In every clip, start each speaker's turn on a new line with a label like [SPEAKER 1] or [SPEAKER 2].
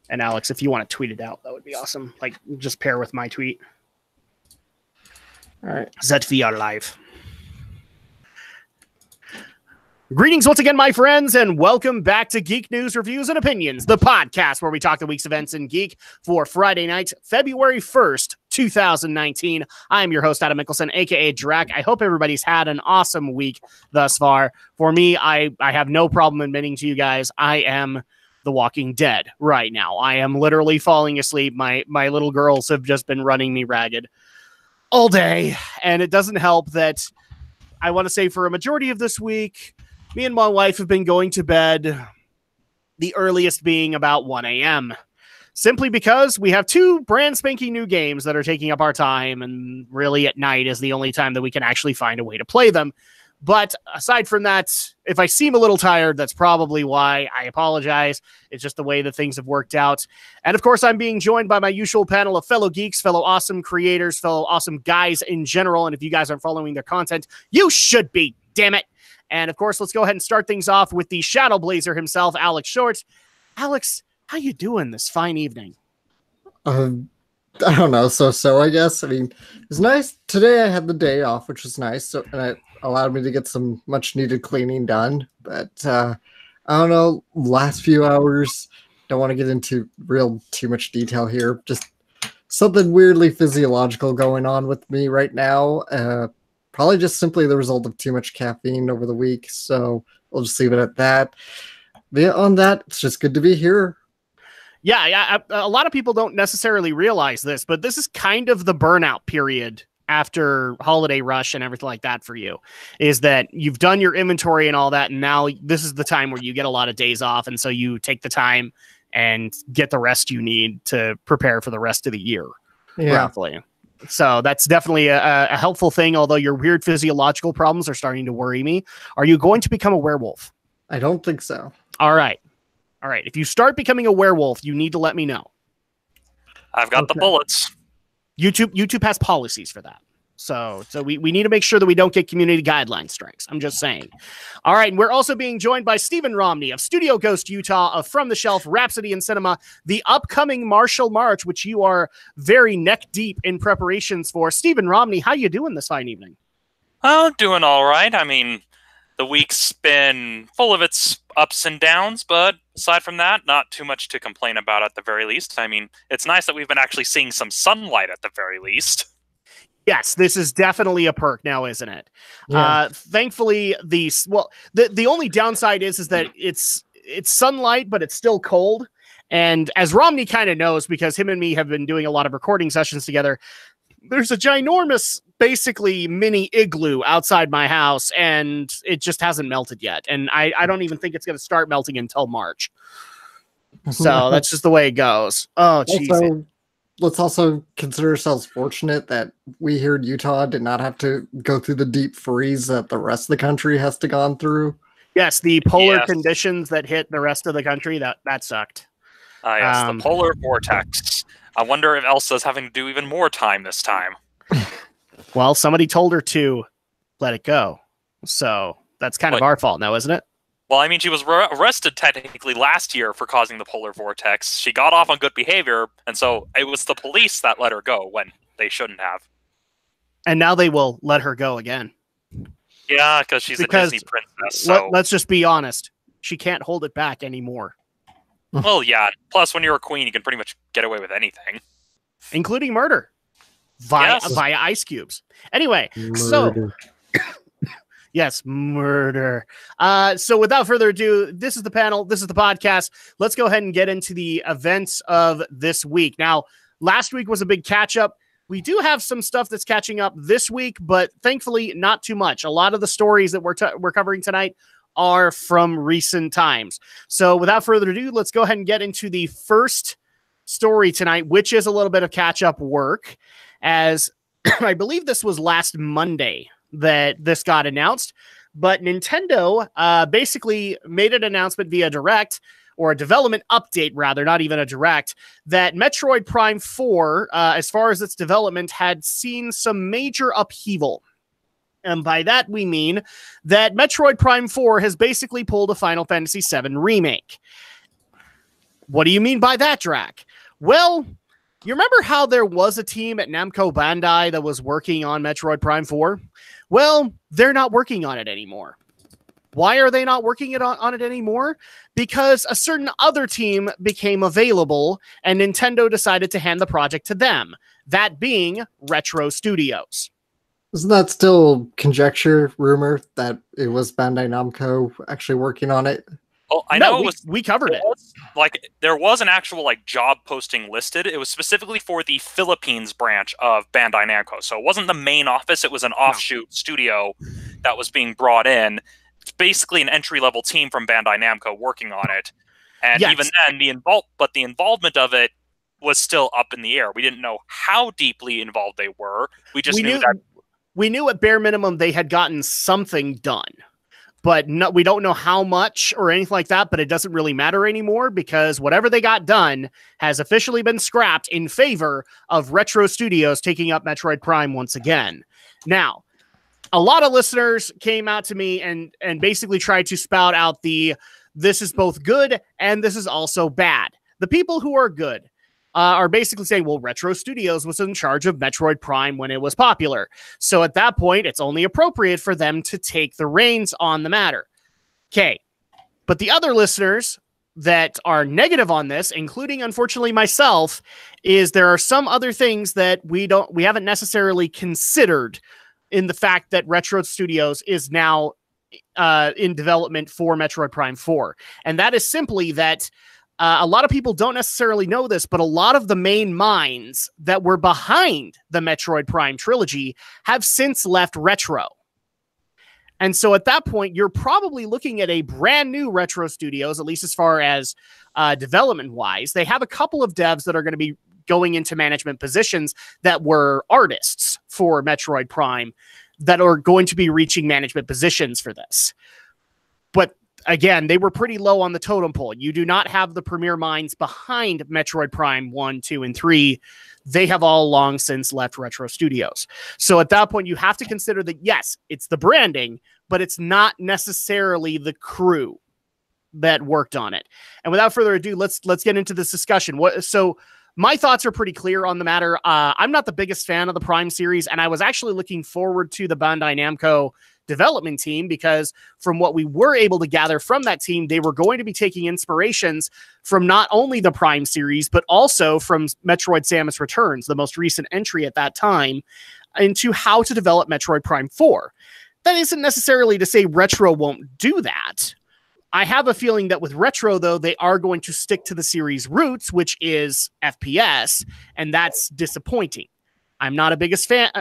[SPEAKER 1] And Alex, if you want to tweet it out, that would be awesome. Like, just pair with my tweet.
[SPEAKER 2] All right.
[SPEAKER 1] ZVR Live. Greetings once again, my friends, and welcome back to Geek News, Reviews, and Opinions, the podcast where we talk the week's events in Geek for Friday night, February 1st, 2019. I am your host, Adam Mickelson, a.k.a. Drac. I hope everybody's had an awesome week thus far. For me, I have no problem admitting to you guys, I am The Walking Dead right now. I am literally falling asleep. My little girls have just been running me ragged all day, and it doesn't help that I want to say for a majority of this week, me and my wife have been going to bed, the earliest being about 1 a.m. Simply because we have two brand spanking new games that are taking up our time, and really at night is the only time that we can actually find a way to play them. But aside from that, if I seem a little tired, that's probably why. I apologize. It's just the way that things have worked out. And of course, I'm being joined by my usual panel of fellow geeks, fellow awesome creators, fellow awesome guys in general. And if you guys aren't following their content, you should be, damn it. And of course, let's go ahead and start things off with the Shadow Blazer himself, Alex Short. Alex, how you doing this fine evening?
[SPEAKER 2] I don't know, so I guess. I mean, it's nice. Today I had the day off, which was nice, and it allowed me to get some much-needed cleaning done. But I don't know, last few hours, don't want to get into too much detail here. Just something weirdly physiological going on with me right now. Probably just simply the result of too much caffeine over the week, so we'll just leave it at that. Beyond that, it's just good to be here.
[SPEAKER 1] Yeah, a lot of people don't necessarily realize this, but this is kind of the burnout period after holiday rush and everything like that for you, is that you've done your inventory and all that, and now this is the time where you get a lot of days off, and so you take the time and get the rest you need to prepare for the rest of the year, roughly. So that's definitely a helpful thing, although your weird physiological problems are starting to worry me. Are you going to become a werewolf?
[SPEAKER 2] I don't think so.
[SPEAKER 1] All right. If you start becoming a werewolf, you need to let me know.
[SPEAKER 3] I've got the bullets.
[SPEAKER 1] YouTube has policies for that. So we need to make sure that we don't get community guideline strikes. I'm just saying. All right. And we're also being joined by Stephen Romney of Studio Ghost Utah, of From the Shelf, Rhapsody in Cinema, the upcoming Martial March, which you are very neck deep in preparations for. Stephen Romney, how you doing this fine evening?
[SPEAKER 3] Oh, doing all right. I mean, the week's been full of its ups and downs, but aside from that, not too much to complain about at the very least. I mean, it's nice that we've been actually seeing some sunlight at the very least.
[SPEAKER 1] Yes, this is definitely a perk now, isn't it?
[SPEAKER 2] Yeah.
[SPEAKER 1] Thankfully, the only downside is that it's sunlight, but it's still cold. And as Romney kind of knows, because him and me have been doing a lot of recording sessions together, there's a ginormous, basically mini igloo outside my house, and it just hasn't melted yet. And I don't even think it's going to start melting until March. So that's just the way it goes. Oh, jeez.
[SPEAKER 2] Let's also consider ourselves fortunate that we here in Utah did not have to go through the deep freeze that the rest of the country has to gone through.
[SPEAKER 1] Yes, the polar conditions that hit the rest of the country, that sucked.
[SPEAKER 3] Yes, the polar vortex. I wonder if Elsa's having to do even more time this time.
[SPEAKER 1] Well, somebody told her to let it go. So that's kind of our fault now, isn't it?
[SPEAKER 3] Well, I mean, she was arrested technically last year for causing the polar vortex. She got off on good behavior, and so it was the police that let her go when they shouldn't have.
[SPEAKER 1] And now they will let her go again.
[SPEAKER 3] Yeah, because she's a Disney princess. So.
[SPEAKER 1] Let's just be honest. She can't hold it back anymore.
[SPEAKER 3] Well, yeah. Plus, when you're a queen, you can pretty much get away with anything.
[SPEAKER 1] Including murder. Via ice cubes. Anyway, so... Yes, murder. So without further ado, this is the panel. This is the podcast. Let's go ahead and get into the events of this week. Now, last week was a big catch-up. We do have some stuff that's catching up this week, but thankfully not too much. A lot of the stories that we're covering tonight are from recent times. So without further ado, let's go ahead and get into the first story tonight, which is a little bit of catch-up work, as I believe this was last Monday that this got announced, but Nintendo basically made an announcement via Direct, or a development update rather, not even a Direct, that Metroid Prime 4, as far as its development, had seen some major upheaval. And by that we mean that Metroid Prime 4 has basically pulled a Final Fantasy VII remake. What do you mean by that, Drac? Well, you remember how there was a team at Namco Bandai that was working on Metroid Prime 4? Well, they're not working on it anymore. Why are they not working on it anymore? Because a certain other team became available and Nintendo decided to hand the project to them. That being Retro Studios.
[SPEAKER 2] Isn't that still conjecture, rumor that it was Bandai Namco actually working on it?
[SPEAKER 3] Well, I
[SPEAKER 1] No,
[SPEAKER 3] know
[SPEAKER 1] we covered it.
[SPEAKER 3] There was an actual job posting listed. It was specifically for the Philippines branch of Bandai Namco. So it wasn't the main office. It was an offshoot studio that was being brought in. It's basically an entry-level team from Bandai Namco working on it. And even then, the involvement of it was still up in the air. We didn't know how deeply involved they were. We knew
[SPEAKER 1] at bare minimum they had gotten something done. But we don't know how much or anything like that, but it doesn't really matter anymore because whatever they got done has officially been scrapped in favor of Retro Studios taking up Metroid Prime once again. Now, a lot of listeners came out to me and basically tried to spout out this is both good and this is also bad. The people who are good are basically saying, well, Retro Studios was in charge of Metroid Prime when it was popular. So at that point, it's only appropriate for them to take the reins on the matter. Okay. But the other listeners that are negative on this, including, unfortunately, myself, is there are some other things that we haven't necessarily considered in the fact that Retro Studios is now in development for Metroid Prime 4. And that is simply that a lot of people don't necessarily know this, but a lot of the main minds that were behind the Metroid Prime trilogy have since left Retro. And so at that point, you're probably looking at a brand new Retro Studios, at least as far as development-wise. They have a couple of devs that are going to be going into management positions that were artists for Metroid Prime that are going to be reaching management positions for this. But again, they were pretty low on the totem pole. You do not have the premier minds behind Metroid Prime 1, 2, and 3. They have all long since left Retro Studios. So at that point, you have to consider that, yes, it's the branding, but it's not necessarily the crew that worked on it. And without further ado, let's get into this discussion. So my thoughts are pretty clear on the matter. I'm not the biggest fan of the Prime series, and I was actually looking forward to the Bandai Namco development team because from what we were able to gather from that team, they were going to be taking inspirations from not only the Prime series, but also from Metroid Samus Returns, the most recent entry at that time, into how to develop Metroid Prime 4. That isn't necessarily to say Retro won't do that. I have a feeling that with Retro, though, they are going to stick to the series' roots, which is FPS, and that's disappointing. I'm not the biggest fan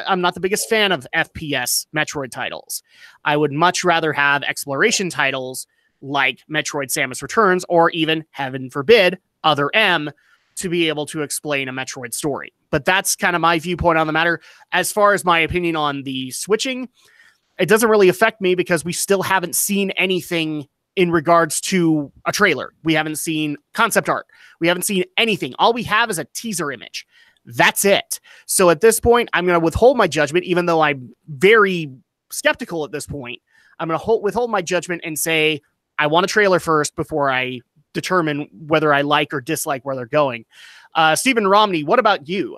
[SPEAKER 1] of FPS Metroid titles. I would much rather have exploration titles like Metroid Samus Returns, or even, heaven forbid, Other M, to be able to explain a Metroid story. But that's kind of my viewpoint on the matter. As far as my opinion on the switching, it doesn't really affect me because we still haven't seen anything in regards to a trailer. We haven't seen concept art. We haven't seen anything. All we have is a teaser image. That's it. So at this point, I'm going to withhold my judgment, even though I'm very skeptical at this point. I'm going to withhold my judgment and say, I want a trailer first before I determine whether I like or dislike where they're going. Stephen Romney, what about you?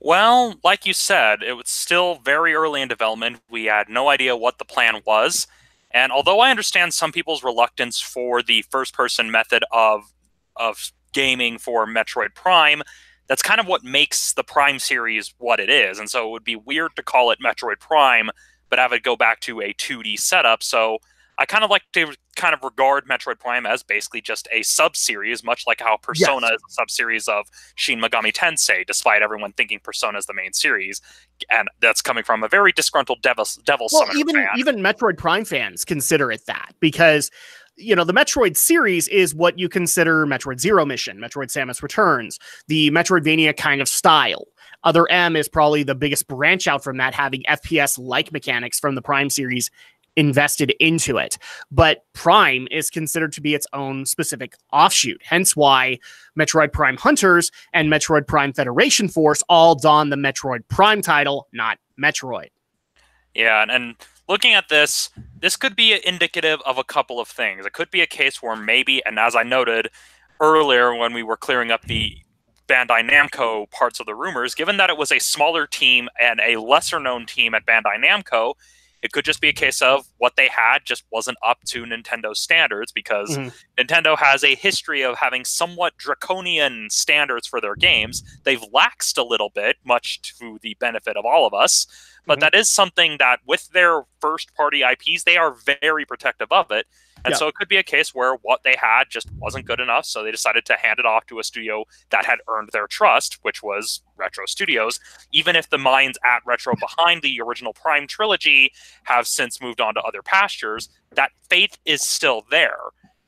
[SPEAKER 3] Well, like you said, it was still very early in development. We had no idea what the plan was. And although I understand some people's reluctance for the first-person method of gaming for Metroid Prime, that's kind of what makes the Prime series what it is. And so it would be weird to call it Metroid Prime, but have it go back to a 2D setup. So I kind of like to kind of regard Metroid Prime as basically just a sub-series, much like how Persona is a sub-series of Shin Megami Tensei, despite everyone thinking Persona is the main series. And that's coming from a very disgruntled Devil Summoner fan.
[SPEAKER 1] Even Metroid Prime fans consider it that, because the Metroid series is what you consider Metroid Zero Mission, Metroid Samus Returns, the Metroidvania kind of style. Other M is probably the biggest branch out from that, having FPS-like mechanics from the Prime series invested into it. But Prime is considered to be its own specific offshoot, hence why Metroid Prime Hunters and Metroid Prime Federation Force all don the Metroid Prime title, not Metroid.
[SPEAKER 3] Yeah, and looking at this could be indicative of a couple of things. It could be a case where maybe, and as I noted, earlier when we were clearing up the Bandai Namco parts of the rumors, given that it was a smaller team and a lesser known team at Bandai Namco, it could just be a case of what they had just wasn't up to Nintendo's standards, because Nintendo has a history of having somewhat draconian standards for their games. They've laxed a little bit, much to the benefit of all of us, but that is something that with their first-party IPs, they are very protective of it. And so it could be a case where what they had just wasn't good enough, so they decided to hand it off to a studio that had earned their trust, which was Retro Studios, even if the minds at Retro behind the original Prime trilogy have since moved on to other pastures. That faith is still there.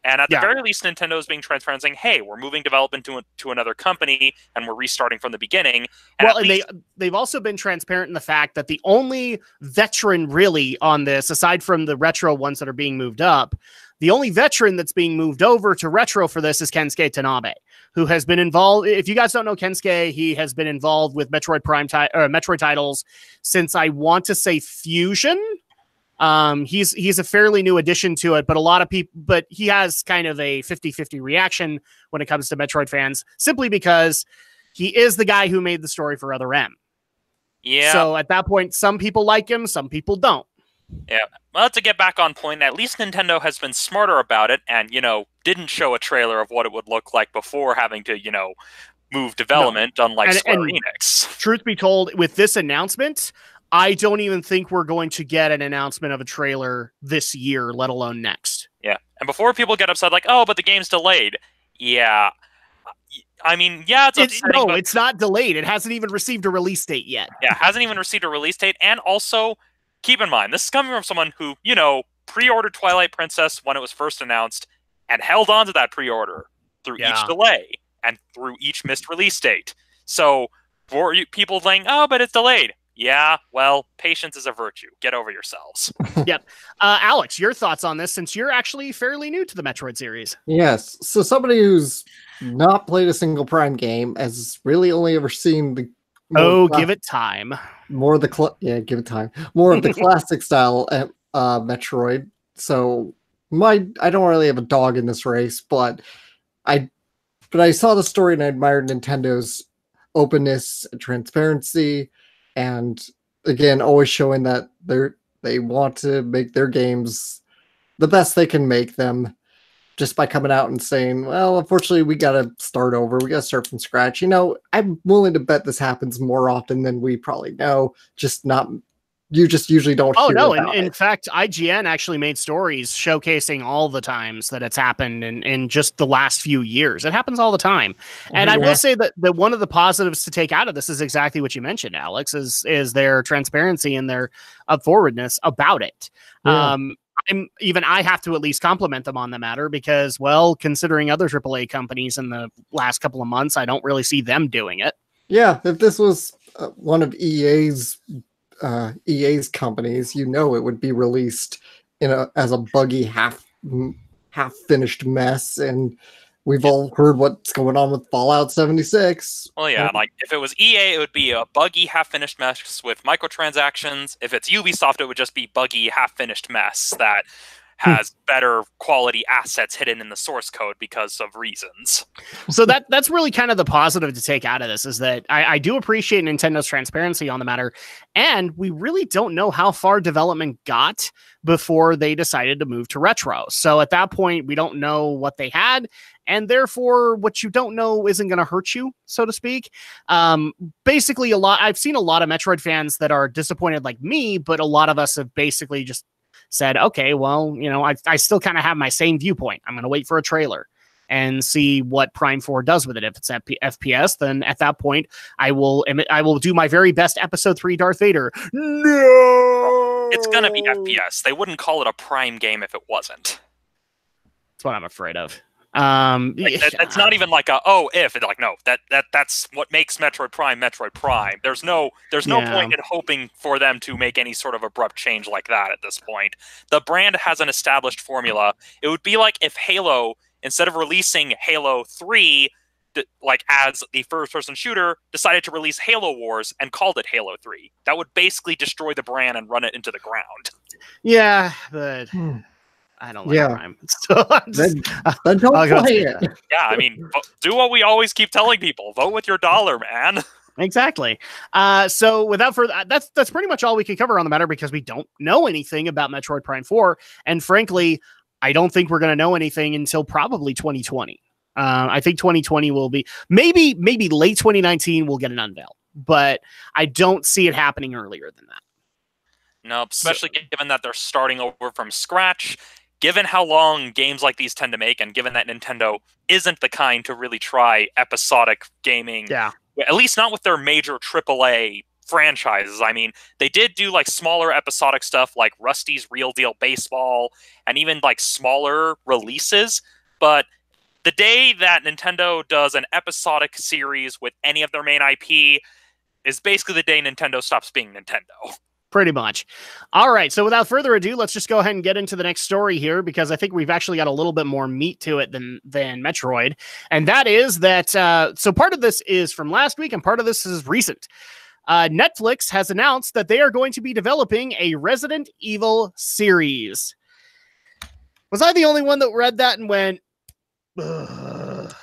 [SPEAKER 3] And at the very least, Nintendo is being transparent, saying, hey, we're moving development to another company, and we're restarting from the beginning. And
[SPEAKER 1] they've also been transparent in the fact that the only veteran really on this, aside from the Retro ones that are being moved up, the only veteran that's being moved over to Retro for this is Kensuke Tanabe, who has been involved. If you guys don't know Kensuke, he has been involved with Metroid Prime Metroid titles since, I want to say, Fusion. He's a fairly new addition to it, but a lot of people, but he has kind of a 50-50 reaction when it comes to Metroid fans, simply because he is the guy who made the story for Other M.
[SPEAKER 3] Yeah.
[SPEAKER 1] So at that point, some people like him, some people don't.
[SPEAKER 3] Yeah. Well, to get back on point, at least Nintendo has been smarter about it and, didn't show a trailer of what it would look like before having to, move development, unlike Square Enix.
[SPEAKER 1] Truth be told, with this announcement, I don't even think we're going to get an announcement of a trailer this year, let alone next.
[SPEAKER 3] Yeah. And before people get upset, like, oh, but the game's delayed. Yeah. I mean, yeah, it's upsetting.
[SPEAKER 1] No, it's not delayed. It hasn't even received a release date yet.
[SPEAKER 3] Yeah, hasn't even received a release date. And also, keep in mind, this is coming from someone who, pre-ordered Twilight Princess when it was first announced and held on to that pre-order through each delay and through each missed release date. So, for people saying, oh, but it's delayed. Yeah, well, patience is a virtue. Get over yourselves.
[SPEAKER 1] Yep. Alex, your thoughts on this, since you're actually fairly new to the Metroid series.
[SPEAKER 2] Yes. So somebody who's not played a single Prime game has really only ever seen the...
[SPEAKER 1] give it time.
[SPEAKER 2] More of the... give it time. More of the classic style Metroid. So I don't really have a dog in this race, but I saw the story and I admired Nintendo's openness and transparency. And again, always showing that they want to make their games the best they can make them, just by coming out and saying, well, unfortunately, we got to start over. We got to start from scratch. I'm willing to bet this happens more often than we probably know. You just usually don't hear about it.
[SPEAKER 1] In fact, IGN actually made stories showcasing all the times that it's happened in just the last few years. It happens all the time. And I will say that one of the positives to take out of this is exactly what you mentioned, Alex, is their transparency and their forwardness about it.
[SPEAKER 2] Yeah.
[SPEAKER 1] I have to at least compliment them on the matter because, well, considering other AAA companies in the last couple of months, I don't really see them doing it.
[SPEAKER 2] Yeah, if this was one of EA's companies, it would be released as a buggy half finished mess, and we've all heard what's going on with Fallout 76.
[SPEAKER 3] Well, yeah, like if it was EA, it would be a buggy half finished mess with microtransactions. If it's Ubisoft, it would just be buggy half finished mess that has better quality assets hidden in the source code because of reasons.
[SPEAKER 1] So that's really kind of the positive to take out of this, is that I do appreciate Nintendo's transparency on the matter, and we really don't know how far development got before they decided to move to Retro. So at that point, we don't know what they had, and therefore what you don't know isn't going to hurt you, so to speak. Basically, I've seen a lot of Metroid fans that are disappointed like me, but a lot of us have basically just said, okay, well, I still kind of have my same viewpoint. I'm going to wait for a trailer and see what Prime 4 does with it. If it's FPS, then at that point, I will do my very best Episode 3 Darth Vader. No!
[SPEAKER 3] It's going to be FPS. They wouldn't call it a Prime game if it wasn't.
[SPEAKER 1] That's what I'm afraid of.
[SPEAKER 3] That's not even like if. It's like, no, that's what makes Metroid Prime Metroid Prime. There's no point in hoping for them to make any sort of abrupt change like that at this point. The brand has an established formula. It would be like if Halo, instead of releasing Halo 3 as the first-person shooter, decided to release Halo Wars and called it Halo 3. That would basically destroy the brand and run it into the ground.
[SPEAKER 1] Yeah, but I don't like
[SPEAKER 2] Yeah.
[SPEAKER 1] Prime. So
[SPEAKER 2] Then don't
[SPEAKER 1] I'll
[SPEAKER 2] play
[SPEAKER 1] take
[SPEAKER 2] it.
[SPEAKER 1] that.
[SPEAKER 3] Yeah, I mean, do what we always keep telling people: vote with your dollar, man.
[SPEAKER 1] Exactly. So without further, that's pretty much all we can cover on the matter because we don't know anything about Metroid Prime 4, and frankly, I don't think we're going to know anything until probably 2020. I think 2020 will be maybe late 2019 we'll get an unveil, but I don't see it happening earlier than that.
[SPEAKER 3] No, especially given that they're starting over from scratch, given how long games like these tend to make, and given that Nintendo isn't the kind to really try episodic gaming,
[SPEAKER 1] Yeah.
[SPEAKER 3] at least not with their major AAA franchises. I mean, they did do like smaller episodic stuff like Rusty's Real Deal Baseball and even like smaller releases, but the day that Nintendo does an episodic series with any of their main IP is basically the day Nintendo stops being Nintendo.
[SPEAKER 1] Pretty much. All right. So without further ado, let's just go ahead and get into the next story here, because I think we've actually got a little bit more meat to it than Metroid. And that is that, so part of this is from last week and part of this is recent. Netflix has announced that they are going to be developing a Resident Evil series. Was I the only one that read that and went, ugh?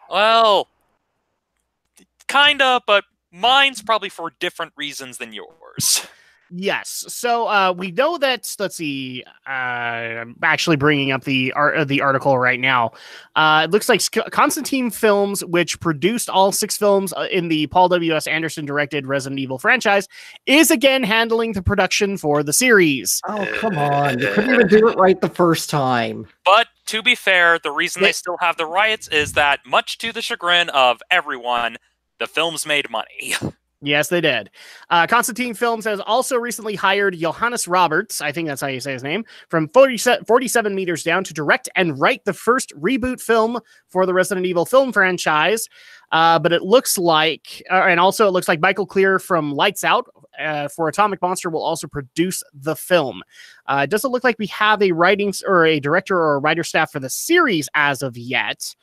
[SPEAKER 3] Well, kinda, but mine's probably for different reasons than yours.
[SPEAKER 1] Yes. So we know that, let's see, I'm actually bringing up the article right now. It looks like Constantine Films, which produced all 6 films in the Paul W.S. Anderson directed Resident Evil franchise, is again handling the production for the series.
[SPEAKER 2] Oh, come on. You couldn't even do it right the first time.
[SPEAKER 3] But to be fair, the reason they still have the rights is that, much to the chagrin of everyone, the films made money.
[SPEAKER 1] Yes, they did. Constantine Films has also recently hired Johannes Roberts, I think that's how you say his name, from 47 Meters Down to direct and write the first reboot film for the Resident Evil film franchise. But it looks like, and also it looks like Michael Clear from Lights Out for Atomic Monster will also produce the film. It doesn't look like we have a writing or a director or a writer staff for the series as of yet.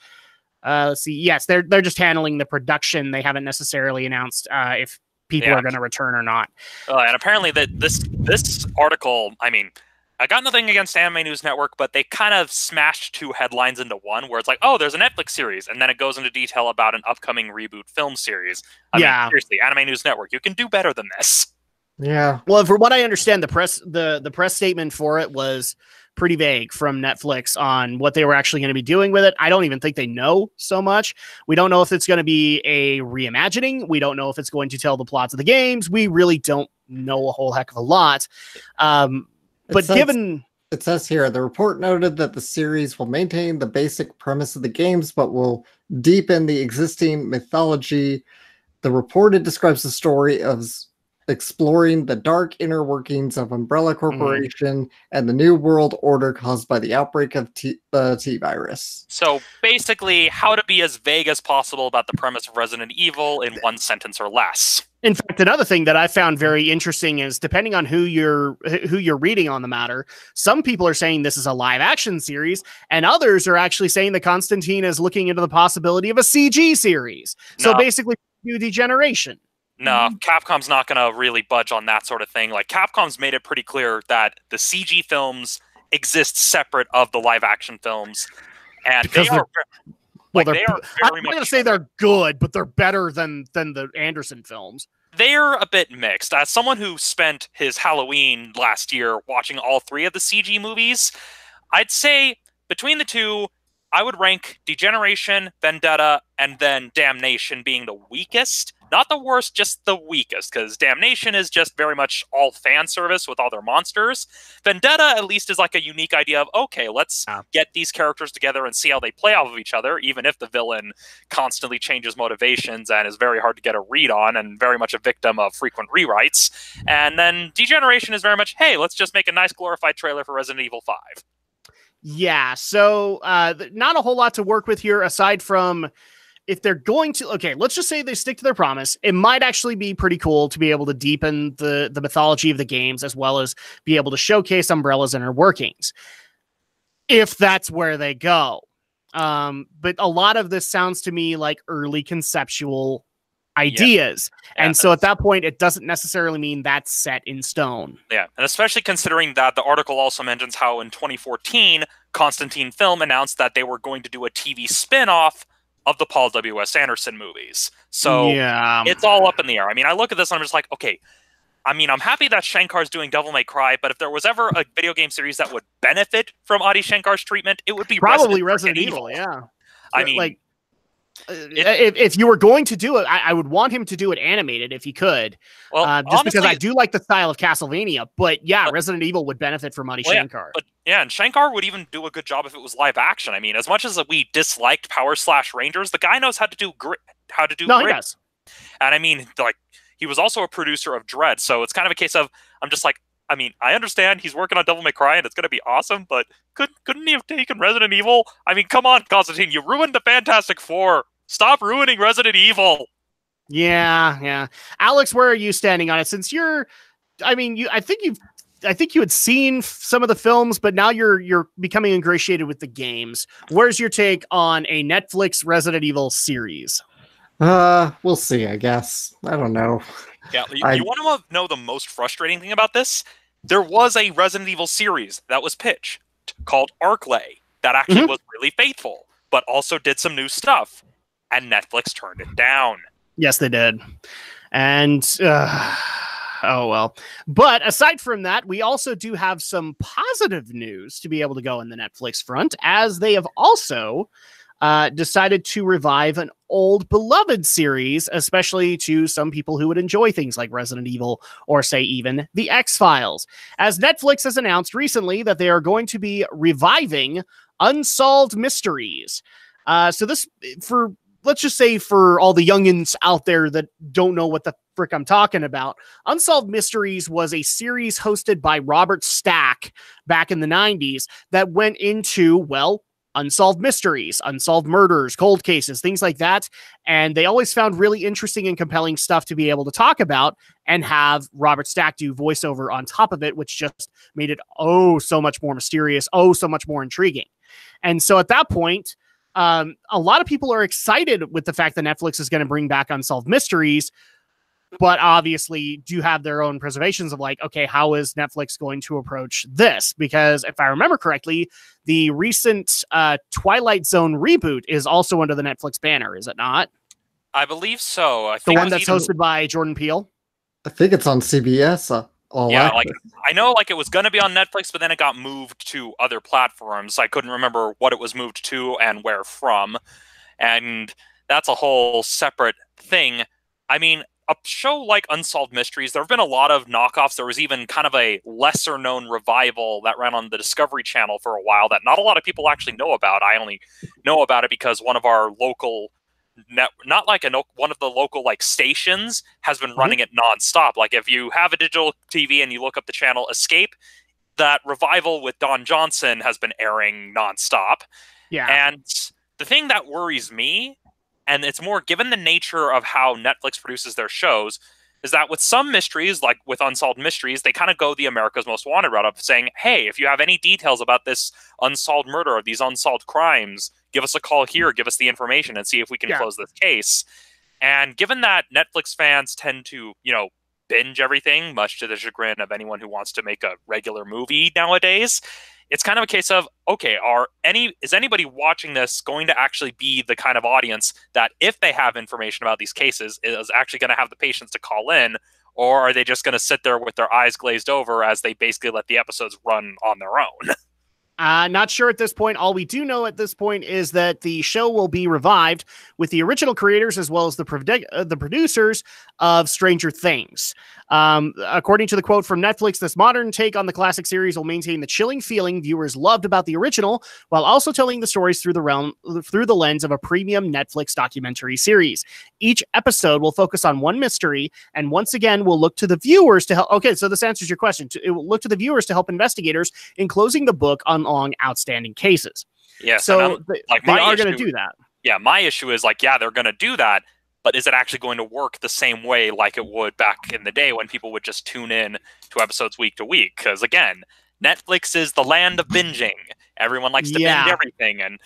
[SPEAKER 1] Let's see. Yes, they're just handling the production. They haven't necessarily announced if people are going to return or not.
[SPEAKER 3] And apparently that this article, I mean, I got nothing against Anime News Network, but they kind of smashed 2 headlines into one, where it's like, oh, there's a Netflix series, and then it goes into detail about an upcoming reboot film series. I mean, seriously, Anime News Network, you can do better than this.
[SPEAKER 2] Yeah.
[SPEAKER 1] Well, for what I understand, the press statement for it was pretty vague from Netflix on what they were actually going to be doing with it. I don't even think they know so much. We don't know if it's going to be a reimagining. We don't know if it's going to tell the plots of the games. We really don't know a whole heck of a lot. But given...
[SPEAKER 2] It says here, the report noted that the series will maintain the basic premise of the games, but will deepen the existing mythology. The report describes the story of exploring the dark inner workings of Umbrella Corporation and the new world order caused by the outbreak of the T-virus.
[SPEAKER 3] So basically, how to be as vague as possible about the premise of Resident Evil in 1 sentence or less.
[SPEAKER 1] In fact, another thing that I found very interesting is, depending on who you're reading on the matter, some people are saying this is a live action series, and others are actually saying that Constantine is looking into the possibility of a CG series. So basically, new Degeneration.
[SPEAKER 3] No, Capcom's not going to really budge on that sort of thing. Like, Capcom's made it pretty clear that the CG films exist separate of the live-action films, and
[SPEAKER 1] because
[SPEAKER 3] they are
[SPEAKER 1] I'm not going to say they're good, but they're better than the Anderson films.
[SPEAKER 3] They're a bit mixed. As someone who spent his Halloween last year watching all 3 of the CG movies, I'd say between the 2, I would rank Degeneration, Vendetta, and then Damnation being the weakest. Not the worst, just the weakest, because Damnation is just very much all fan service with all their monsters. Vendetta, at least, is like a unique idea of, okay, let's get these characters together and see how they play off of each other, even if the villain constantly changes motivations and is very hard to get a read on and very much a victim of frequent rewrites. And then Degeneration is very much, hey, let's just make a nice glorified trailer for Resident Evil 5.
[SPEAKER 1] Yeah, so not a whole lot to work with here, aside from... if they're going to, okay, let's just say they stick to their promise. It might actually be pretty cool to be able to deepen the mythology of the games, as well as be able to showcase Umbrella's inner workings, if that's where they go. But a lot of this sounds to me like early conceptual ideas.
[SPEAKER 3] Yeah,
[SPEAKER 1] and so at that point, it doesn't necessarily mean that's set in stone.
[SPEAKER 3] Yeah, and especially considering that the article also mentions how in 2014, Constantine Film announced that they were going to do a TV spin-off of the Paul W.S. Anderson movies. So
[SPEAKER 1] Yeah.
[SPEAKER 3] it's all up in the air. I mean, I look at this and I'm just like, okay, I mean, I'm happy that Shankar's doing Devil May Cry, but if there was ever a video game series that would benefit from Adi Shankar's treatment, it would be
[SPEAKER 1] Probably Resident Evil. Yeah.
[SPEAKER 3] I mean,
[SPEAKER 1] like, if you were going to do it, I would want him to do it animated if he could.
[SPEAKER 3] well,
[SPEAKER 1] Just
[SPEAKER 3] honestly,
[SPEAKER 1] because I do like the style of Castlevania. But yeah, Resident Evil would benefit from Adi Shankar.
[SPEAKER 3] But yeah, and Shankar would even do a good job if it was live action. I mean, as much as we disliked Power Slash Rangers, the guy knows how to do grit.
[SPEAKER 1] He does.
[SPEAKER 3] And I mean, like, he was also a producer of Dread, so it's kind of a case of, I'm just like, I mean, I understand he's working on Devil May Cry and it's going to be awesome, but couldn't he have taken Resident Evil? I mean, come on, Constantine, you ruined the Fantastic Four. Stop ruining Resident Evil.
[SPEAKER 1] Yeah. Alex, where are you standing on it? Since I think you had seen some of the films, but now you're becoming ingratiated with the games. Where's your take on a Netflix Resident Evil series?
[SPEAKER 2] We'll see, I guess. I don't know.
[SPEAKER 3] Yeah, you want to know the most frustrating thing about this? There was a Resident Evil series that was pitched called Arclay that actually was really faithful, but also did some new stuff, and Netflix turned it down.
[SPEAKER 1] Yes, they did. And oh well. But aside from that, we also do have some positive news to be able to go in the Netflix front, as they have also decided to revive an old beloved series, especially to some people who would enjoy things like Resident Evil or say even The X-Files. As Netflix has announced recently that they are going to be reviving Unsolved Mysteries. So this, let's just say for all the youngins out there that don't know what the frick I'm talking about, Unsolved Mysteries was a series hosted by Robert Stack back in the 90s that went into, well, unsolved mysteries, unsolved murders, cold cases, things like that. And they always found really interesting and compelling stuff to be able to talk about and have Robert Stack do voiceover on top of it, which just made it so much more mysterious, so much more intriguing. And so at that point, a lot of people are excited with the fact that Netflix is going to bring back Unsolved Mysteries, but obviously do have their own preservations of like, okay, how is Netflix going to approach this? Because if I remember correctly, the recent Twilight Zone reboot is also under the Netflix banner, is it not?
[SPEAKER 3] I believe so. I
[SPEAKER 1] The
[SPEAKER 3] think
[SPEAKER 1] one that's hosted by Jordan Peele?
[SPEAKER 2] I think it's on CBS.
[SPEAKER 3] I know like it was going to be on Netflix, but then it got moved to other platforms. I couldn't remember what it was moved to and where from. And that's a whole separate thing. I mean, a show like Unsolved Mysteries, there have been a lot of knockoffs. There was even kind of a lesser-known revival that ran on the Discovery Channel for a while that not a lot of people actually know about. I only know about it because one of our local, one of the local like stations has been running it nonstop. Like if you have a digital TV and you look up the channel Escape, that revival with Don Johnson has been airing nonstop.
[SPEAKER 1] Yeah.
[SPEAKER 3] And the thing that worries me, and it's more given the nature of how Netflix produces their shows, is that with some mysteries, like with Unsolved Mysteries, they kind of go the America's Most Wanted route of saying, hey, if you have any details about this unsolved murder or these unsolved crimes, give us a call here, give us the information and see if we can close this case. And given that Netflix fans tend to, binge everything, much to the chagrin of anyone who wants to make a regular movie nowadays, it's kind of a case of, okay, is anybody watching this going to actually be the kind of audience that if they have information about these cases is actually going to have the patience to call in, or are they just going to sit there with their eyes glazed over as they basically let the episodes run on their own?
[SPEAKER 1] Not sure at this point. All we do know at this point is that the show will be revived with the original creators as well as the producers of Stranger Things. According to the quote from Netflix, this modern take on the classic series will maintain the chilling feeling viewers loved about the original, while also telling the stories through the lens of a premium Netflix documentary series. Each episode will focus on one mystery, and once again, will look to the viewers to help. Okay, so this answers your question. It will look to the viewers to help investigators in closing the book on long outstanding cases.
[SPEAKER 3] Yes,
[SPEAKER 1] so they are going to do that.
[SPEAKER 3] Yeah, my issue is they're going to do that, but is it actually going to work the same way like it would back in the day when people would just tune in to episodes week to week? Because again, Netflix is the land of binging. Everyone likes to binge everything, and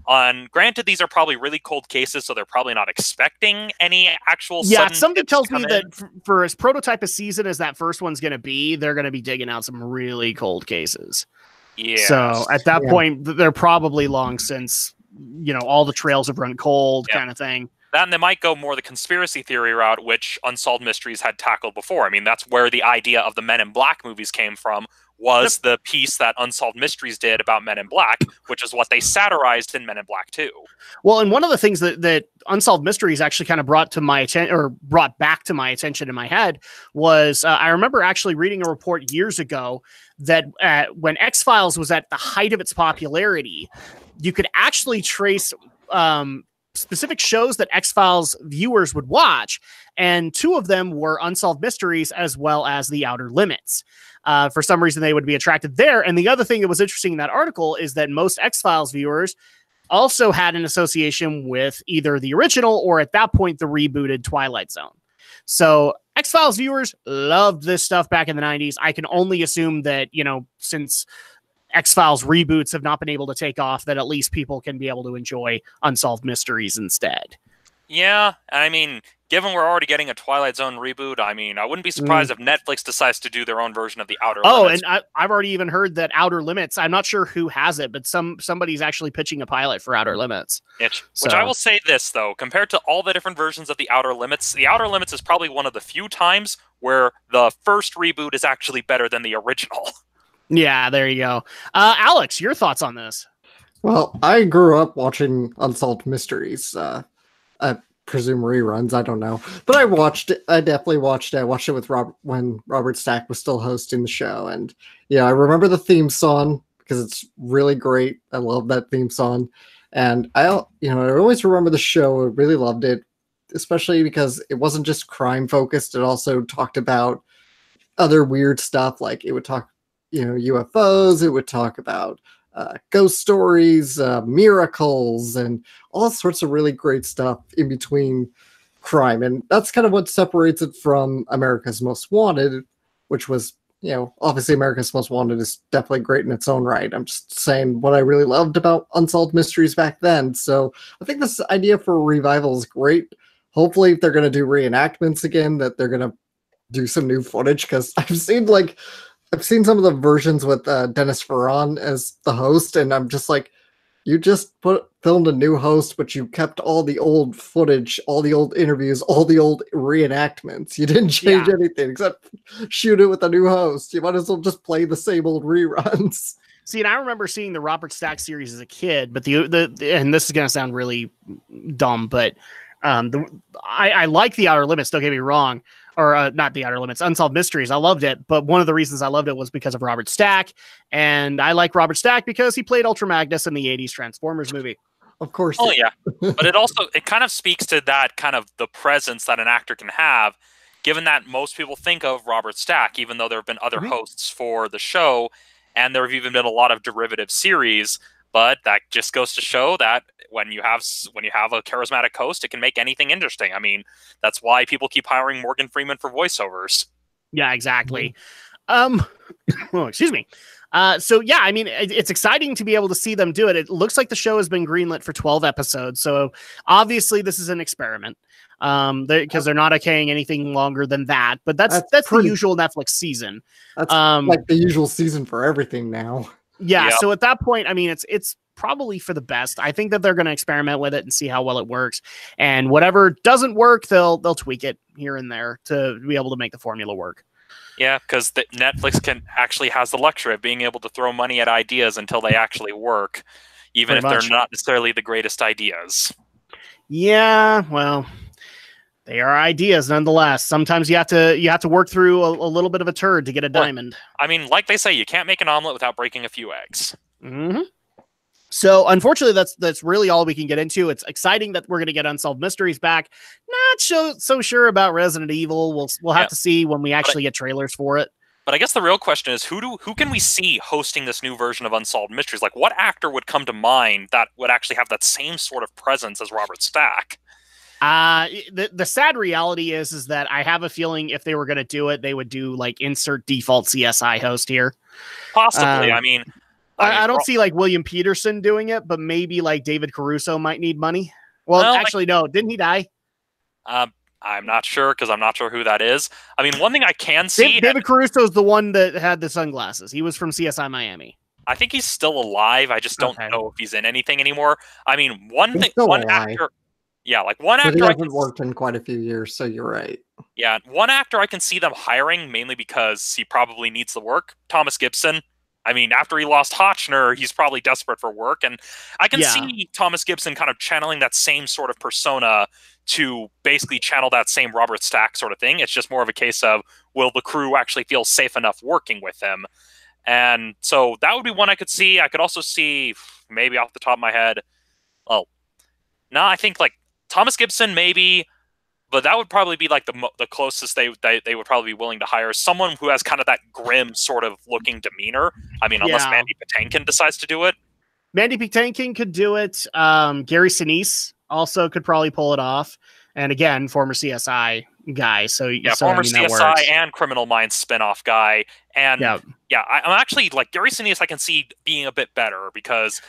[SPEAKER 3] Granted, these are probably really cold cases, so they're probably not expecting any actual.
[SPEAKER 1] Yeah,
[SPEAKER 3] sudden
[SPEAKER 1] something
[SPEAKER 3] hits
[SPEAKER 1] tells
[SPEAKER 3] come
[SPEAKER 1] me
[SPEAKER 3] in.
[SPEAKER 1] that for as prototype a season as that first one's going to be, they're going to be digging out some really cold cases.
[SPEAKER 3] Yeah.
[SPEAKER 1] So at that point, they're probably long since, all the trails have run cold, kind of thing.
[SPEAKER 3] Then they might go more the conspiracy theory route, which Unsolved Mysteries had tackled before. I mean, that's where the idea of the Men in Black movies came from, was the piece that Unsolved Mysteries did about Men in Black, which is what they satirized in Men in Black 2.
[SPEAKER 1] Well, and one of the things that Unsolved Mysteries actually kind of brought back to my attention in my head was I remember actually reading a report years ago that when X-Files was at the height of its popularity, you could actually trace specific shows that X-Files viewers would watch, and two of them were Unsolved Mysteries as well as The Outer Limits. For some reason, they would be attracted there. And the other thing that was interesting in that article is that most X-Files viewers also had an association with either the original or at that point, the rebooted Twilight Zone. So X-Files viewers loved this stuff back in the 90s. I can only assume that, since X-Files reboots have not been able to take off, that at least people can be able to enjoy Unsolved Mysteries instead.
[SPEAKER 3] Yeah, I mean, given we're already getting a Twilight Zone reboot, I mean, I wouldn't be surprised if Netflix decides to do their own version of the Outer Limits.
[SPEAKER 1] And I've already even heard that Outer Limits, I'm not sure who has it, but somebody's actually pitching a pilot for Outer Limits.
[SPEAKER 3] Which I will say this, though, compared to all the different versions of the Outer Limits is probably one of the few times where the first reboot is actually better than the original.
[SPEAKER 1] Yeah, there you go. Alex, your thoughts on this?
[SPEAKER 2] Well, I grew up watching Unsolved Mysteries. I presume reruns, I don't know. But I watched it. I definitely watched it. I watched it with when Robert Stack was still hosting the show. And I remember the theme song because it's really great. I love that theme song. And I always remember the show. I really loved it, especially because it wasn't just crime focused. It also talked about other weird stuff. Like it would talk UFOs, it would talk about ghost stories, miracles, and all sorts of really great stuff in between crime. And that's kind of what separates it from America's Most Wanted, which was, obviously America's Most Wanted is definitely great in its own right. I'm just saying what I really loved about Unsolved Mysteries back then. So I think this idea for a revival is great. Hopefully, if they're going to do reenactments again, that they're going to do some new footage, because I've seen some of the versions with Dennis Farron as the host, and I'm just like, you just filmed a new host, but you kept all the old footage, all the old interviews, all the old reenactments. You didn't change anything except shoot it with a new host. You might as well just play the same old reruns.
[SPEAKER 1] See, and I remember seeing the Robert Stack series as a kid, but and this is going to sound really dumb, but I like The Outer Limits, don't get me wrong. Or not The Outer Limits, Unsolved Mysteries. I loved it, but one of the reasons I loved it was because of Robert Stack, and I like Robert Stack because he played Ultra Magnus in the 80s Transformers movie.
[SPEAKER 2] Of course.
[SPEAKER 3] Oh, yeah. But it kind of speaks to that kind of the presence that an actor can have, given that most people think of Robert Stack, even though there have been other hosts for the show, and there have even been a lot of derivative series. But that just goes to show that when you have a charismatic host, it can make anything interesting. I mean, that's why people keep hiring Morgan Freeman for voiceovers.
[SPEAKER 1] Yeah, exactly. Oh, excuse me. So yeah, I mean, it's exciting to be able to see them do it. It looks like the show has been greenlit for 12 episodes. So obviously this is an experiment. Because they're not okaying anything longer than that. But that's the usual Netflix season.
[SPEAKER 2] That's like the usual season for everything now.
[SPEAKER 1] Yeah, so at that point, I mean, it's probably for the best. I think that they're going to experiment with it and see how well it works. And whatever doesn't work, they'll tweak it here and there to be able to make the formula work.
[SPEAKER 3] Yeah, because Netflix has the luxury of being able to throw money at ideas until they actually work, even if they're not necessarily the greatest ideas.
[SPEAKER 1] Yeah, well, they are ideas nonetheless. Sometimes you have to work through a little bit of a turd to get a diamond.
[SPEAKER 3] I mean, like they say, you can't make an omelet without breaking a few eggs.
[SPEAKER 1] Mm-hmm. So unfortunately, that's really all we can get into. It's exciting that we're going to get Unsolved Mysteries back. Not so sure about Resident Evil. We'll have to see when we actually get trailers for it.
[SPEAKER 3] But I guess the real question is, who can we see hosting this new version of Unsolved Mysteries? Like, what actor would come to mind that would actually have that same sort of presence as Robert Stack?
[SPEAKER 1] The sad reality is that I have a feeling if they were going to do it, they would do like insert default CSI host here.
[SPEAKER 3] Possibly. I mean,
[SPEAKER 1] I don't see like William Peterson doing it, but maybe like David Caruso might need money. Well, actually, no. Didn't he die?
[SPEAKER 3] I'm not sure because I'm not sure who that is. I mean, one thing I can see...
[SPEAKER 1] David Caruso is the one that had the sunglasses. He was from CSI Miami.
[SPEAKER 3] I think he's still alive. I just don't know if he's in anything anymore. I mean, one actor... Yeah, like one actor...
[SPEAKER 2] But he hasn't worked in quite a few years, so you're right.
[SPEAKER 3] Yeah, one actor I can see them hiring, mainly because he probably needs the work. Thomas Gibson. I mean, after he lost Hotchner, he's probably desperate for work. And I can see Thomas Gibson kind of channeling that same sort of persona to basically channel that same Robert Stack sort of thing. It's just more of a case of, will the crew actually feel safe enough working with him? And so that would be one I could see. I could also see, maybe off the top of my head, I think like Thomas Gibson, maybe, but that would probably be like the closest they would probably be willing to hire someone who has kind of that grim sort of looking demeanor. I mean, unless Mandy Patinkin decides to do it.
[SPEAKER 1] Mandy Patinkin could do it. Gary Sinise also could probably pull it off. And again, former CSI guy. So
[SPEAKER 3] former CSI and Criminal Minds spinoff guy. And I'm actually like Gary Sinise. I can see being a bit better because,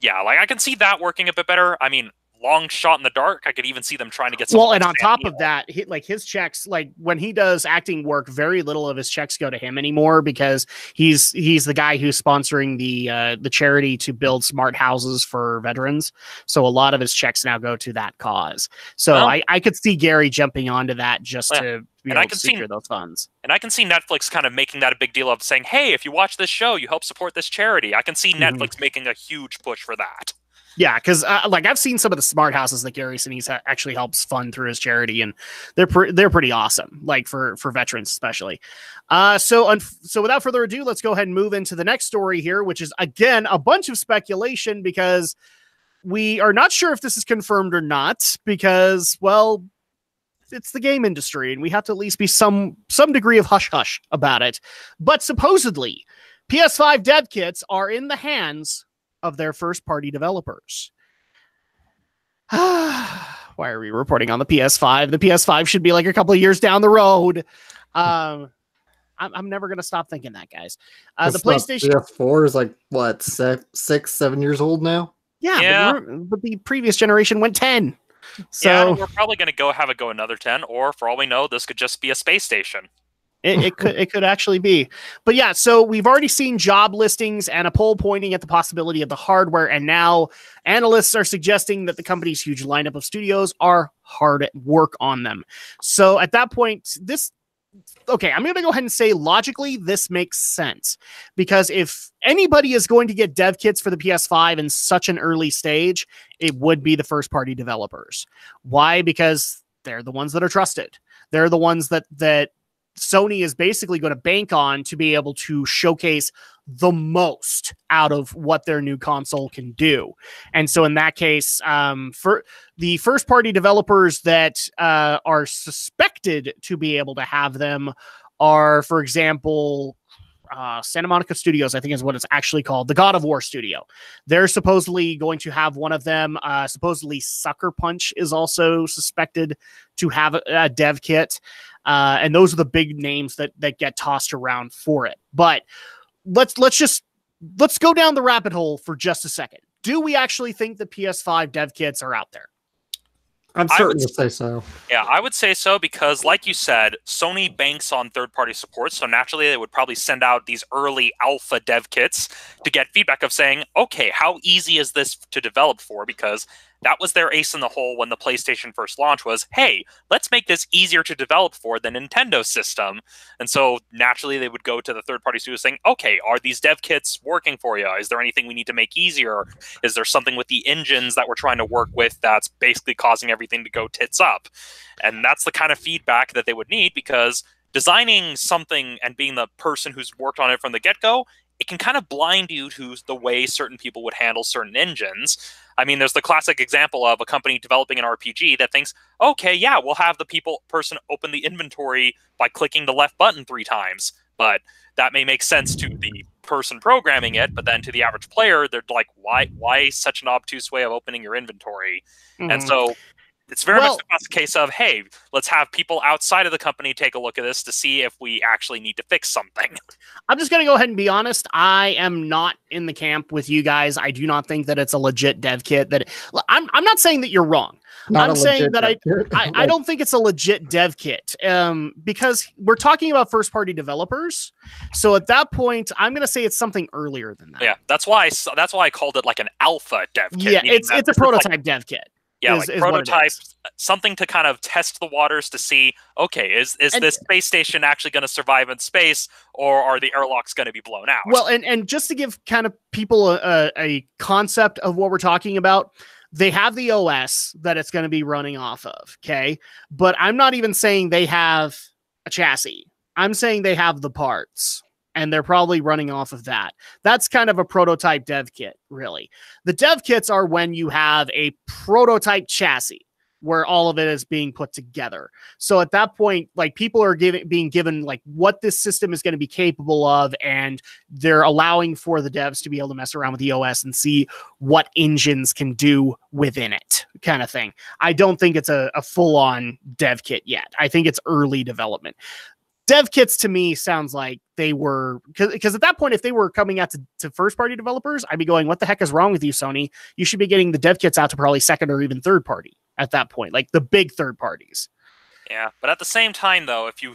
[SPEAKER 3] like I can see that working a bit better. I mean, long shot in the dark. I could even see them trying to get some.
[SPEAKER 1] Well, and on top of that, his checks, like when he does acting work, very little of his checks go to him anymore because he's the guy who's sponsoring the charity to build smart houses for veterans. So a lot of his checks now go to that cause. So I could see Gary jumping onto that just to secure those funds.
[SPEAKER 3] And I can see Netflix kind of making that a big deal of saying, hey, if you watch this show, you help support this charity. I can see Netflix making a huge push for that.
[SPEAKER 1] Yeah, because like I've seen some of the smart houses that Gary Sinise actually helps fund through his charity, and they're pretty awesome, like for veterans especially. So without further ado, let's go ahead and move into the next story here, which is again a bunch of speculation because we are not sure if this is confirmed or not. Because it's the game industry, and we have to at least be some degree of hush hush about it. But supposedly, PS5 dev kits are in the hands of their first-party developers. Why are we reporting on the PS5? The PS5 should be like a couple of years down the road. I'm never going to stop thinking that, guys. The PlayStation
[SPEAKER 2] PS4 is like, what, 6-7 years old now?
[SPEAKER 1] Yeah. But the previous generation went 10. So
[SPEAKER 3] we're probably going to have it go another 10, or for all we know, this could just be a space station.
[SPEAKER 1] It could actually be. But yeah, so we've already seen job listings and a poll pointing at the possibility of the hardware, and now analysts are suggesting that the company's huge lineup of studios are hard at work on them. So at that point, I'm going to go ahead and say logically this makes sense, because if anybody is going to get dev kits for the PS5 in such an early stage, it would be the first party developers. Why? Because they're the ones that are trusted. They're the ones that Sony is basically going to bank on to be able to showcase the most out of what their new console can do. And so in that case, for the first party developers that are suspected to be able to have them are, for example, Santa Monica Studios, I think is what it's actually called, the God of War studio. They're supposedly going to have one of them. Supposedly Sucker Punch is also suspected to have a dev kit. And those are the big names that get tossed around for it. But let's go down the rabbit hole for just a second. Do we actually think the PS5 dev kits are out there?
[SPEAKER 2] I'm certain to say so.
[SPEAKER 3] Yeah, I would say so because, like you said, Sony banks on third-party support, so naturally they would probably send out these early alpha dev kits to get feedback of saying, okay, how easy is this to develop for? Because that was their ace in the hole when the PlayStation first launched was, hey, let's make this easier to develop for the Nintendo system. And so naturally they would go to the third-party studio saying, okay, are these dev kits working for you? Is there anything we need to make easier? Is there something with the engines that we're trying to work with that's basically causing everything to go tits up? And that's the kind of feedback that they would need, because designing something and being the person who's worked on it from the get-go, it can kind of blind you to the way certain people would handle certain engines. I mean, there's the classic example of a company developing an RPG that thinks, okay, yeah, we'll have the person open the inventory by clicking the left button 3 times. But that may make sense to the person programming it, but then to the average player, they're like, why such an obtuse way of opening your inventory? Mm-hmm. And so it's very much the case of, hey, let's have people outside of the company take a look at this to see if we actually need to fix something.
[SPEAKER 1] I'm just going to go ahead and be honest. I am not in the camp with you guys. I do not think that it's a legit dev kit. I'm not saying that you're wrong. I'm saying that I don't think it's a legit dev kit because we're talking about first-party developers. So at that point, I'm going to say it's something earlier than that.
[SPEAKER 3] Yeah, that's why I called it like an alpha dev kit.
[SPEAKER 1] Yeah, it's a prototype dev kit.
[SPEAKER 3] Yeah, like prototype, something to kind of test the waters to see, okay, is this space station actually going to survive in space, or are the airlocks going to be blown out?
[SPEAKER 1] Well, and just to give kind of people a concept of what we're talking about, they have the OS that it's going to be running off of, okay? But I'm not even saying they have a chassis. I'm saying they have the parts. And they're probably running off of that. That's kind of a prototype dev kit, really. The dev kits are when you have a prototype chassis where all of it is being put together. So at that point, like, people are being given like what this system is going to be capable of, and they're allowing for the devs to be able to mess around with the OS and see what engines can do within it, kind of thing. I don't think it's a full-on dev kit yet. I think it's early development. Dev kits to me sounds like they were, because at that point, if they were coming out to first party developers, I'd be going, what the heck is wrong with you, Sony? You should be getting the dev kits out to probably second or even third party at that point, like the big third parties.
[SPEAKER 3] Yeah, but at the same time, though, if you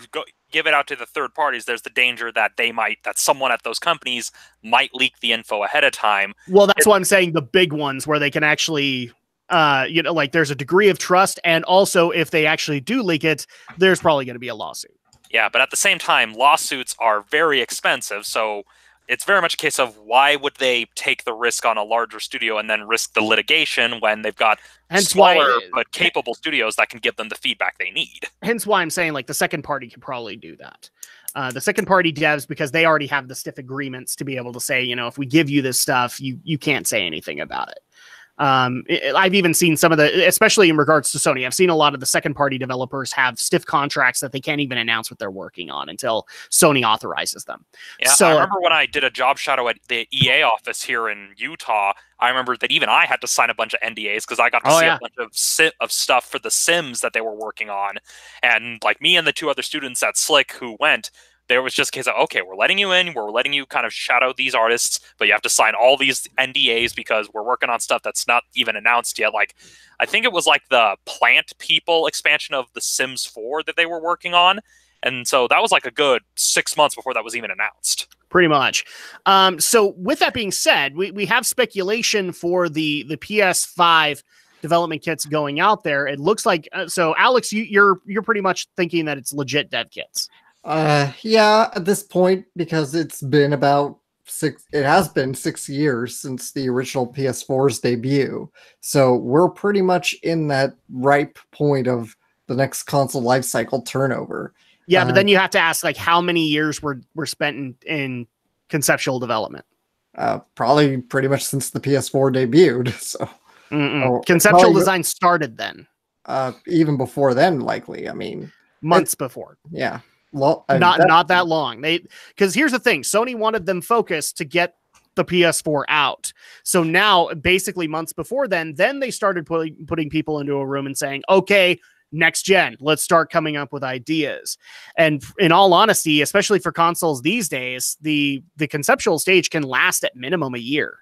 [SPEAKER 3] give it out to the third parties, there's the danger that that someone at those companies might leak the info ahead of time.
[SPEAKER 1] Well, that's why I'm saying the big ones where they can actually, like, there's a degree of trust, and also if they actually do leak it, there's probably going to be a lawsuit.
[SPEAKER 3] Yeah, but at the same time, lawsuits are very expensive, so it's very much a case of why would they take the risk on a larger studio and then risk the litigation when they've got smaller but capable studios that can give them the feedback they need.
[SPEAKER 1] Hence why I'm saying, like, the second party can probably do that. The second party devs, because they already have the stiff agreements to be able to say, you know, if we give you this stuff, you can't say anything about it. I've even seen some of especially in regards to Sony, I've seen a lot of the second party developers have stiff contracts that they can't even announce what they're working on until Sony authorizes them.
[SPEAKER 3] Yeah, so I remember when I did a job shadow at the EA office here in Utah, I remember that even I had to sign a bunch of NDAs because I got to see a bunch of stuff for the Sims that they were working on. And like me and the two other students at Slick who went, there was just a case of, okay, we're letting you in, we're letting you kind of shadow these artists, but you have to sign all these NDAs because we're working on stuff that's not even announced yet. Like, I think it was like the Plant People expansion of The Sims 4 that they were working on. And so that was like a good 6 months before that was even announced.
[SPEAKER 1] Pretty much. So with that being said, we have speculation for the PS5 development kits going out there. It looks like, so Alex, you're pretty much thinking that it's legit dev kits.
[SPEAKER 2] Yeah, at this point, because it's been about 6 years since the original PS4's debut. So we're pretty much in that ripe point of the next console lifecycle turnover.
[SPEAKER 1] Yeah, but then you have to ask, like, how many years were spent in conceptual development?
[SPEAKER 2] Probably pretty much since the PS4 debuted. So
[SPEAKER 1] conceptual design started then.
[SPEAKER 2] Even before then, likely. I mean,
[SPEAKER 1] months before.
[SPEAKER 2] Yeah.
[SPEAKER 1] Well, not that long. Because here's the thing, Sony wanted them focused to get the PS4 out. So now, basically months before then they started putting people into a room and saying, okay, next gen, let's start coming up with ideas. And in all honesty, especially for consoles these days, the conceptual stage can last at minimum a year.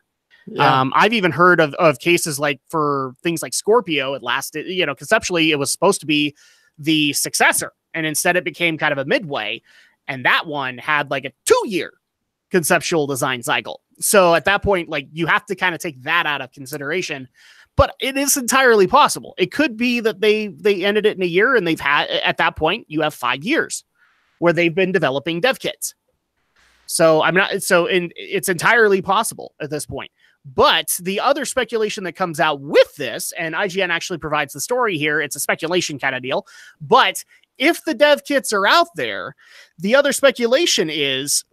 [SPEAKER 1] Yeah. I've even heard of cases like for things like Scorpio, it lasted, conceptually it was supposed to be the successor. And instead it became kind of a midway. And that one had like a 2-year conceptual design cycle. So at that point, like, you have to kind of take that out of consideration. But it is entirely possible. It could be that they ended it in a year, and they've had, at that point, you have 5 years where they've been developing dev kits. So it's entirely possible at this point. But the other speculation that comes out with this, and IGN actually provides the story here, it's a speculation kind of deal, but if the dev kits are out there, the other speculation is,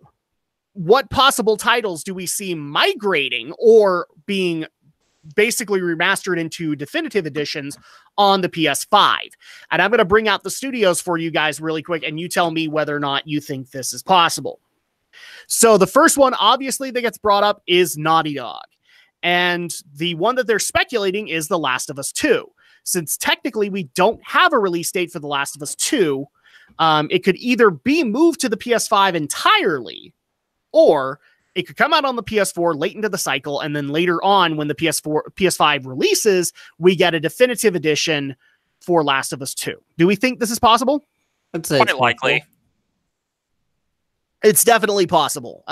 [SPEAKER 1] what possible titles do we see migrating or being basically remastered into definitive editions on the PS5? And I'm going to bring out the studios for you guys really quick, and you tell me whether or not you think this is possible. So the first one, obviously, that gets brought up is Naughty Dog. And the one that they're speculating is The Last of Us 2. since technically we don't have a release date for The Last of Us 2, it could either be moved to the PS5 entirely, or it could come out on the PS4 late into the cycle, and then later on, when the PS5 releases, we get a definitive edition for Last of Us 2. Do we think this is possible?
[SPEAKER 2] I'd say
[SPEAKER 3] Quite likely.
[SPEAKER 1] It's definitely possible.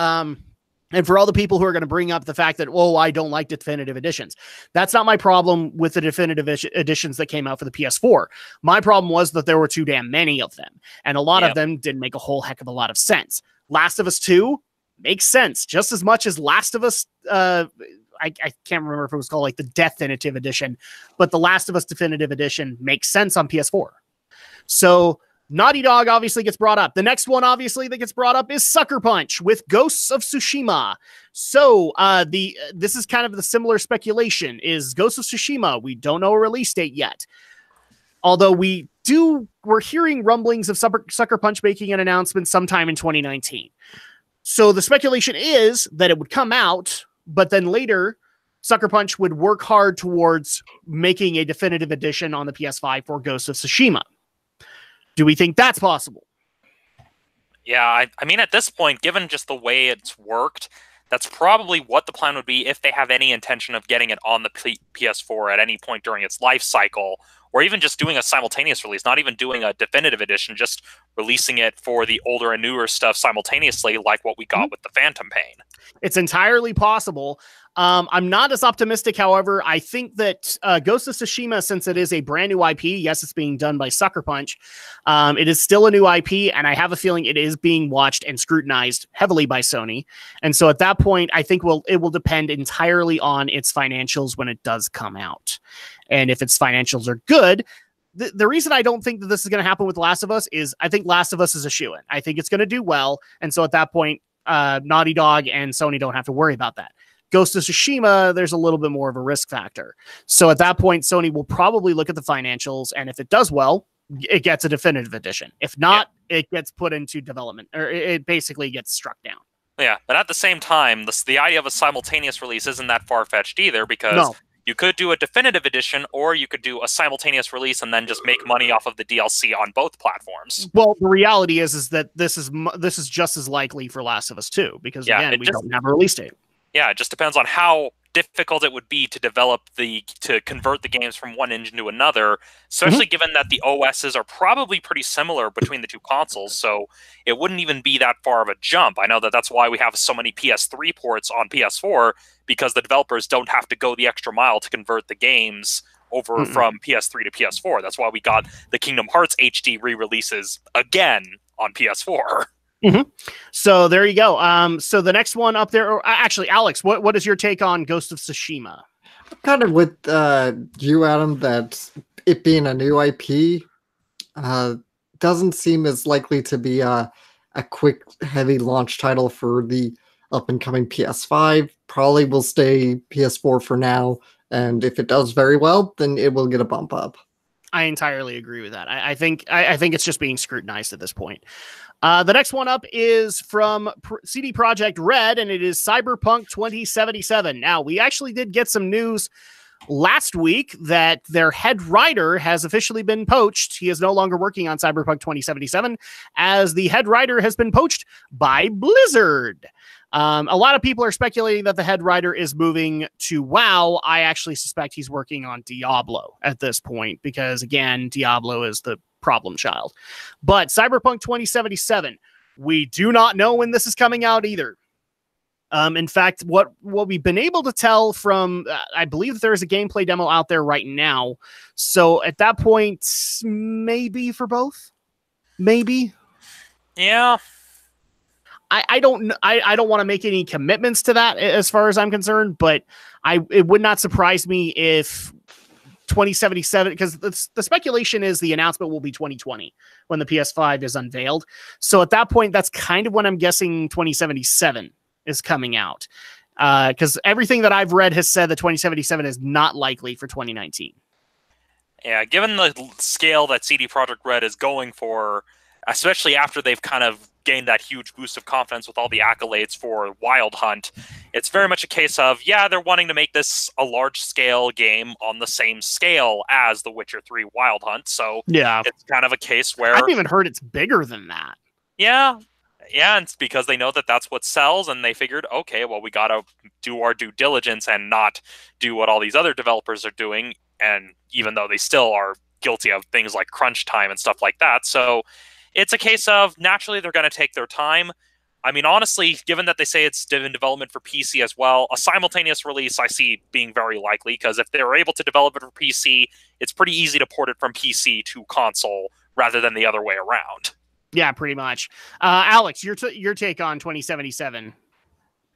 [SPEAKER 1] And for all the people who are going to bring up the fact that, oh, I don't like definitive editions, that's not my problem with the definitive editions that came out for the PS4. My problem was that there were too damn many of them, and a lot of them didn't make a whole heck of a lot of sense. Last of Us 2 makes sense just as much as Last of Us. I can't remember if it was called like the Definitive Edition, but the Last of Us Definitive Edition makes sense on PS4. So Naughty Dog obviously gets brought up. The next one, obviously, that gets brought up is Sucker Punch with Ghosts of Tsushima. So this is kind of the similar speculation. Is Ghosts of Tsushima? We don't know a release date yet. Although we're hearing rumblings of Sucker Punch making an announcement sometime in 2019. So the speculation is that it would come out, but then later Sucker Punch would work hard towards making a definitive edition on the PS5 for Ghosts of Tsushima. Do we think that's possible?
[SPEAKER 3] Yeah, I mean, at this point, given just the way it's worked, that's probably what the plan would be if they have any intention of getting it on the PS4 at any point during its life cycle, or even just doing a simultaneous release, not even doing a definitive edition, just releasing it for the older and newer stuff simultaneously, like what we got with the Phantom Pain. It's
[SPEAKER 1] entirely possible. I'm not as optimistic, however. I think that Ghost of Tsushima, since it is a brand new IP, yes, it's being done by Sucker Punch. It is still a new IP, and I have a feeling it is being watched and scrutinized heavily by Sony. And so at that point, I think it will depend entirely on its financials when it does come out. And if its financials are good, the reason I don't think that this is going to happen with Last of Us is I think Last of Us is a shoo-in. I think it's going to do well. And so at that point, Naughty Dog and Sony don't have to worry about that. Ghost of Tsushima, there's a little bit more of a risk factor. So at that point, Sony will probably look at the financials, and if it does well, it gets a definitive edition. If not, it gets put into development, or it basically gets struck down.
[SPEAKER 3] Yeah, but at the same time, the idea of a simultaneous release isn't that far-fetched either, because you could do a definitive edition, or you could do a simultaneous release and then just make money off of the DLC on both platforms.
[SPEAKER 1] Well, the reality is that this is just as likely for Last of Us 2, because again, we don't have a release date.
[SPEAKER 3] Yeah, it just depends on how difficult it would be to to convert the games from one engine to another, especially given that the OSs are probably pretty similar between the two consoles, so it wouldn't even be that far of a jump. I know that's why we have so many PS3 ports on PS4, because the developers don't have to go the extra mile to convert the games over from PS3 to PS4. That's why we got the Kingdom Hearts HD re-releases again on PS4.
[SPEAKER 1] So there you go. So the next one up there, or actually, Alex, what is your take on Ghost of Tsushima?
[SPEAKER 2] Kind of with you, Adam, that it being a new IP doesn't seem as likely to be a quick, heavy launch title for the up-and-coming PS5. Probably will stay PS4 for now, and if it does very well, then it will get a bump up.
[SPEAKER 1] I entirely agree with that. I think it's just being scrutinized at this point. The next one up is from CD Projekt Red, and it is Cyberpunk 2077. Now, we actually did get some news last week that their head writer has officially been poached. He is no longer working on Cyberpunk 2077, as the head writer has been poached by Blizzard. A lot of people are speculating that the head writer is moving to WoW. I actually suspect he's working on Diablo at this point, because again, Diablo is the problem child. But Cyberpunk 2077, we do not know when this is coming out either. In fact, what we've been able to tell from, I believe that there is a gameplay demo out there right now. So at that point, maybe for both, maybe.
[SPEAKER 3] Yeah.
[SPEAKER 1] I don't want to make any commitments to that as far as I'm concerned, but it would not surprise me if 2077, because the speculation is the announcement will be 2020 when the PS5 is unveiled. So at that point, that's kind of when I'm guessing 2077 is coming out, because everything that I've read has said that 2077 is not likely for 2019.
[SPEAKER 3] Yeah, given the scale that CD Projekt Red is going for, especially after they've kind of gained that huge boost of confidence with all the accolades for Wild Hunt. It's very much a case of, yeah, they're wanting to make this a large-scale game on the same scale as The Witcher 3 Wild Hunt, so
[SPEAKER 1] Yeah.
[SPEAKER 3] it's kind of a case where...
[SPEAKER 1] I've even heard it's bigger than that.
[SPEAKER 3] Yeah, and it's because they know that that's what sells, and they figured, okay, well, we gotta do our due diligence and not do what all these other developers are doing, and even though they still are guilty of things like crunch time and stuff like that, so... It's a case of, naturally, they're going to take their time. I mean, honestly, given that they say it's in development for PC as well, a simultaneous release I see being very likely, because if they're able to develop it for PC, it's pretty easy to port it from PC to console rather than the other way around.
[SPEAKER 1] Yeah, pretty much. Alex, your take on 2077?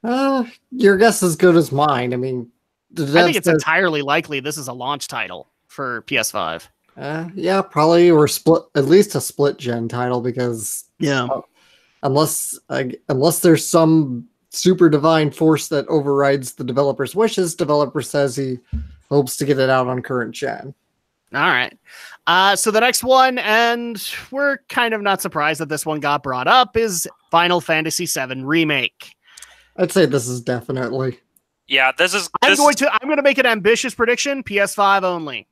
[SPEAKER 2] Your guess is as good as mine. I mean,
[SPEAKER 1] I think it's entirely likely this is a launch title for PS5.
[SPEAKER 2] Yeah, probably, or at least a split gen title, because unless there's some super divine force that overrides the developer's wishes, developer says he hopes to get it out on current gen.
[SPEAKER 1] All right. So the next one, and we're kind of not surprised that this one got brought up, is Final Fantasy VII Remake.
[SPEAKER 2] I'd say this is definitely.
[SPEAKER 3] Yeah,
[SPEAKER 1] I'm going to make an ambitious prediction: PS5 only.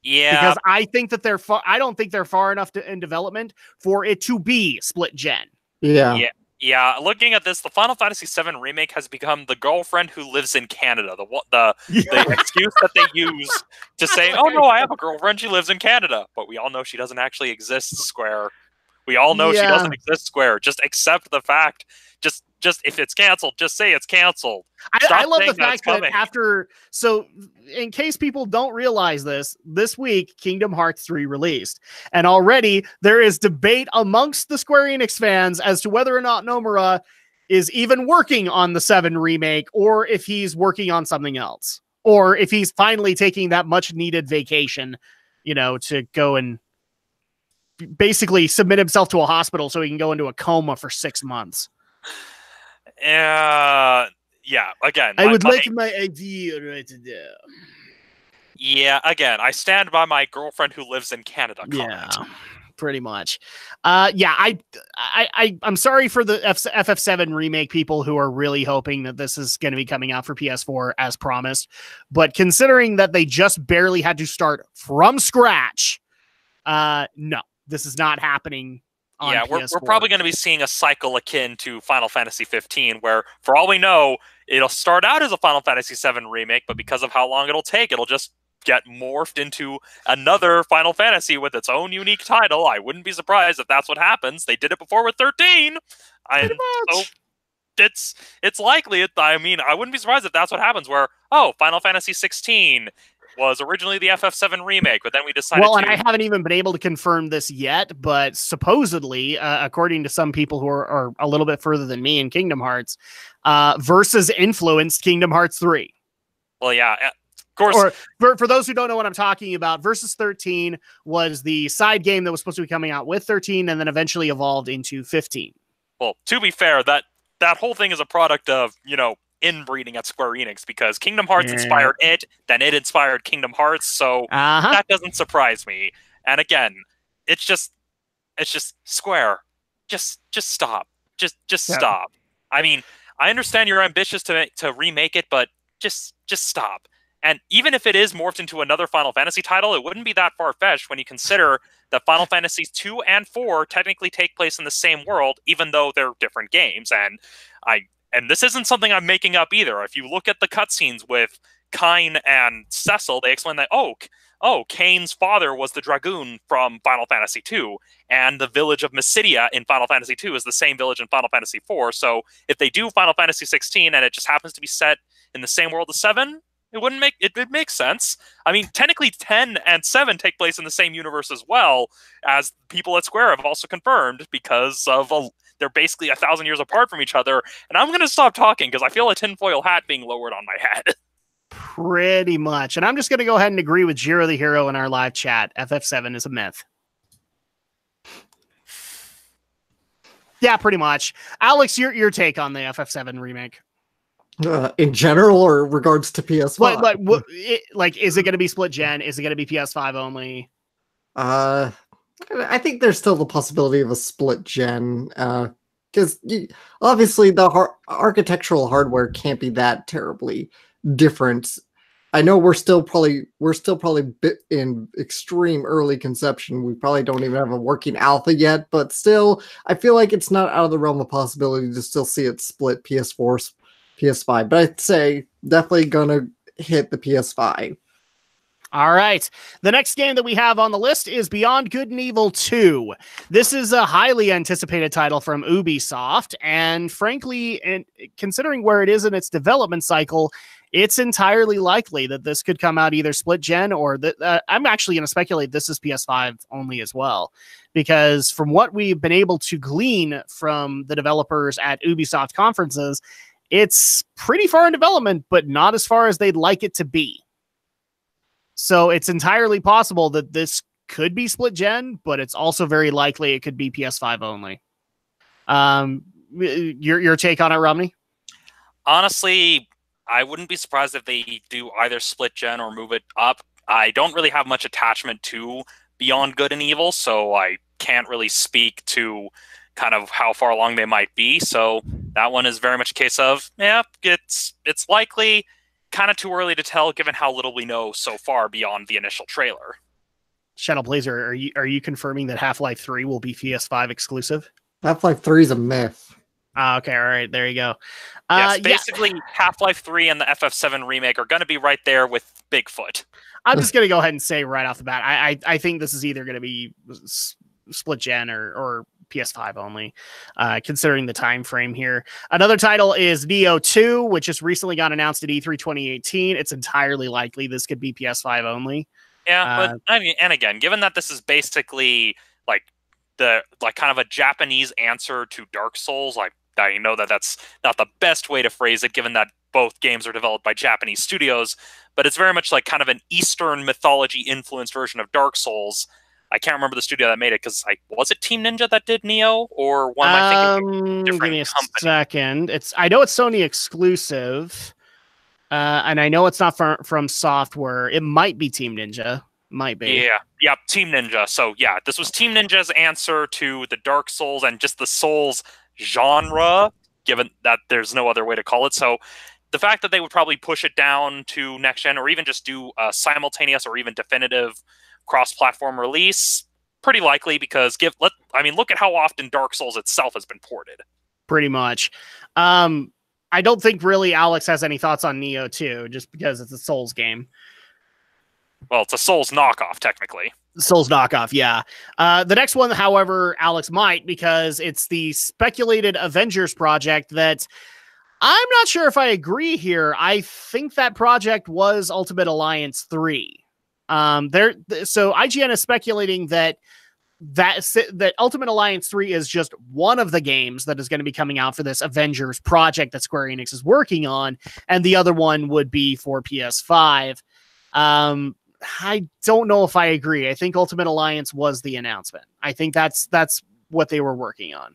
[SPEAKER 3] Yeah,
[SPEAKER 1] because I think that I don't think they're far enough in development for it to be split gen.
[SPEAKER 3] Yeah. Looking at this, the Final Fantasy VII Remake has become the girlfriend who lives in Canada. The excuse that they use to say, "Oh no, I have a girlfriend. She lives in Canada," but we all know she doesn't actually exist. Square. We all know she doesn't exist. Square. Just accept the fact. Just if it's canceled, just say it's canceled.
[SPEAKER 1] I love the fact that so in case people don't realize this week, Kingdom Hearts 3 released. And already there is debate amongst the Square Enix fans as to whether or not Nomura is even working on the 7 remake, or if he's working on something else, or if he's finally taking that much needed vacation, to go and basically submit himself to a hospital so he can go into a coma for 6 months.
[SPEAKER 3] Yeah. Again,
[SPEAKER 1] I would like my idea right now.
[SPEAKER 3] Yeah. Again, I stand by my girlfriend who lives in Canada comment.
[SPEAKER 1] Yeah, pretty much. I'm sorry for the FF7 remake people who are really hoping that this is going to be coming out for PS4 as promised. But considering that they just barely had to start from scratch, no, this is not happening.
[SPEAKER 3] We're probably going to be seeing a cycle akin to Final Fantasy 15, where, for all we know, it'll start out as a Final Fantasy 7 remake, but because of how long it'll take, it'll just get morphed into another Final Fantasy with its own unique title. I wouldn't be surprised if that's what happens. They did it before with 13. So it's likely. I wouldn't be surprised if that's what happens, where, Final Fantasy 16 was originally the FF7 remake, but then we decided
[SPEAKER 1] and I haven't even been able to confirm this yet, but supposedly, according to some people who are a little bit further than me in Kingdom Hearts, Versus influenced Kingdom Hearts 3.
[SPEAKER 3] Well, yeah, of course.
[SPEAKER 1] Or for those who don't know what I'm talking about, Versus 13 was the side game that was supposed to be coming out with 13 and then eventually evolved into 15.
[SPEAKER 3] Well, to be fair, that whole thing is a product of, inbreeding at Square Enix, because Kingdom Hearts inspired it, then it inspired Kingdom Hearts, so that doesn't surprise me. And again, it's just Square. Just stop. Just stop. I mean, I understand you're ambitious to remake it, but just stop. And even if it is morphed into another Final Fantasy title, it wouldn't be that far-fetched when you consider that Final Fantasies 2 and 4 technically take place in the same world, even though they're different games. And this isn't something I'm making up either. If you look at the cutscenes with Kain and Cecil, they explain that, Kain's father was the Dragoon from Final Fantasy II, and the village of Mysidia in Final Fantasy II is the same village in Final Fantasy IV. So if they do Final Fantasy 16 and it just happens to be set in the same world as 7, it makes sense. I mean, technically 10 and 7 take place in the same universe as well, as people at Square have also confirmed, because of they're basically 1,000 years apart from each other. And I'm going to stop talking because I feel a tinfoil hat being lowered on my head.
[SPEAKER 1] Pretty much. And I'm just going to go ahead and agree with Jiro the Hero in our live chat. FF7 is a myth. Yeah, pretty much. Alex, your take on the FF7 remake?
[SPEAKER 2] In general, or regards to PS5?
[SPEAKER 1] Is it going to be split gen? Is it going to be PS5 only?
[SPEAKER 2] I think there's still the possibility of a split gen, because obviously the architectural hardware can't be that terribly different. I know we're still probably in extreme early conception. We probably don't even have a working alpha yet, but still, I feel like it's not out of the realm of possibility to still see it split PS4, PS5. But I'd say definitely gonna hit the PS5.
[SPEAKER 1] All right. The next game that we have on the list is Beyond Good and Evil 2. This is a highly anticipated title from Ubisoft, and frankly, and considering where it is in its development cycle, it's entirely likely that this could come out either split gen or that I'm actually going to speculate this is PS5 only as well, because from what we've been able to glean from the developers at Ubisoft conferences, it's pretty far in development, but not as far as they'd like it to be. So it's entirely possible that this could be split gen, but it's also very likely it could be PS5 only. Your take on it, Romney?
[SPEAKER 3] Honestly, I wouldn't be surprised if they do either split gen or move it up. I don't really have much attachment to Beyond Good and Evil, so I can't really speak to kind of how far along they might be. So that one is very much a case of, yeah, it's likely. Kind of too early to tell, given how little we know so far beyond the initial trailer.
[SPEAKER 1] Shadow Blazer, are you confirming that Half-Life 3 will be PS5 exclusive?
[SPEAKER 2] Half-Life 3 is a myth.
[SPEAKER 1] Okay, all right, there you go.
[SPEAKER 3] Yes, basically, Half-Life 3 and the FF7 remake are going to be right there with Bigfoot.
[SPEAKER 1] I'm just going to go ahead and say right off the bat, I think this is either going to be split gen or PS5 only, considering the time frame here. Another title is Neo 2, which just recently got announced at E3 2018. It's entirely likely this could be PS5 only.
[SPEAKER 3] Yeah, but I mean, and again, given that this is basically like kind of a Japanese answer to Dark Souls, like I know that that's not the best way to phrase it, given that both games are developed by Japanese studios, but it's very much like kind of an Eastern mythology influenced version of Dark Souls. I can't remember the studio that made it, because was it Team Ninja that did Neo, or one am I thinking different
[SPEAKER 1] give me a
[SPEAKER 3] company?
[SPEAKER 1] second. I know it's Sony exclusive, and I know it's not from software. It might be Team Ninja. Might be. Yeah,
[SPEAKER 3] Team Ninja. So yeah, this was Team Ninja's answer to the Dark Souls and just the Souls genre, given that there's no other way to call it. So the fact that they would probably push it down to next gen, or even just do a simultaneous or even definitive cross-platform release, pretty likely, because look at how often Dark Souls itself has been ported.
[SPEAKER 1] Pretty much. I don't think really Alex has any thoughts on Neo 2, just because it's a Souls game.
[SPEAKER 3] Well, it's a Souls knockoff, technically.
[SPEAKER 1] Souls knockoff, yeah. The next one, however, Alex might, because it's the speculated Avengers project that I'm not sure if I agree here. I think that project was Ultimate Alliance 3. So IGN is speculating that Ultimate Alliance 3 is just one of the games that is going to be coming out for this Avengers project that Square Enix is working on, and the other one would be for PS5. I don't know if I agree. I think Ultimate Alliance was the announcement. I think that's what they were working on.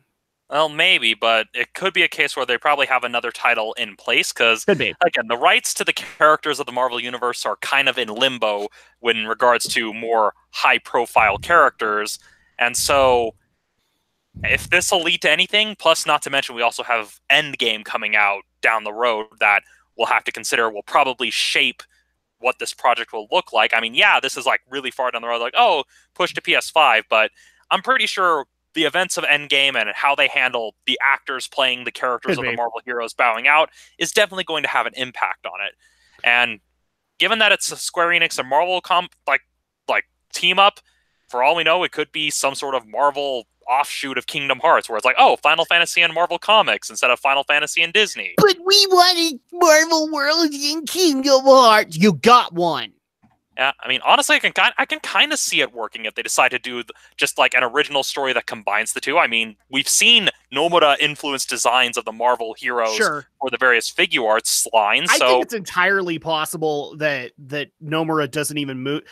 [SPEAKER 3] Well, maybe, but it could be a case where they probably have another title in place, because, again, the rights to the characters of the Marvel Universe are kind of in limbo in regards to more high-profile characters, and so if this will lead to anything, plus not to mention we also have Endgame coming out down the road that we'll have to consider will probably shape what this project will look like. I mean, yeah, this is like really far down the road, like, oh, push to PS5, but I'm pretty sure the events of Endgame and how they handle the actors playing the characters of the Marvel heroes bowing out is definitely going to have an impact on it. And given that it's a Square Enix and Marvel like team up, for all we know, it could be some sort of Marvel offshoot of Kingdom Hearts, where it's like, oh, Final Fantasy and Marvel Comics instead of Final Fantasy and Disney.
[SPEAKER 1] But we wanted Marvel World in Kingdom Hearts. You got one.
[SPEAKER 3] Yeah, I mean, honestly, I can kind of see it working if they decide to do just like an original story that combines the two. I mean, we've seen Nomura influenced designs of the Marvel heroes for the various figure arts lines.
[SPEAKER 1] I think it's entirely possible that Nomura doesn't even move.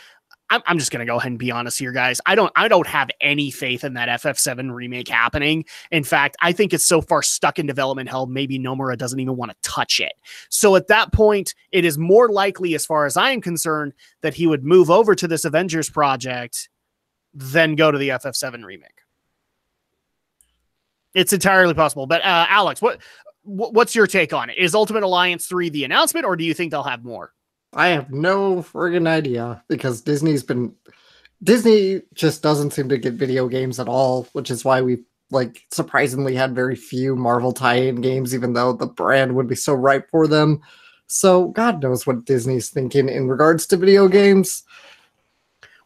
[SPEAKER 1] I'm just gonna go ahead and be honest here, guys. I don't have any faith in that FF7 remake happening. In fact, I think it's so far stuck in development hell, maybe Nomura doesn't even want to touch it. So at that point, it is more likely, as far as I am concerned, that he would move over to this Avengers project then go to the FF7 remake. It's entirely possible. But Alex, what's your take on it? Is Ultimate Alliance 3 the announcement, or do you think they'll have more?
[SPEAKER 2] I have no friggin' idea, because Disney just doesn't seem to get video games at all, which is why we surprisingly had very few Marvel tie-in games, even though the brand would be so ripe for them. So God knows what Disney's thinking in regards to video games.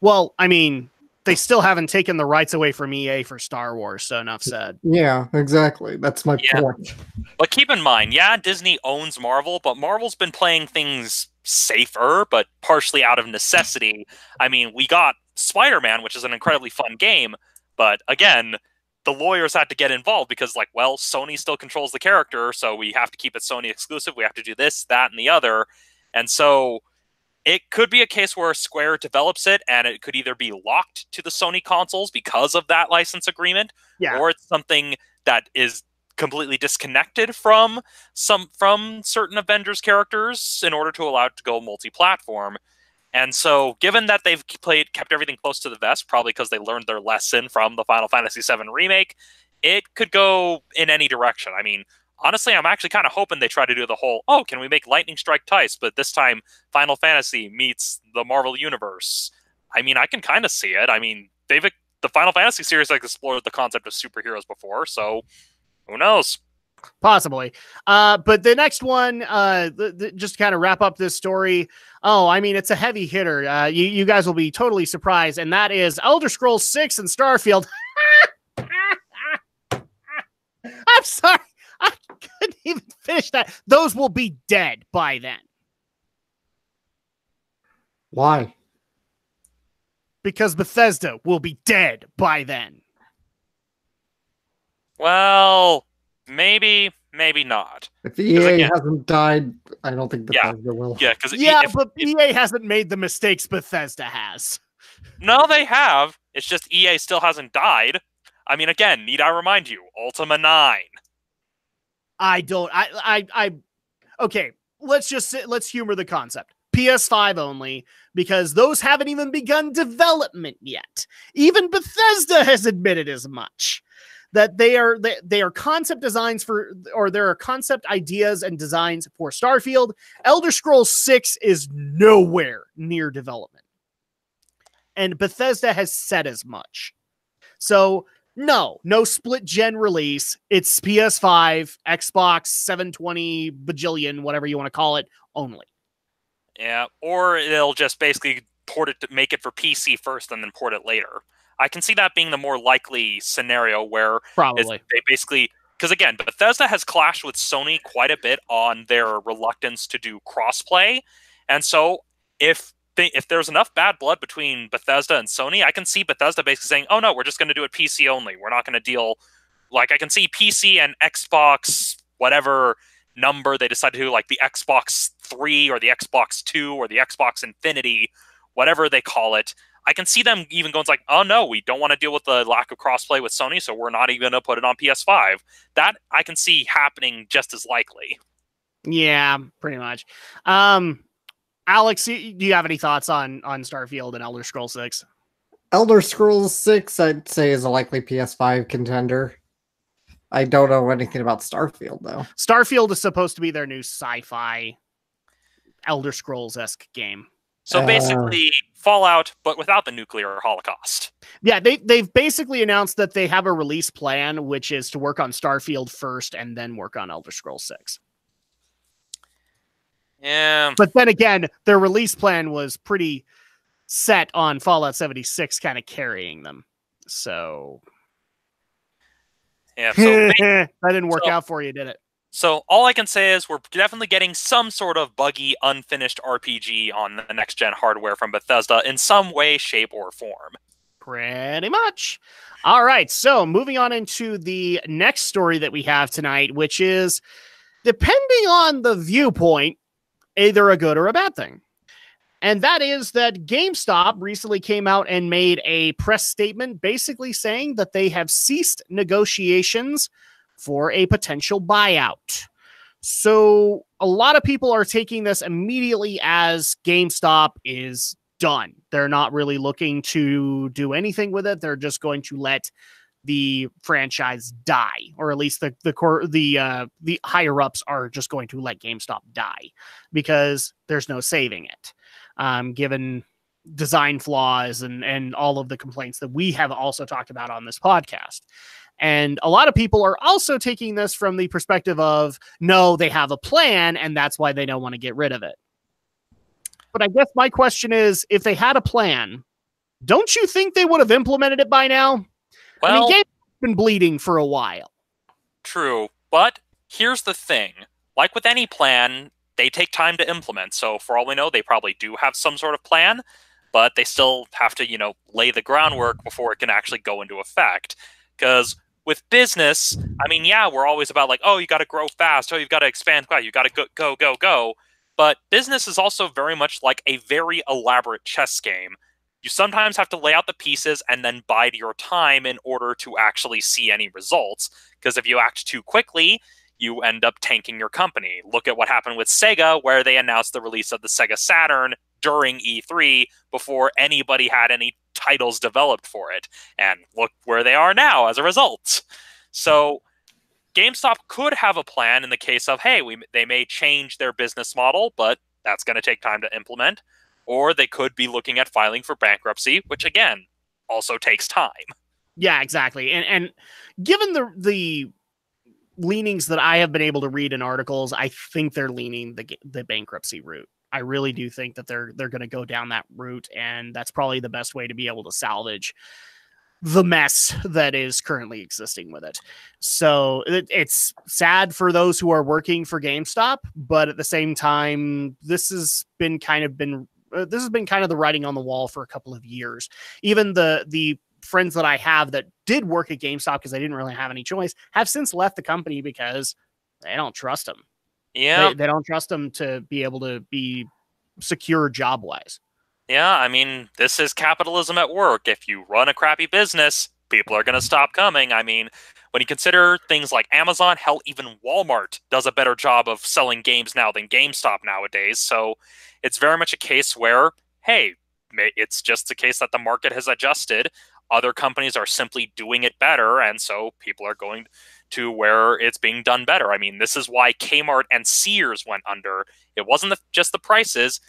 [SPEAKER 1] Well, I mean, they still haven't taken the rights away from EA for Star Wars, so enough said.
[SPEAKER 2] Yeah, exactly. That's my point.
[SPEAKER 3] But keep in mind, yeah, Disney owns Marvel, but Marvel's been playing things safer, but partially out of necessity. I mean, we got Spider-Man, which is an incredibly fun game, but again, the lawyers had to get involved because, Sony still controls the character, so we have to keep it Sony exclusive. We have to do this, that, and the other. And so it could be a case where Square develops it, and it could either be locked to the Sony consoles because of that license agreement, or it's something that is completely disconnected from certain Avengers characters in order to allow it to go multi-platform. And so, given that they've kept everything close to the vest, probably because they learned their lesson from the Final Fantasy VII Remake, it could go in any direction. I mean, honestly, I'm actually kind of hoping they try to do the whole, can we make Lightning Strike Dice, but this time Final Fantasy meets the Marvel Universe. I mean, I can kind of see it. I mean, the Final Fantasy series has explored the concept of superheroes before, so who knows?
[SPEAKER 1] Possibly. But the next one, just to kind of wrap up this story. I mean, it's a heavy hitter. You guys will be totally surprised. And that is Elder Scrolls 6 and Starfield. I'm sorry. I couldn't even finish that. Those will be dead by then.
[SPEAKER 2] Why?
[SPEAKER 1] Because Bethesda will be dead by then.
[SPEAKER 3] Well, maybe not.
[SPEAKER 2] If EA hasn't died, I don't think Bethesda will.
[SPEAKER 3] Yeah,
[SPEAKER 1] but EA hasn't made the mistakes Bethesda has.
[SPEAKER 3] No, they have. It's just EA still hasn't died. I mean, again, need I remind you, Ultima 9.
[SPEAKER 1] Okay, let's humor the concept. PS5 only, because those haven't even begun development yet. Even Bethesda has admitted as much. That they are concept designs there are concept ideas and designs for Starfield. Elder Scrolls 6 is nowhere near development. And Bethesda has said as much. So, no split gen release. It's PS5, Xbox 720 bajillion, whatever you want to call it, only.
[SPEAKER 3] Yeah, or they'll just basically make it for PC first and then port it later. I can see that being the more likely scenario where
[SPEAKER 1] probably
[SPEAKER 3] they basically, because again, Bethesda has clashed with Sony quite a bit on their reluctance to do crossplay, and so if there's enough bad blood between Bethesda and Sony, I can see Bethesda basically saying, "Oh no, we're just going to do it PC only. We're not going to deal." I can see PC and Xbox, whatever number they decide to do, like the Xbox 3 or the Xbox 2 or the Xbox Infinity, whatever they call it. I can see them even going oh no, we don't want to deal with the lack of crossplay with Sony, so we're not even going to put it on PS5. That I can see happening just as likely.
[SPEAKER 1] Yeah, pretty much. Alex, do you have any thoughts on Starfield and Elder Scrolls 6?
[SPEAKER 2] Elder Scrolls 6, I'd say, is a likely PS5 contender. I don't know anything about Starfield, though.
[SPEAKER 1] Starfield is supposed to be their new sci-fi Elder Scrolls-esque game.
[SPEAKER 3] So basically Fallout, but without the nuclear holocaust.
[SPEAKER 1] Yeah, they've basically announced that they have a release plan, which is to work on Starfield first and then work on Elder Scrolls 6.
[SPEAKER 3] Yeah.
[SPEAKER 1] But then again, their release plan was pretty set on Fallout 76 kind of carrying them. So...
[SPEAKER 3] yeah, so
[SPEAKER 1] that didn't work out for you, did it?
[SPEAKER 3] So all I can say is we're definitely getting some sort of buggy, unfinished RPG on the next-gen hardware from Bethesda in some way, shape, or form.
[SPEAKER 1] Pretty much. All right, so moving on into the next story that we have tonight, which is, depending on the viewpoint, either a good or a bad thing. And that is that GameStop recently came out and made a press statement basically saying that they have ceased negotiations for a potential buyout. So a lot of people are taking this immediately as GameStop is done. They're not really looking to do anything with it. They're just going to let the franchise die, or at least the higher ups are just going to let GameStop die because there's no saving it. Given design flaws and all of the complaints that we have also talked about on this podcast. And a lot of people are also taking this from the perspective of, no, they have a plan and that's why they don't want to get rid of it. But I guess my question is, if they had a plan, don't you think they would have implemented it by now?
[SPEAKER 3] Well,
[SPEAKER 1] I mean, games have been bleeding for a while.
[SPEAKER 3] True, but here's the thing. Like with any plan, they take time to implement. So for all we know, they probably do have some sort of plan, but they still have to, lay the groundwork before it can actually go into effect. Because with business, I mean, yeah, we're always about like, oh, you got to grow fast. Oh, you've got to expand. You got to go. But business is also very much like a very elaborate chess game. You sometimes have to lay out the pieces and then bide your time in order to actually see any results. Because if you act too quickly, you end up tanking your company. Look at what happened with Sega, where they announced the release of the Sega Saturn during E3 before anybody had any titles developed for it. And look where they are now as a result. So GameStop could have a plan in the case of, hey, they may change their business model, but that's going to take time to implement. Or they could be looking at filing for bankruptcy, which, again, also takes time.
[SPEAKER 1] Yeah, exactly. And given the leanings that I have been able to read in articles, I think they're leaning the bankruptcy route. I really do think that they're going to go down that route, and that's probably the best way to be able to salvage the mess that is currently existing with it. So it's sad for those who are working for GameStop, but at the same time, this has been kind of the writing on the wall for a couple of years. Even the friends that I have that did work at GameStop because they didn't really have any choice have since left the company because they don't trust them.
[SPEAKER 3] Yeah.
[SPEAKER 1] They don't trust them to be able to be secure job wise.
[SPEAKER 3] Yeah, I mean, this is capitalism at work. If you run a crappy business, people are going to stop coming. I mean, when you consider things like Amazon, hell, even Walmart does a better job of selling games now than GameStop nowadays. So it's very much a case where, hey, it's just a case that the market has adjusted. Other companies are simply doing it better, and so people are going to where it's being done better. I mean, this is why Kmart and Sears went under. It wasn't just the prices.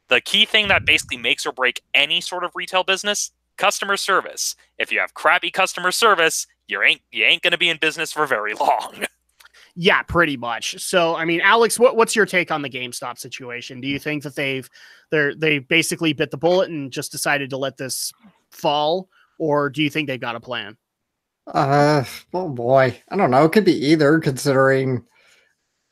[SPEAKER 3] The key thing that basically makes or break any sort of retail business, customer service. If you have crappy customer service, you ain't going to be in business for very long.
[SPEAKER 1] Yeah, pretty much. So, I mean, Alex, what's your take on the GameStop situation? Do you think that they basically bit the bullet and just decided to let this fall, or do you think they've got a plan?
[SPEAKER 2] Oh boy, I don't know. It could be either, considering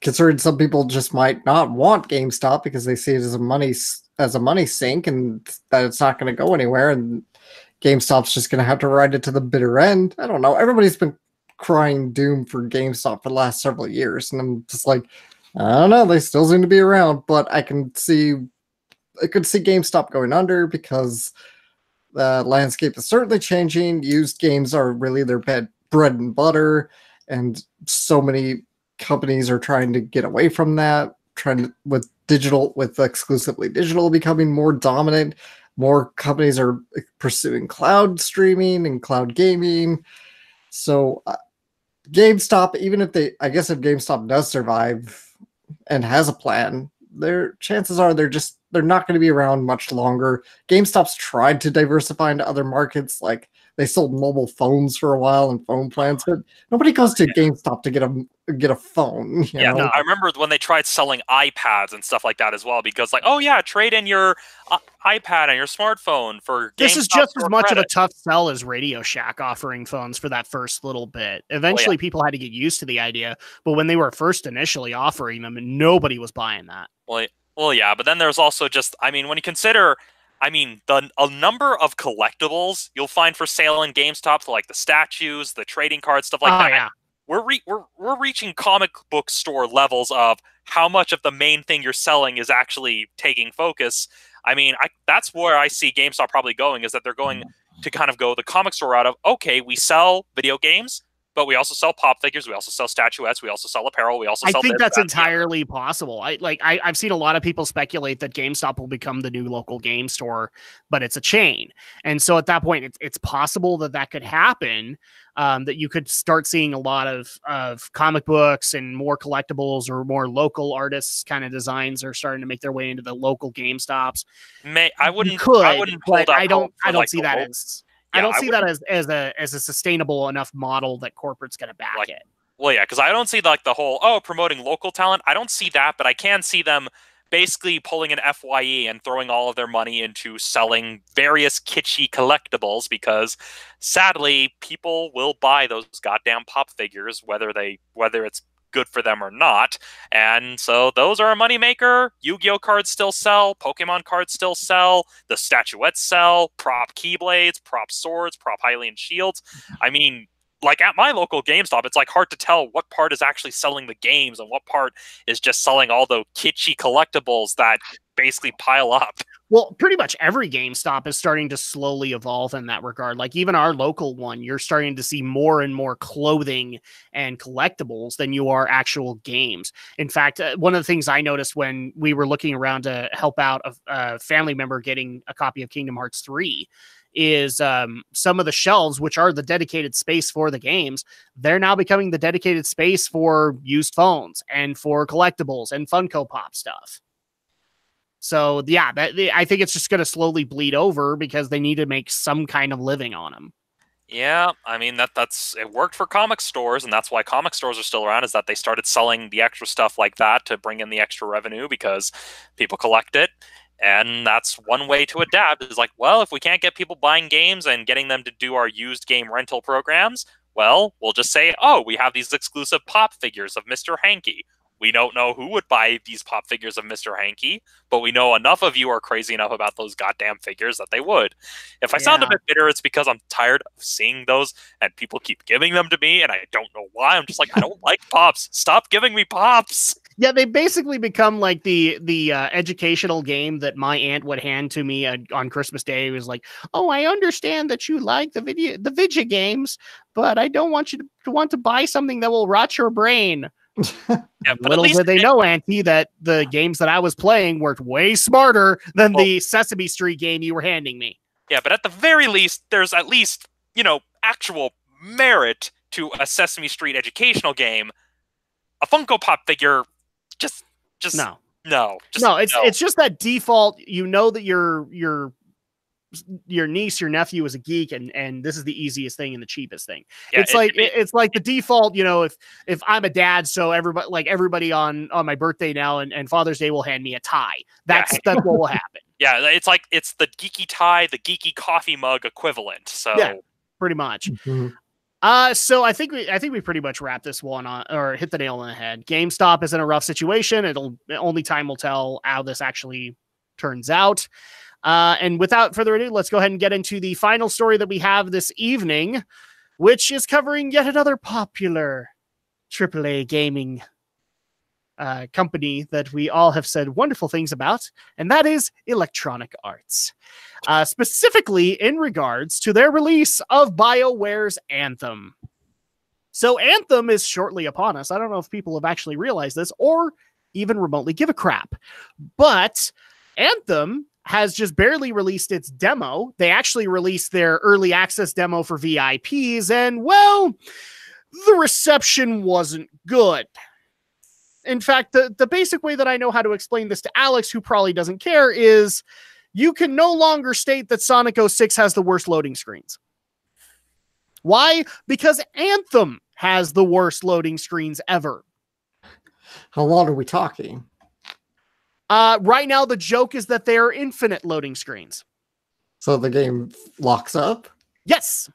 [SPEAKER 2] some people just might not want GameStop because they see it as a money sink and that it's not going to go anywhere, and GameStop's just going to have to ride it to the bitter end. I don't know. Everybody's been crying doom for GameStop for the last several years, and I'm just like, I don't know. They still seem to be around, but I could see GameStop going under because the landscape is certainly changing. Used games are really their bread and butter, and so many companies are trying to get away from that, with exclusively digital becoming more dominant. More companies are pursuing cloud streaming and cloud gaming. So GameStop, even if GameStop does survive and has a plan, their chances are they're not going to be around much longer. GameStop's tried to diversify into other markets, like they sold mobile phones for a while and phone plans, but nobody goes to GameStop to get a phone. You know?
[SPEAKER 3] No. I remember when they tried selling iPads and stuff like that as well, because like, oh yeah, trade in your iPad and your smartphone for GameStop.
[SPEAKER 1] This is just as much of a tough sell as Radio Shack offering phones for that first little bit. Eventually, people had to get used to the idea, but when they were first initially offering them, nobody was buying that.
[SPEAKER 3] Well, yeah, but then there's also just, I mean, when you consider, a number of collectibles you'll find for sale in GameStop, like the statues, the trading cards, stuff like that.
[SPEAKER 1] Yeah.
[SPEAKER 3] We're reaching comic book store levels of how much of the main thing you're selling is actually taking focus. I mean, that's where I see GameStop probably going, is that they're going to kind of go the comic store route of, okay, we sell video games, but we also sell pop figures, we also sell statuettes, we also sell apparel, we also sell
[SPEAKER 1] I think
[SPEAKER 3] this,
[SPEAKER 1] that's
[SPEAKER 3] that, and the other.
[SPEAKER 1] entirely possible. I've seen a lot of people speculate that GameStop will become the new local game store, but it's a chain. And so at that point, it's possible that could happen, that you could start seeing a lot of comic books and more collectibles or more local artists kind of designs are starting to make their way into the local GameStops.
[SPEAKER 3] I wouldn't
[SPEAKER 1] Could,
[SPEAKER 3] hold
[SPEAKER 1] but
[SPEAKER 3] out
[SPEAKER 1] I don't
[SPEAKER 3] hope for,
[SPEAKER 1] I don't
[SPEAKER 3] like,
[SPEAKER 1] see
[SPEAKER 3] the
[SPEAKER 1] that
[SPEAKER 3] whole-
[SPEAKER 1] as
[SPEAKER 3] Yeah,
[SPEAKER 1] I don't
[SPEAKER 3] I
[SPEAKER 1] see that as a sustainable enough model that corporate's going to back
[SPEAKER 3] Like,
[SPEAKER 1] it.
[SPEAKER 3] Well, yeah, because I don't see like the whole promoting local talent. I don't see that, but I can see them basically pulling an FYE and throwing all of their money into selling various kitschy collectibles, because sadly people will buy those goddamn pop figures whether it's good for them or not. And so those are a moneymaker. Yu-Gi-Oh cards still sell, Pokemon cards still sell, the statuettes sell, prop keyblades, prop swords, prop Hylian shields. I mean, like at my local GameStop, it's like hard to tell what part is actually selling the games and what part is just selling all the kitschy collectibles that basically pile up.
[SPEAKER 1] Well, pretty much every GameStop is starting to slowly evolve in that regard. Like even our local one, you're starting to see more and more clothing and collectibles than you are actual games. In fact, one of the things I noticed when we were looking around to help out a family member getting a copy of Kingdom Hearts 3 is some of the shelves, which are the dedicated space for the games, they're now becoming the dedicated space for used phones and for collectibles and Funko Pop stuff. So yeah, I think it's just going to slowly bleed over because they need to make some kind of living on them.
[SPEAKER 3] Yeah, I mean that's it worked for comic stores, and that's why comic stores are still around, is that they started selling the extra stuff like that to bring in the extra revenue because people collect it. And that's one way to adapt, is like, well, if we can't get people buying games and getting them to do our used game rental programs, well, we'll just say, oh, we have these exclusive pop figures of Mr. Hanky. We don't know who would buy these pop figures of Mr. Hanky, but we know enough of you are crazy enough about those goddamn figures that they would. If I sound a bit bitter, it's because I'm tired of seeing those and people keep giving them to me, and I don't know why. I'm just like, I don't like pops. Stop giving me pops.
[SPEAKER 1] Yeah, they basically become like the educational game that my aunt would hand to me on Christmas Day. It was like, oh, I understand that you like the video games, but I don't want you to want to buy something that will rot your brain.
[SPEAKER 3] Yeah, but
[SPEAKER 1] little did they know, Auntie, that the games that I was playing worked way smarter than the Sesame Street game you were handing me.
[SPEAKER 3] Yeah, but at the very least, there's at least, actual merit to a Sesame Street educational game. A Funko Pop figure, just
[SPEAKER 1] no. It's just that default. You know that your niece, your nephew is a geek, and this is the easiest thing and the cheapest thing. Yeah, it's like the default. If I'm a dad, so everybody on my birthday now and Father's Day will hand me a tie. That's what will happen.
[SPEAKER 3] Yeah, it's the geeky tie, the geeky coffee mug equivalent. So
[SPEAKER 1] yeah, pretty much. Mm-hmm. So I think we pretty much wrap this one on, or hit the nail on the head. GameStop is in a rough situation. Only time will tell how this actually turns out. And without further ado, let's go ahead and get into the final story that we have this evening, which is covering yet another popular AAA gaming company that we all have said wonderful things about, and that is Electronic Arts. Specifically in regards to their release of BioWare's Anthem. So Anthem is shortly upon us. I don't know if people have actually realized this or even remotely give a crap, but Anthem has just barely released its demo. They actually released their early access demo for VIPs, and well, the reception wasn't good. In fact, the basic way that I know how to explain this to Alex, who probably doesn't care, is you can no longer state that Sonic 06 has the worst loading screens. Why? Because Anthem has the worst loading screens ever.
[SPEAKER 2] How long are we talking?
[SPEAKER 1] Right now, the joke is that they are infinite loading screens.
[SPEAKER 2] So the game locks up?
[SPEAKER 1] Yes.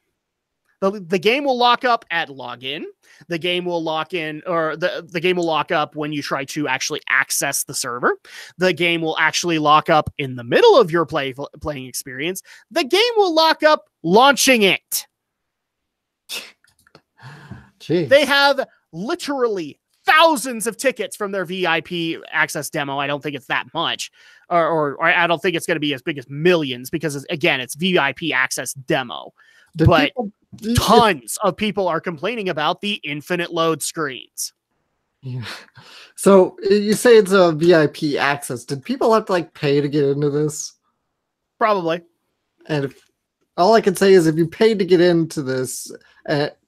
[SPEAKER 1] The game will lock up at login. The game will lock in, or the game will lock up when you try to actually access the server. The game will actually lock up in the middle of your playing experience. The game will lock up launching it.
[SPEAKER 2] Jeez.
[SPEAKER 1] They have literally thousands of tickets from their VIP access demo. I don't think it's that much, or I don't think it's going to be as big as millions because, again, it's VIP access demo. But tons of people are complaining about the infinite load screens.
[SPEAKER 2] Yeah. So you say it's a VIP access. Did people have to like pay to get into this?
[SPEAKER 1] Probably.
[SPEAKER 2] And all I can say is if you paid to get into this,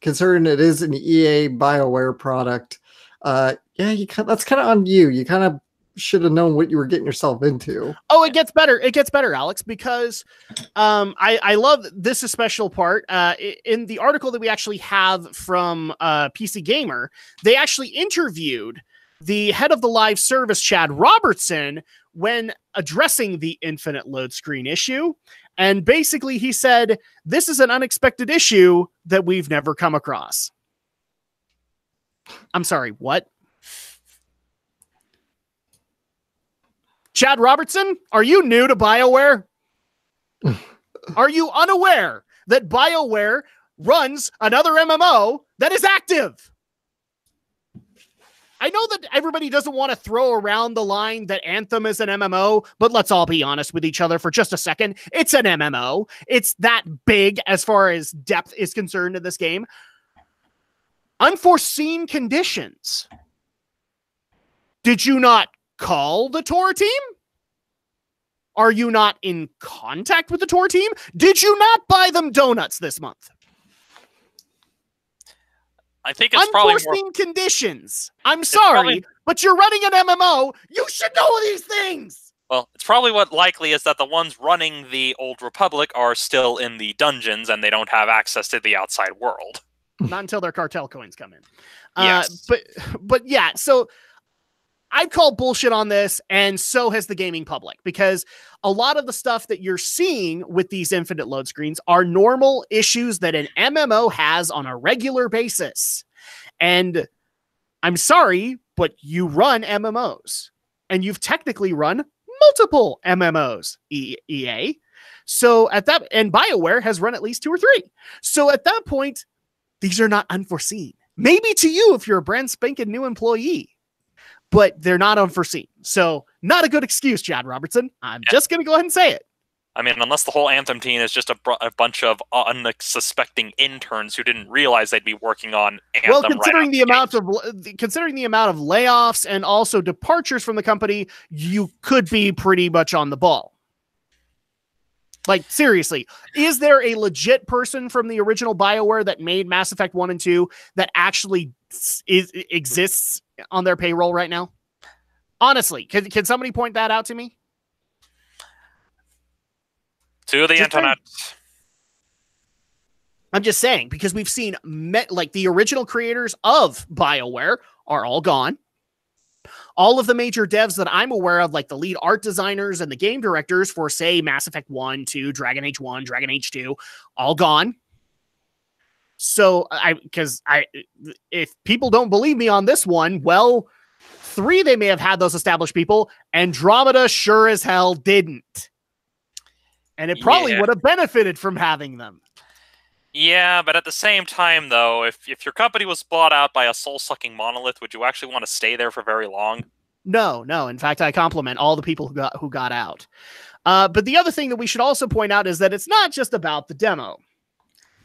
[SPEAKER 2] considering it is an EA BioWare product, yeah, that's kind of on you. You kind of should have known what you were getting yourself into.
[SPEAKER 1] Oh, it gets better. It gets better, Alex, because I love this special part. In the article that we actually have from PC Gamer, they actually interviewed the head of the live service, Chad Robertson, when addressing the infinite load screen issue. And basically he said, this is an unexpected issue that we've never come across. I'm sorry, what? Chad Robertson, are you new to BioWare? Are you unaware that BioWare runs another MMO that is active? I know that everybody doesn't want to throw around the line that Anthem is an MMO, but let's all be honest with each other for just a second. It's an MMO. It's that big as far as depth is concerned in this game. Unforeseen conditions. Did you not call the tour team? Are you not in contact with the tour team? Did you not buy them donuts this month?
[SPEAKER 3] I think it's probably
[SPEAKER 1] unforeseen conditions. I'm sorry, but you're running an MMO. You should know these things.
[SPEAKER 3] Well, it's probably what likely is that the ones running the Old Republic are still in the dungeons and they don't have access to the outside world.
[SPEAKER 1] Not until their cartel coins come in.
[SPEAKER 3] Yes.
[SPEAKER 1] But yeah, so I've called bullshit on this, and so has the gaming public, because a lot of the stuff that you're seeing with these infinite load screens are normal issues that an MMO has on a regular basis. And I'm sorry, but you run MMOs, and you've technically run multiple MMOs, EA. So at that, and BioWare has run at least 2 or 3. So at that point, these are not unforeseen. Maybe to you if you're a brand spanking new employee, but they're not unforeseen. So not a good excuse, Chad Robertson. I'm just going to go ahead and say it.
[SPEAKER 3] I mean, unless the whole Anthem team is just a bunch of unsuspecting interns who didn't realize they'd be working on Anthem.
[SPEAKER 1] Well, considering the amount of layoffs and also departures from the company, you could be pretty much on the ball. Like, seriously, is there a legit person from the original BioWare that made Mass Effect 1 and 2 that actually exists on their payroll right now? Honestly, can somebody point that out to me?
[SPEAKER 3] To the internet.
[SPEAKER 1] I'm just saying, because we've seen like the original creators of BioWare are all gone. All of the major devs that I'm aware of, like the lead art designers and the game directors for, say, Mass Effect 1, 2, Dragon Age 1, Dragon Age 2, all gone. So, if people don't believe me on this one, well, 3, they may have had those established people. Andromeda sure as hell didn't. And it probably would have benefited from having them.
[SPEAKER 3] Yeah, but at the same time, though, if your company was bought out by a soul-sucking monolith, would you actually want to stay there for very long?
[SPEAKER 1] No. In fact, I compliment all the people who got out. But the other thing that we should also point out is that it's not just about the demo.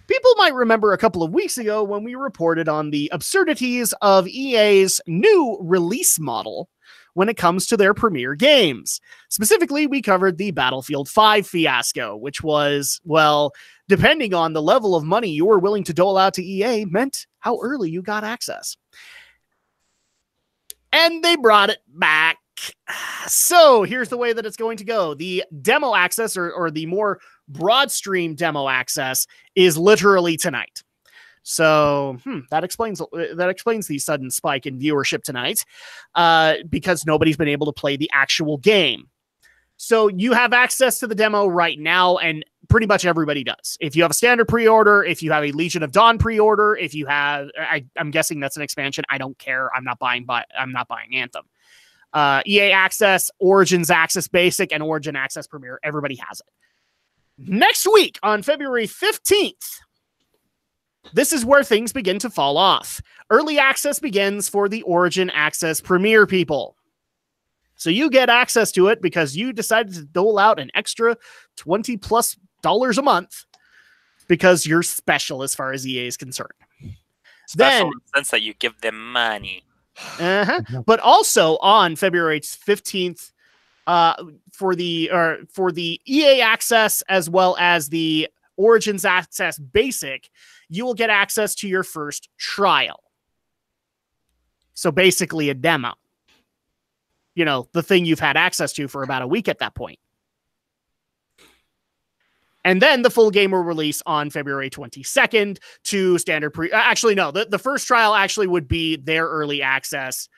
[SPEAKER 1] People might remember a couple of weeks ago when we reported on the absurdities of EA's new release model when it comes to their premier games. Specifically, we covered the Battlefield 5 fiasco, which was, well, depending on the level of money you were willing to dole out to EA, meant how early you got access. And they brought it back. So here's the way that it's going to go. The demo access, or the more broad stream demo access, is literally tonight. So that explains the sudden spike in viewership tonight, because nobody's been able to play the actual game. So you have access to the demo right now, and pretty much everybody does. If you have a standard pre-order, if you have a Legion of Dawn pre-order, if you have, I'm guessing that's an expansion. I don't care. I'm not buying Anthem. EA Access, Origins Access Basic, and Origin Access Premier. Everybody has it. Next week on February 15th, this is where things begin to fall off. Early access begins for the Origin Access Premier people. So you get access to it because you decided to dole out an extra $20+ a month because you're special as far as EA is concerned.
[SPEAKER 3] Special in the sense that you give them money.
[SPEAKER 1] But also on February 15th, for the EA Access as well as the Origins Access Basic, you will get access to your first trial. So basically a demo. You know, the thing you've had access to for about a week at that point. And then the full game will release on February 22nd to standard actually, no, the first trial actually would be their early access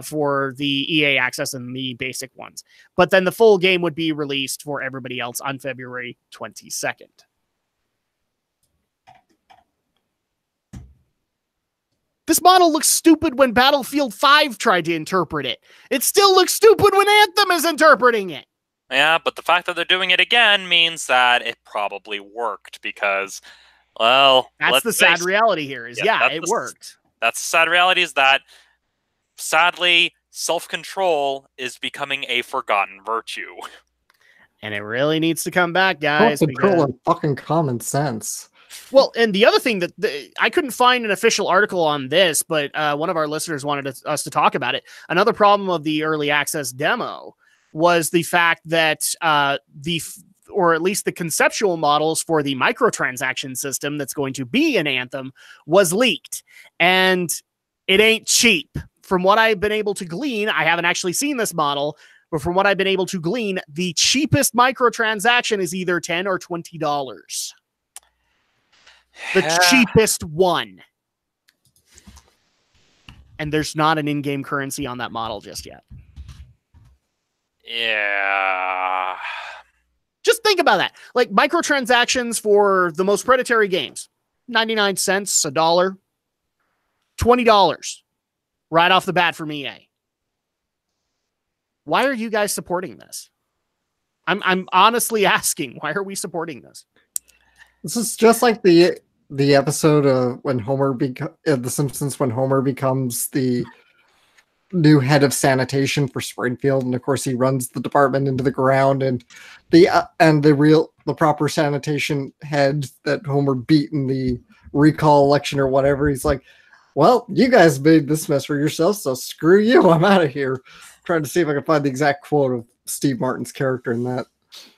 [SPEAKER 1] for the EA Access and the basic ones. But then the full game would be released for everybody else on February 22nd. This model looks stupid when Battlefield 5 tried to interpret it. It still looks stupid when Anthem is interpreting it.
[SPEAKER 3] Yeah, but the fact that they're doing it again means that it probably worked because, well...
[SPEAKER 1] That's the sad reality here is, it worked.
[SPEAKER 3] That's the sad reality is that, sadly, self-control is becoming a forgotten virtue. And
[SPEAKER 1] it really needs to come back, guys.
[SPEAKER 2] Self-control and fucking common sense.
[SPEAKER 1] Well, and the other thing that I couldn't find an official article on this, but one of our listeners wanted us to talk about it. Another problem of the early access demo was the fact that or at least the conceptual models for the microtransaction system that's going to be in Anthem was leaked. And it ain't cheap. From what I've been able to glean, I haven't actually seen this model, but from what I've been able to glean, the cheapest microtransaction is either $10 or $20. The cheapest one. And there's not an in-game currency on that model just yet.
[SPEAKER 3] Yeah.
[SPEAKER 1] Just think about that. Like microtransactions for the most predatory games. 99 cents, $1, $20 right off the bat from EA. Why are you guys supporting this? I'm honestly asking, why are we supporting this?
[SPEAKER 2] This is just like the episode of when The Simpsons, when Homer becomes the new head of sanitation for Springfield, and of course he runs the department into the ground, and the proper sanitation head that Homer beat in the recall election or whatever, he's like, well, you guys made this mess for yourself, so screw you, I'm out of here. Trying to see if I can find the exact quote of Steve Martin's character in that.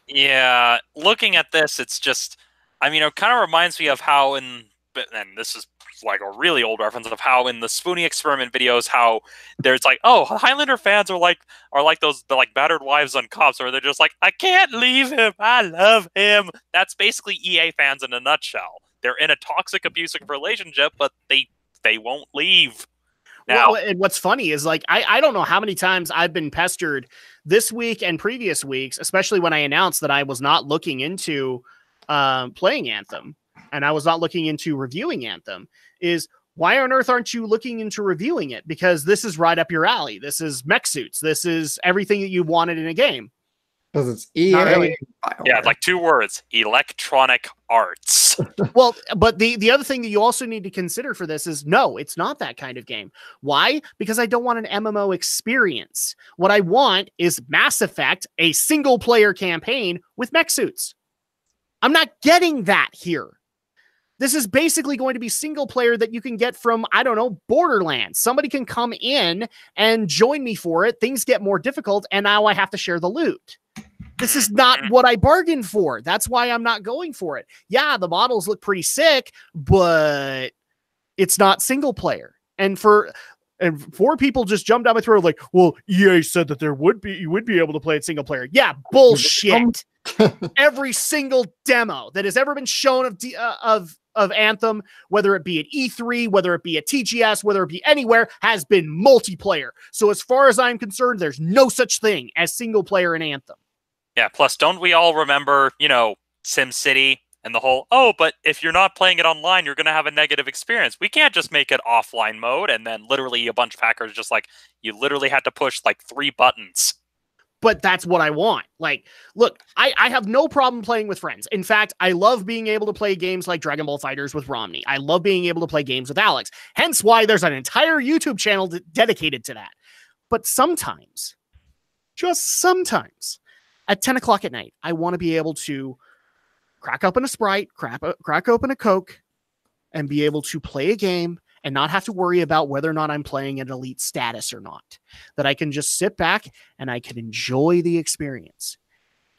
[SPEAKER 3] Yeah, looking at this, it's just, I mean, it kind of reminds me of how and this is like a really old reference of how in the Spoonie Experiment videos, how there's like, oh, Highlander fans are like those battered wives on cops, where they're just like, I can't leave him, I love him. That's basically EA fans in a nutshell. They're in a toxic, abusive relationship, but they won't leave. Now,
[SPEAKER 1] well, and what's funny is like I don't know how many times I've been pestered this week and previous weeks, especially when I announced that I was not looking into playing Anthem and I was not looking into reviewing Anthem, is why on earth aren't you looking into reviewing it? Because this is right up your alley. This is mech suits. This is everything that you wanted in a game.
[SPEAKER 2] Because it's EA.
[SPEAKER 1] Really.
[SPEAKER 3] Yeah, like 2 words, Electronic Arts.
[SPEAKER 1] Well, but the other thing that you also need to consider for this is, no, it's not that kind of game. Why? Because I don't want an MMO experience. What I want is Mass Effect, a single-player campaign with mech suits. I'm not getting that here. This is basically going to be single player that you can get from, I don't know, Borderlands. Somebody can come in and join me for it. Things get more difficult, and now I have to share the loot. This is not what I bargained for. That's why I'm not going for it. Yeah, the models look pretty sick, but it's not single player. And four people just jumped down my throat like, well, EA said that you would be able to play it single player. Yeah, bullshit. Every single demo that has ever been shown of Anthem, whether it be at E3, whether it be at TGS, whether it be anywhere, has been multiplayer. So as far as I'm concerned, there's no such thing as single player in Anthem.
[SPEAKER 3] Yeah, plus don't we all remember, SimCity and the whole, but if you're not playing it online, you're going to have a negative experience. We can't just make it offline mode, and then literally a bunch of hackers just like, you literally had to push like 3 buttons.
[SPEAKER 1] but that's what I want. Like, look, I have no problem playing with friends. In fact, I love being able to play games like Dragon Ball FighterZ with Romney. I love being able to play games with Alex. Hence why there's an entire YouTube channel dedicated to that. But sometimes, just sometimes, at 10 o'clock at night, I want to be able to crack open a Sprite, crack open a Coke, and be able to play a game and not have to worry about whether or not I'm playing at elite status or not. That I can just sit back and I can enjoy the experience.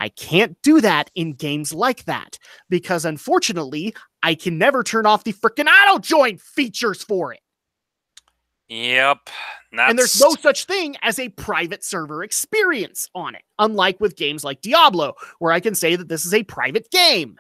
[SPEAKER 1] I can't do that in games like that because, unfortunately, I can never turn off the freaking auto join features for it.
[SPEAKER 3] Yep.
[SPEAKER 1] And there's no such thing as a private server experience on it, unlike with games like Diablo, where I can say that this is a private game.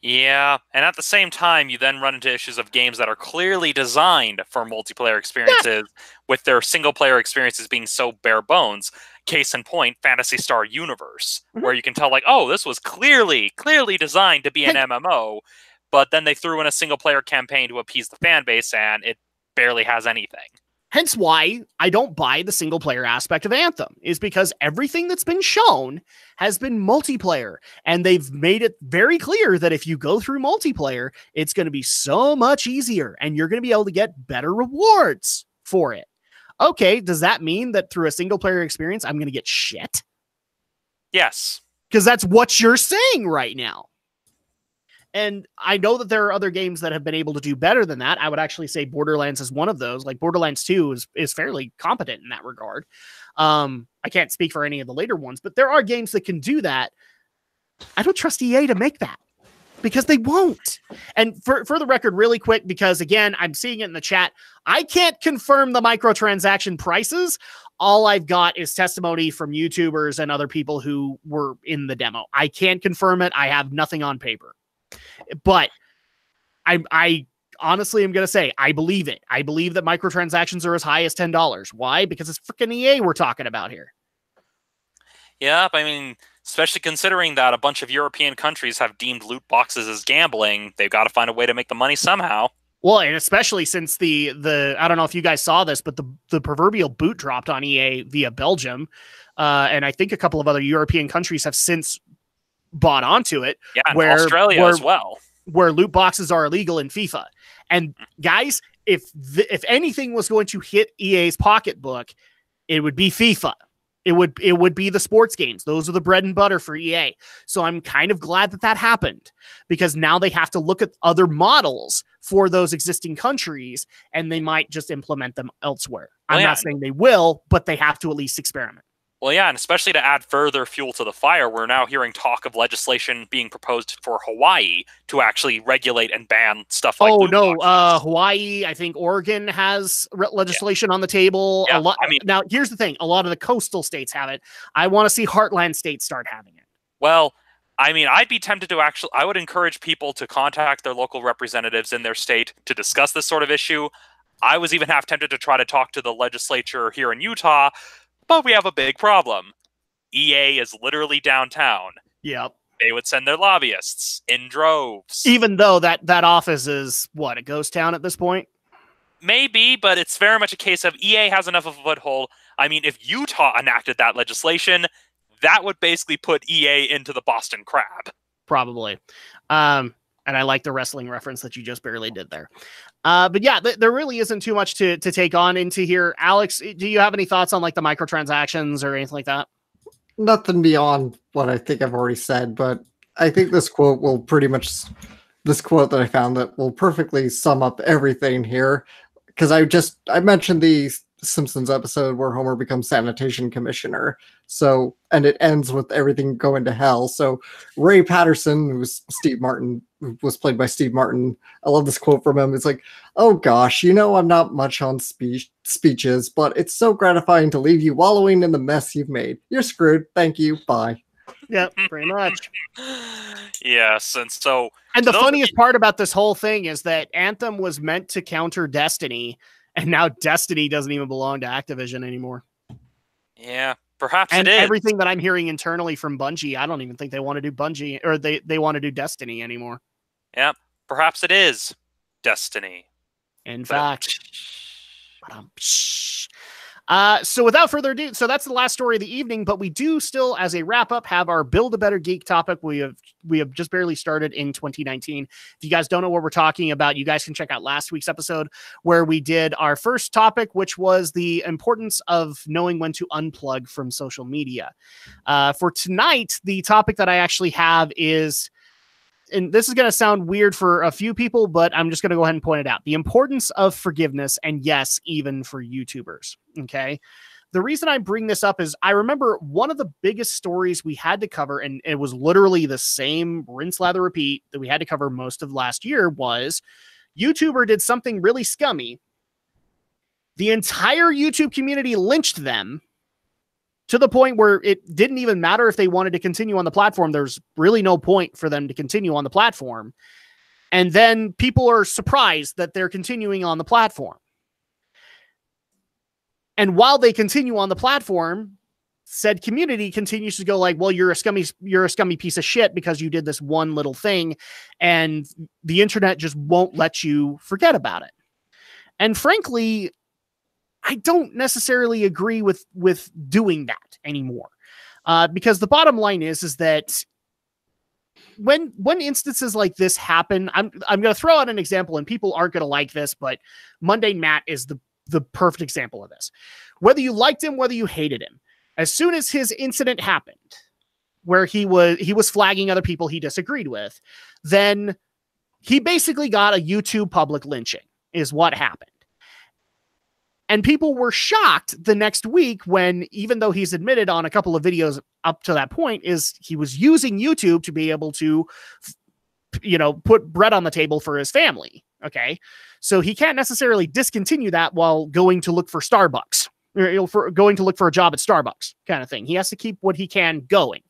[SPEAKER 3] Yeah, and at the same time, you then run into issues of games that are clearly designed for multiplayer experiences, with their single-player experiences being so bare bones. Case in point, Phantasy Star Universe, where you can tell, like, oh, this was clearly designed to be an MMO, but then they threw in a single-player campaign to appease the fan base, and it barely has anything.
[SPEAKER 1] Hence why I don't buy the single player aspect of Anthem, is because everything that's been shown has been multiplayer. And they've made it very clear that if you go through multiplayer, it's going to be so much easier and you're going to be able to get better rewards for it. Okay, does that mean that through a single player experience, I'm going to get shit?
[SPEAKER 3] Yes.
[SPEAKER 1] Because that's what you're saying right now. And I know that there are other games that have been able to do better than that. I would actually say Borderlands is one of those. Like Borderlands 2 is fairly competent in that regard. I can't speak for any of the later ones, but there are games that can do that. I don't trust EA to make that because they won't. And for the record, really quick, because again, I'm seeing it in the chat. I can't confirm the microtransaction prices. All I've got is testimony from YouTubers and other people who were in the demo. I can't confirm it. I have nothing on paper. But I honestly am going to say, I believe it. I believe that microtransactions are as high as $10. Why? Because it's freaking EA we're talking about here.
[SPEAKER 3] Yeah, I mean, especially considering that a bunch of European countries have deemed loot boxes as gambling, they've got to find a way to make the money somehow.
[SPEAKER 1] Well, and especially since the I don't know if you guys saw this, but the proverbial boot dropped on EA via Belgium. And I think a couple of other European countries have since bought onto it.
[SPEAKER 3] Yeah, and Australia as well.
[SPEAKER 1] Where loot boxes are illegal in FIFA. And guys, if anything was going to hit EA's pocketbook, it would be FIFA. It would be the sports games. Those are the bread and butter for EA. So I'm kind of glad that happened, because now they have to look at other models for those existing countries and they might just implement them elsewhere. I'm not saying they will, but they have to at least experiment.
[SPEAKER 3] Well, yeah, and especially to add further fuel to the fire, we're now hearing talk of legislation being proposed for Hawaii to actually regulate and ban stuff like loot boxes.
[SPEAKER 1] Hawaii, I think Oregon has legislation on the table.
[SPEAKER 3] Yeah,
[SPEAKER 1] a lot. Now, here's the thing. A lot of the coastal states have it. I want to see Heartland states start having it.
[SPEAKER 3] Well, I mean, I'd be tempted to I would encourage people to contact their local representatives in their state to discuss this sort of issue. I was even half tempted to try to talk to the legislature here in Utah, but we have a big problem. EA is literally downtown.
[SPEAKER 1] Yep.
[SPEAKER 3] They would send their lobbyists in droves.
[SPEAKER 1] Even though that office is, what, a ghost town at this point?
[SPEAKER 3] Maybe, but it's very much a case of EA has enough of a foothold. I mean, if Utah enacted that legislation, that would basically put EA into the Boston Crab.
[SPEAKER 1] Probably. And I like the wrestling reference that you just barely did there. But yeah, there really isn't too much to take on into here. Alex, do you have any thoughts on like the microtransactions or anything like that?
[SPEAKER 2] Nothing beyond what I think I've already said, but I think this quote that I found that will perfectly sum up everything here. Because I mentioned the Simpsons episode where Homer becomes sanitation commissioner. So, and it ends with everything going to hell. So Ray Patterson, who was played by Steve Martin. I love this quote from him. It's like, "Oh gosh, I'm not much on speeches, but it's so gratifying to leave you wallowing in the mess you've made. You're screwed. Thank you. Bye."
[SPEAKER 1] Yeah, pretty much.
[SPEAKER 3] Yes, and
[SPEAKER 1] the funniest part about this whole thing is that Anthem was meant to counter Destiny, and now Destiny doesn't even belong to Activision anymore.
[SPEAKER 3] Yeah, perhaps
[SPEAKER 1] and
[SPEAKER 3] it is.
[SPEAKER 1] Everything that I'm hearing internally from Bungie, I don't even think they want to do Bungie, or they want to do Destiny anymore.
[SPEAKER 3] Yeah, perhaps it is Destiny.
[SPEAKER 1] In fact. So without further ado, so that's the last story of the evening, but we do still, as a wrap up, have our Build a Better Geek topic. We have just barely started in 2019. If you guys don't know what we're talking about, you guys can check out last week's episode where we did our first topic, which was the importance of knowing when to unplug from social media. For tonight, the topic that I actually have is, and this is going to sound weird for a few people, but I'm just going to go ahead and point it out. The importance of forgiveness, and yes, even for YouTubers. Okay. The reason I bring this up is I remember one of the biggest stories we had to cover, and it was literally the same rinse, lather, repeat that we had to cover most of last year, was YouTuber did something really scummy. The entire YouTube community lynched them to the point where it didn't even matter if they wanted to continue on the platform. There's really no point for them to continue on the platform. And then people are surprised that they're continuing on the platform. And while they continue on the platform, said community continues to go like, well, you're a scummy piece of shit because you did this one little thing, and the internet just won't let you forget about it. And frankly, I don't necessarily agree with doing that anymore. Because the bottom line is that when instances like this happen, I'm going to throw out an example, and people aren't going to like this, but Mundane Matt is the perfect example of this. Whether you liked him, whether you hated him, as soon as his incident happened, where he was flagging other people he disagreed with, then he basically got a YouTube public lynching, is what happened. And people were shocked the next week when, even though he's admitted on a couple of videos up to that point, is he was using YouTube to be able to, put bread on the table for his family. Okay. So he can't necessarily discontinue that while going to look for Starbucks, or for going to look for a job at Starbucks kind of thing. He has to keep what he can going.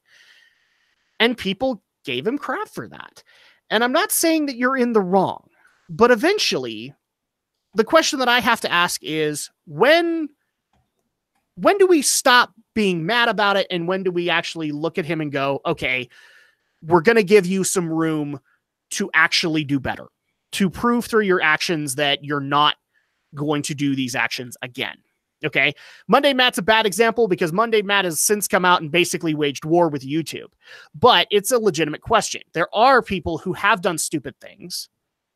[SPEAKER 1] And people gave him crap for that. And I'm not saying that you're in the wrong, but eventually the question that I have to ask is, when do we stop being mad about it? And when do we actually look at him and go, okay, we're going to give you some room to actually do better, to prove through your actions that you're not going to do these actions again. Okay. Monday Matt's a bad example because Monday Matt has since come out and basically waged war with YouTube, but it's a legitimate question. There are people who have done stupid things.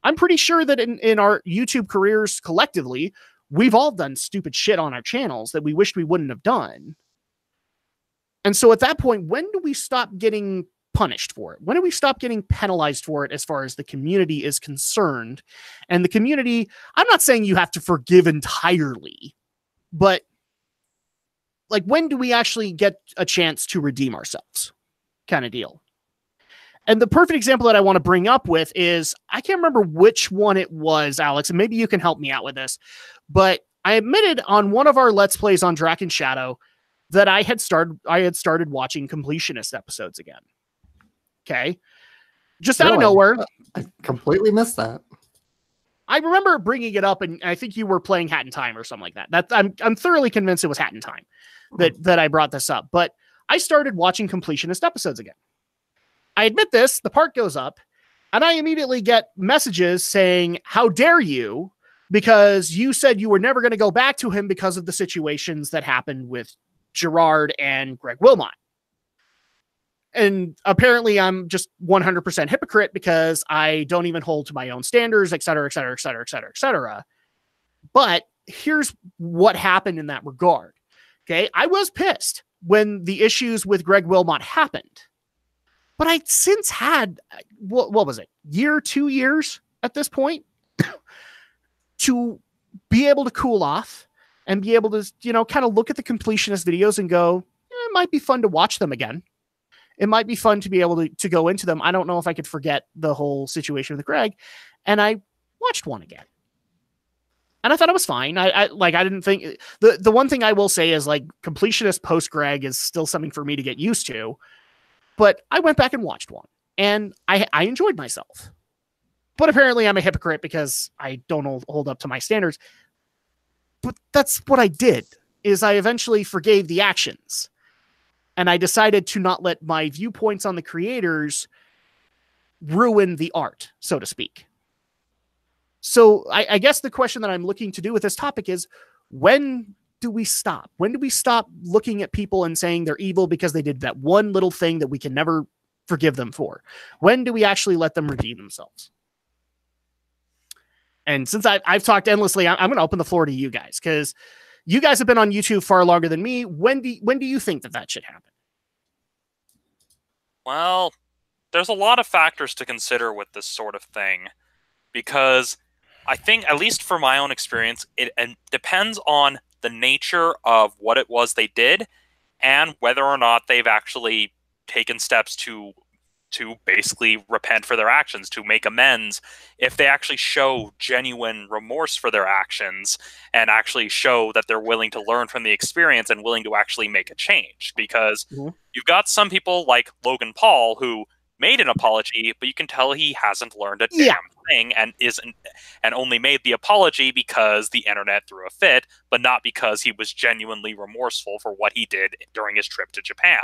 [SPEAKER 1] I'm pretty sure that in our YouTube careers collectively, we've all done stupid shit on our channels that we wished we wouldn't have done. And so at that point, when do we stop getting punished for it? When do we stop getting penalized for it as far as the community is concerned? And the community, I'm not saying you have to forgive entirely, but like, when do we actually get a chance to redeem ourselves kind of deal? And the perfect example that I want to bring up with is, I can't remember which one it was, Alex, and maybe you can help me out with this, but I admitted on one of our Let's Plays on Draken Shadow that I had started watching completionist episodes again. Okay. Just out of nowhere.
[SPEAKER 2] I completely missed that.
[SPEAKER 1] I remember bringing it up, and I think you were playing Hat in Time or something like that. I'm thoroughly convinced it was Hat in Time that I brought this up, but I started watching completionist episodes again. I admit this, the part goes up, and I immediately get messages saying, how dare you, because you said you were never going to go back to him because of the situations that happened with Gerard and Greg Wilmot. And apparently I'm just 100% hypocrite because I don't even hold to my own standards, et cetera, et cetera, et cetera, et cetera, et cetera. But here's what happened in that regard. Okay. I was pissed when the issues with Greg Wilmot happened, but I since had, what was it? 2 years at this point to be able to cool off and be able to, kind of look at the completionist videos and go, it might be fun to watch them again. It might be fun to be able to go into them. I don't know if I could forget the whole situation with Greg. And I watched one again. And I thought it was fine. I didn't think the one thing I will say is, like, completionist post Greg is still something for me to get used to. But I went back and watched one, and I enjoyed myself. But apparently I'm a hypocrite because I don't hold up to my standards. But that's what I did, is I eventually forgave the actions. And I decided to not let my viewpoints on the creators ruin the art, so to speak. So I guess the question that I'm looking to do with this topic is, when do we stop? When do we stop looking at people and saying they're evil because they did that one little thing that we can never forgive them for? When do we actually let them redeem themselves? And since I've talked endlessly, I'm going to open the floor to you guys, because you guys have been on YouTube far longer than me. When do you think that should happen?
[SPEAKER 3] Well, there's a lot of factors to consider with this sort of thing, because I think, at least for my own experience, it depends on the nature of what it was they did and whether or not they've actually taken steps to basically repent for their actions, to make amends. If they actually show genuine remorse for their actions and actually show that they're willing to learn from the experience and willing to actually make a change. Because you've got some people like Logan Paul who made an apology, but you can tell he hasn't learned a damn thing and only made the apology because the internet threw a fit, but not because he was genuinely remorseful for what he did during his trip to Japan.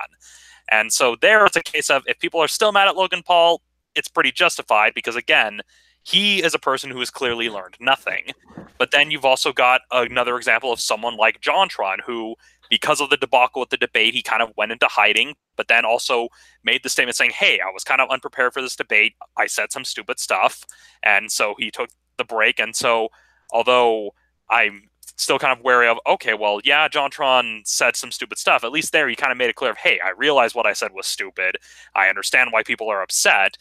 [SPEAKER 3] And so there it's a case of, if people are still mad at Logan Paul, it's pretty justified, because again, he is a person who has clearly learned nothing. But then you've also got another example of someone like JonTron, who, because of the debacle with the debate, he kind of went into hiding, but then also made the statement saying, hey, I was kind of unprepared for this debate. I said some stupid stuff. And so he took the break. And so, although I'm still kind of wary of, okay, well, yeah, JonTron said some stupid stuff, at least there he kind of made it clear of, hey, I realize what I said was stupid. I understand why people are upset.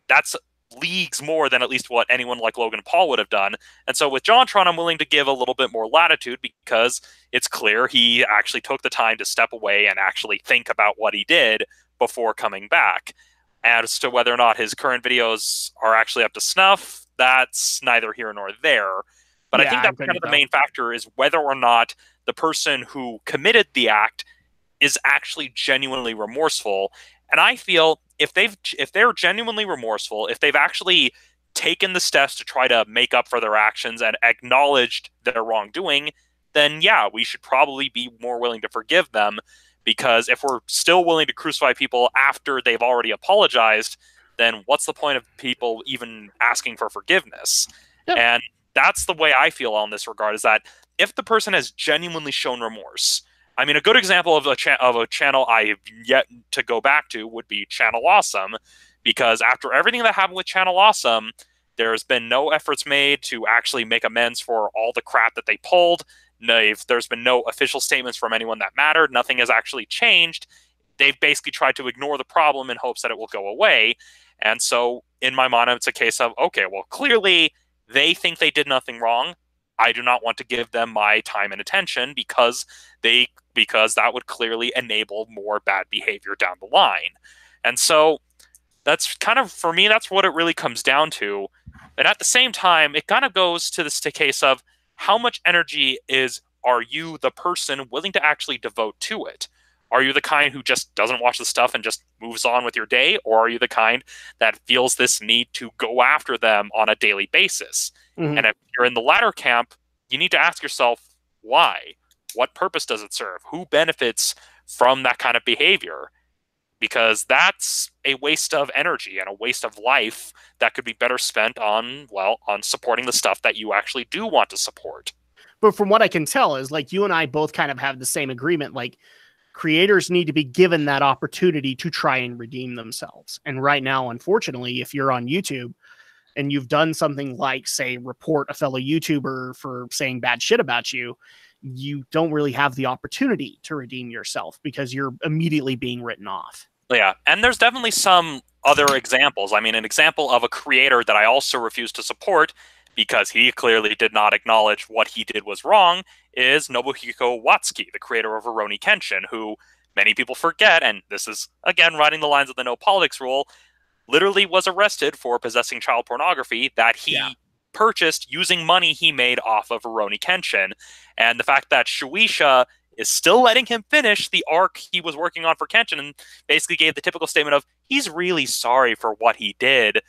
[SPEAKER 3] That's leagues more than at least what anyone like Logan Paul would have done. And so with JonTron, I'm willing to give a little bit more latitude, because it's clear he actually took the time to step away and actually think about what he did before coming back. As to whether or not his current videos are actually up to snuff, that's neither here nor there. But I think that's kind of the main factor, is whether or not the person who committed the act is actually genuinely remorseful. And I feel if they're genuinely remorseful, if they've actually taken the steps to try to make up for their actions and acknowledged their wrongdoing, then yeah, we should probably be more willing to forgive them. Because if we're still willing to crucify people after they've already apologized, then what's the point of people even asking for forgiveness? Yep. And that's the way I feel on this regard, is that if the person has genuinely shown remorse, I mean, a good example of a channel I have yet to go back to would be Channel Awesome, because after everything that happened with Channel Awesome, there's been no efforts made to actually make amends for all the crap that they pulled. There's been no official statements from anyone that mattered. Nothing has actually changed. They've basically tried to ignore the problem in hopes that it will go away. And so in my mind, it's a case of, okay, well, clearly they think they did nothing wrong. I do not want to give them my time and attention, because that would clearly enable more bad behavior down the line. And so that's kind of, for me, that's what it really comes down to. And at the same time, it kind of goes to this case of, how much energy are you, the person, willing to actually devote to it? Are you the kind who just doesn't watch the stuff and just moves on with your day? Or are you the kind that feels this need to go after them on a daily basis? And if you're in the latter camp, you need to ask yourself, why? What purpose does it serve? Who benefits from that kind of behavior? Because that's a waste of energy and a waste of life that could be better spent on supporting the stuff that you actually do want to support.
[SPEAKER 1] But from what I can tell is, like, you and I both kind of have the same agreement. Like, creators need to be given that opportunity to try and redeem themselves. And right now, unfortunately, if you're on YouTube and you've done something like, say, report a fellow YouTuber for saying bad shit about you, you don't really have the opportunity to redeem yourself, because you're immediately being written off.
[SPEAKER 3] Yeah, and there's definitely some other examples. I mean, an example of a creator that I also refuse to support, because he clearly did not acknowledge what he did was wrong, is Nobuhiko Watsuki, the creator of Rurouni Kenshin, who many people forget, and this is, again, riding the lines of the no politics rule, literally was arrested for possessing child pornography that he purchased using money he made off of Rurouni Kenshin. And the fact that Shueisha is still letting him finish the arc he was working on for Kenshin, and basically gave the typical statement of, he's really sorry for what he did.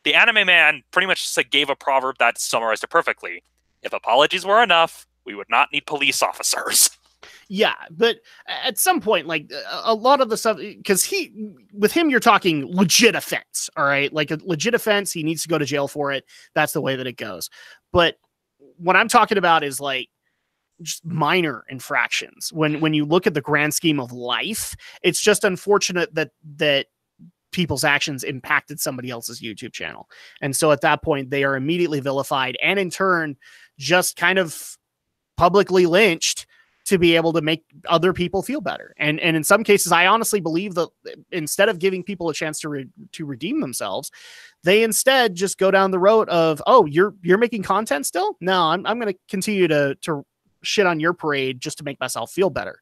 [SPEAKER 3] The anime man pretty much gave a proverb that summarized it perfectly. If apologies were enough, we would not need police officers.
[SPEAKER 1] Yeah, but at some point, like, a lot of the stuff, because with him, you're talking legit offense, all right? Like, a legit offense, he needs to go to jail for it. That's the way that it goes. But what I'm talking about is, like, just minor infractions. When you look at the grand scheme of life, it's just unfortunate that people's actions impacted somebody else's YouTube channel. And so at that point, they are immediately vilified and in turn just kind of publicly lynched to be able to make other people feel better. And in some cases, I honestly believe that instead of giving people a chance to redeem themselves, they instead just go down the road of, oh, you're making content still? No, I'm going to continue to shit on your parade just to make myself feel better.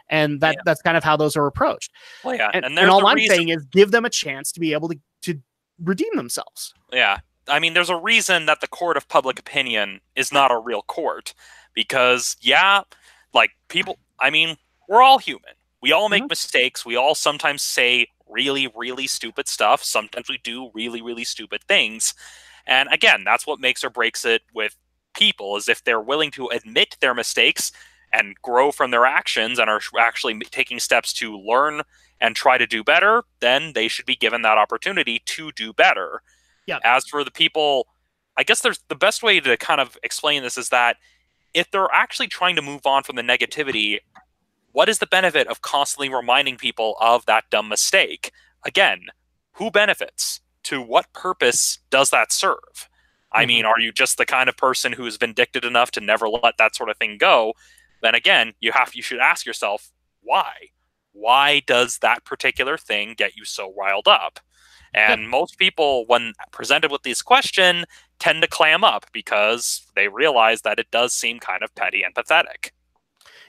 [SPEAKER 1] And that's kind of how those are approached.
[SPEAKER 3] Well, yeah.
[SPEAKER 1] And all I'm saying is give them a chance to be able to redeem themselves.
[SPEAKER 3] Yeah. I mean, there's a reason that the court of public opinion is not a real court, because like people, I mean, we're all human. We all make mistakes. We all sometimes say really, really stupid stuff. Sometimes we do really, really stupid things. And again, that's what makes or breaks it with people, is if they're willing to admit their mistakes and grow from their actions and are actually taking steps to learn and try to do better, then they should be given that opportunity to do better.
[SPEAKER 1] Yeah.
[SPEAKER 3] As for the people, I guess the best way to kind of explain this is that if they're actually trying to move on from the negativity, what is the benefit of constantly reminding people of that dumb mistake? Again, who benefits? To what purpose does that serve? I mean, are you just the kind of person who is vindictive enough to never let that sort of thing go? Then again, you should ask yourself, why? Why does that particular thing get you so riled up? And most people, when presented with this question, tend to clam up because they realize that it does seem kind of petty and pathetic.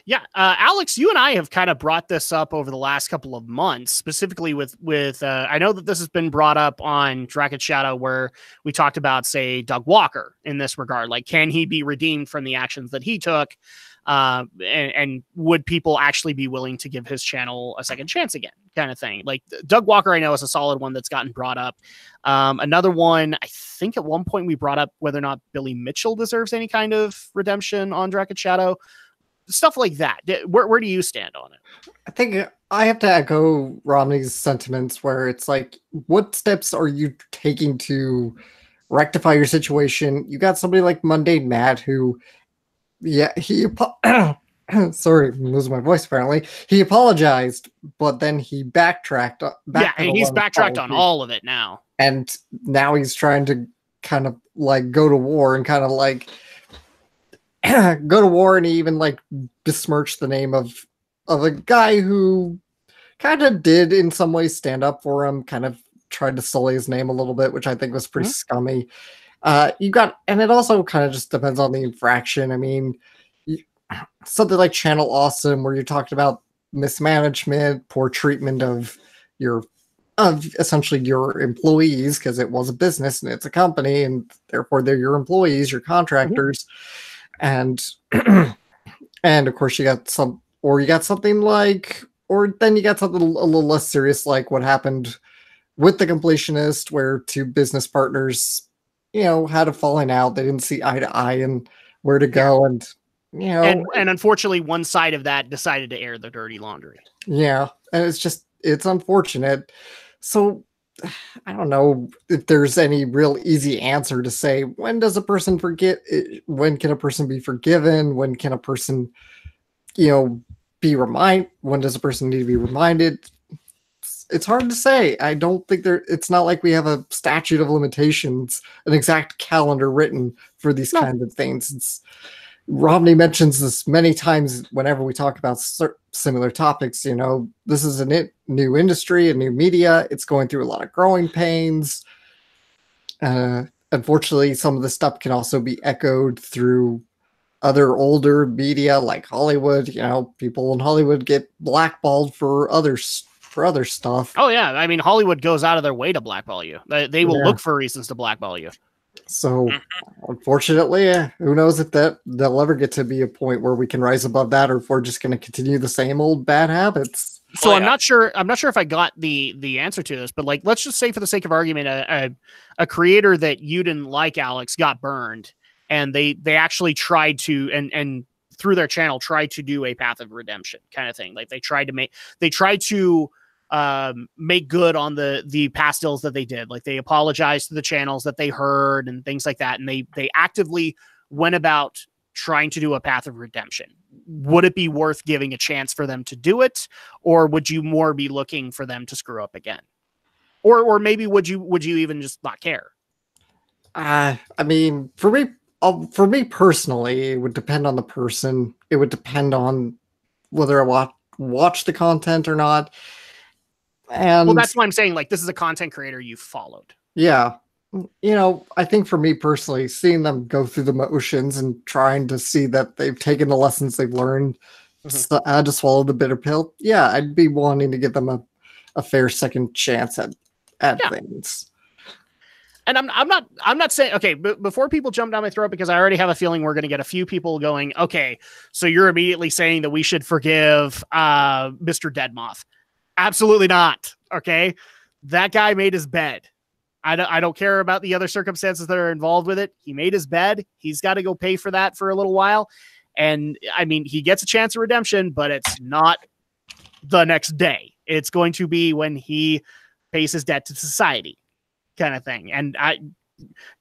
[SPEAKER 1] Yeah, Alex, you and I have kind of brought this up over the last couple of months, specifically with I know that this has been brought up on Dragon Shadow, where we talked about, say, Doug Walker in this regard. Like, can he be redeemed from the actions that he took? And would people actually be willing to give his channel a second chance again, kind of thing? Like, Doug Walker, I know, is a solid one that's gotten brought up. Another one, I think at one point we brought up whether or not Billy Mitchell deserves any kind of redemption on Dragon Shadow. Stuff like that. Where do you stand on it?
[SPEAKER 2] I think I have to echo Romney's sentiments, where it's like, what steps are you taking to rectify your situation? You got somebody like Mundane Matt who, sorry, I'm losing my voice apparently. He apologized, but then he backtracked.
[SPEAKER 1] And he's backtracked on all of it now. And
[SPEAKER 2] now he's trying to kind of like go to war and kind of like go to war, and he even like besmirched the name of a guy who kind of did in some ways stand up for him, kind of tried to sully his name a little bit, which I think was pretty scummy. And it also kind of just depends on the infraction. I mean, something like Channel Awesome, where you're talking about mismanagement, poor treatment of essentially your employees, because it was a business and it's a company, and therefore they're your employees, your contractors. And of course you got something like a little less serious, like what happened with The Completionist, where two business partners, had a falling out. They didn't see eye to eye and where to go. And, and
[SPEAKER 1] unfortunately one side of that decided to air the dirty laundry.
[SPEAKER 2] Yeah. And it's unfortunate. So I don't know if there's any real easy answer to say, when does a person forget? When can a person be forgiven? When can a person, be reminded? When does a person need to be reminded? It's hard to say. I don't think it's not like we have a statute of limitations, an exact calendar written for these kinds of things. Romney mentions this many times whenever we talk about similar topics. This is a new industry, a new media. It's going through a lot of growing pains. Unfortunately, some of the stuff can also be echoed through other older media like Hollywood. People in Hollywood get blackballed for other stuff.
[SPEAKER 1] Oh yeah, I mean, Hollywood goes out of their way to blackball you. They will look for reasons to blackball you.
[SPEAKER 2] So, unfortunately, who knows if they'll ever get to be a point where we can rise above that, or if we're just going to continue the same old bad habits.
[SPEAKER 1] So I'm not sure if I got the answer to this, but like, let's just say for the sake of argument, a creator that you didn't like, Alex, got burned, and they actually tried to and through their channel tried to do a path of redemption kind of thing. Like they tried to make good on the past ills that they did. Like they apologized to the channels that they heard and things like that. And they actively went about trying to do a path of redemption. Would it be worth giving a chance for them to do it, or would you more be looking for them to screw up again? Or maybe would you even just not care?
[SPEAKER 2] I mean, for me personally, it would depend on the person. It would depend on whether I watch the content or not. And
[SPEAKER 1] well, that's why I'm saying, like, this is a content creator you've followed.
[SPEAKER 2] Yeah. I think for me personally, seeing them go through the motions and trying to see that they've taken the lessons they've learned, to swallow the bitter pill. Yeah, I'd be wanting to give them a fair second chance at things.
[SPEAKER 1] And I'm not saying, okay, before people jump down my throat, because I already have a feeling we're going to get a few people going, okay, so you're immediately saying that we should forgive Mr. Deadmoth. Absolutely not. Okay. That guy made his bed. I don't care about the other circumstances that are involved with it. He made his bed. He's got to go pay for that for a little while. And I mean, he gets a chance of redemption, but it's not the next day. It's going to be when he pays his debt to society, kind of thing. And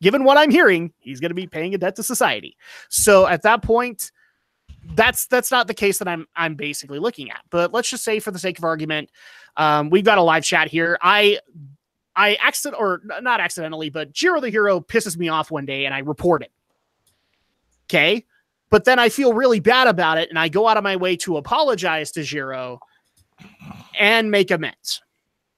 [SPEAKER 1] given what I'm hearing, he's going to be paying a debt to society. So at that point, that's not the case that I'm basically looking at. But let's just say, for the sake of argument, we've got a live chat here. I not accidentally, but Jiro the Hero pisses me off one day and I report it. Okay. But then I feel really bad about it and I go out of my way to apologize to Jiro and make amends.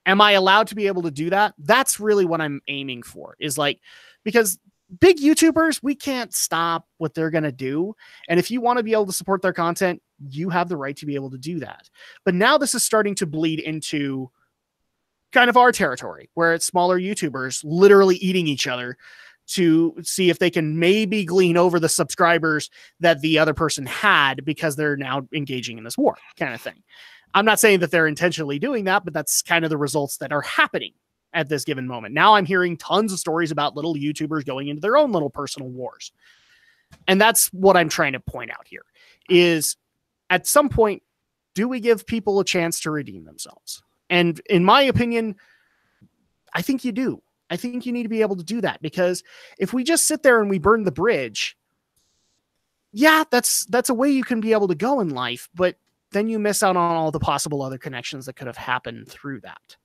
[SPEAKER 1] Am I allowed to be able to do that? That's really what I'm aiming for, is like, because big YouTubers, we can't stop what they're going to do. And if you want to be able to support their content, you have the right to be able to do that. But now this is starting to bleed into kind of our territory, where it's smaller YouTubers literally eating each other to see if they can maybe glean over the subscribers that the other person had, because they're now engaging in this war, kind of thing. I'm not saying that they're intentionally doing that, but that's kind of the results that are happening at this given moment. Now I'm hearing tons of stories about little YouTubers going into their own little personal wars. And that's what I'm trying to point out here, is at some point, do we give people a chance to redeem themselves? And in my opinion, I think you do. I think you need to be able to do that, because if we just sit there and we burn the bridge, yeah, that's a way you can be able to go in life, but then you miss out on all the possible other connections that could have happened through that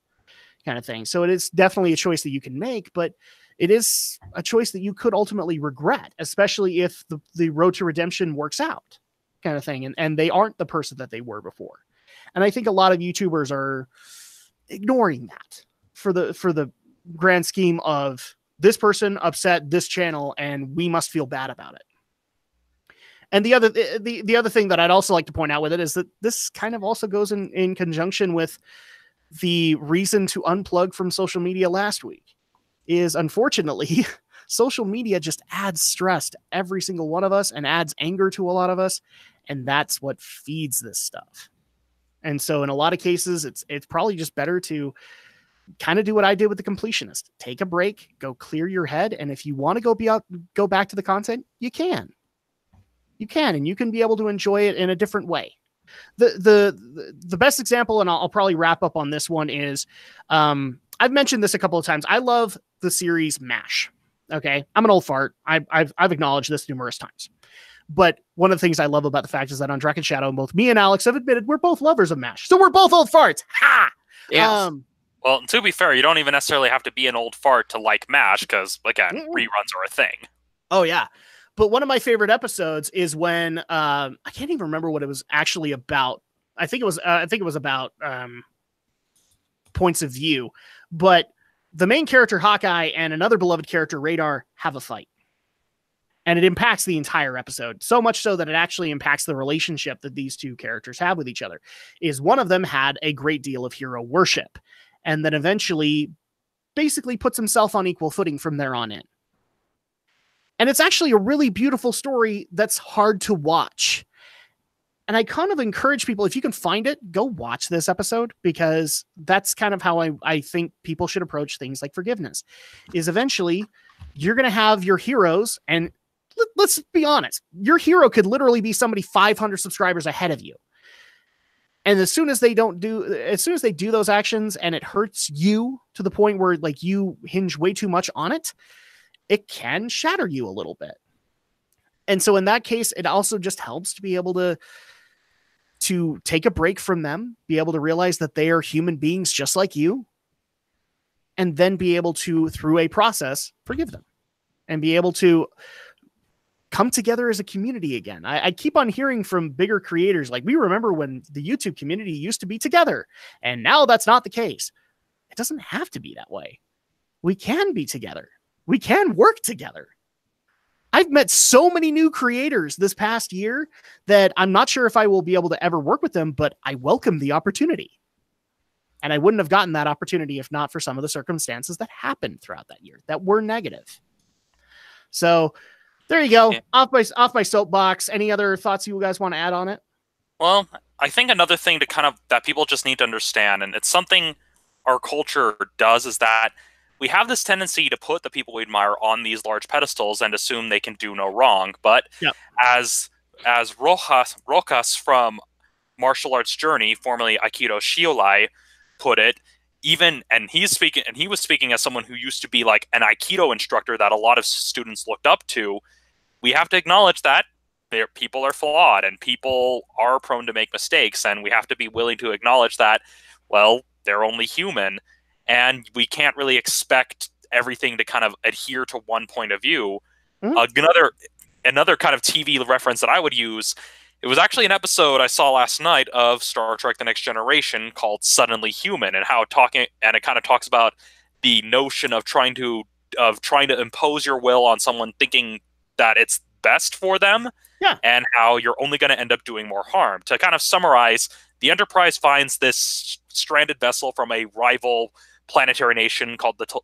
[SPEAKER 1] kind of thing. So it is definitely a choice that you can make, but it is a choice that you could ultimately regret, especially if the road to redemption works out, kind of thing. And they aren't the person that they were before. And I think a lot of YouTubers are ignoring that for the grand scheme of this person upset this channel and we must feel bad about it. And the other thing that I'd also like to point out with it is that this kind of also goes in conjunction with the reason to unplug from social media last week, is unfortunately social media just adds stress to every single one of us and adds anger to a lot of us. And that's what feeds this stuff. And so in a lot of cases, it's probably just better to kind of do what I did with the completionist. Take a break, go clear your head. And if you want to go back to the content, you can. You can, and you can be able to enjoy it in a different way. The best example, and I'll probably wrap up on this one, is I've mentioned this a couple of times. I love the series MASH. Okay, I'm an old fart. I've acknowledged this numerous times. But one of the things I love about the fact is that on Draken Shadow, both me and Alex have admitted we're both lovers of MASH. So we're both old farts. Ha!
[SPEAKER 3] Yes. Well, to be fair, you don't even necessarily have to be an old fart to like MASH, because, again, reruns are a thing.
[SPEAKER 1] Oh, yeah. But one of my favorite episodes is when I can't even remember what it was actually about. I think it was about points of view. But the main character, Hawkeye, and another beloved character, Radar, have a fight. And it impacts the entire episode, so much so that it actually impacts the relationship that these two characters have with each other. Is one of them had a great deal of hero worship, and then eventually basically puts himself on equal footing from there on in. And it's actually a really beautiful story that's hard to watch. And I kind of encourage people, if you can find it, go watch this episode, because that's kind of how I think people should approach things like forgiveness. Is eventually you're going to have your heroes, and let's be honest, your hero could literally be somebody 500 subscribers ahead of you. And as soon as they do those actions and it hurts you to the point where like you hinge way too much on it, it can shatter you a little bit. And so in that case, it also just helps to be able to take a break from them, be able to realize that they are human beings just like you, and then be able to, through a process, forgive them and be able to come together as a community again. I keep on hearing from bigger creators, like, we remember when the YouTube community used to be together, and now that's not the case. It doesn't have to be that way. We can be together. We can work together. I've met so many new creators this past year that I'm not sure if I will be able to ever work with them, but I welcome the opportunity. And I wouldn't have gotten that opportunity if not for some of the circumstances that happened throughout that year that were negative. So there you go. Yeah. Off my soapbox. Any other thoughts you guys want to add on it?
[SPEAKER 3] Well, I think another thing to that people just need to understand, and it's something our culture does, is that we have this tendency to put the people we admire on these large pedestals and assume they can do no wrong. But yep. as Rojas from Martial Arts Journey, formerly Aikido Shiolai, put it, he was speaking as someone who used to be like an Aikido instructor that a lot of students looked up to. We have to acknowledge that people are flawed and people are prone to make mistakes, and we have to be willing to acknowledge that, well, they're only human, and we can't really expect everything to kind of adhere to one point of view. Mm-hmm. Another kind of TV reference that I would use, it was actually an episode I saw last night of Star Trek: The Next Generation called Suddenly Human, and it kind of talks about the notion of trying to impose your will on someone thinking that it's best for them, and how you're only going to end up doing more harm. To kind of summarize, the Enterprise finds this stranded vessel from a rival planetary nation called the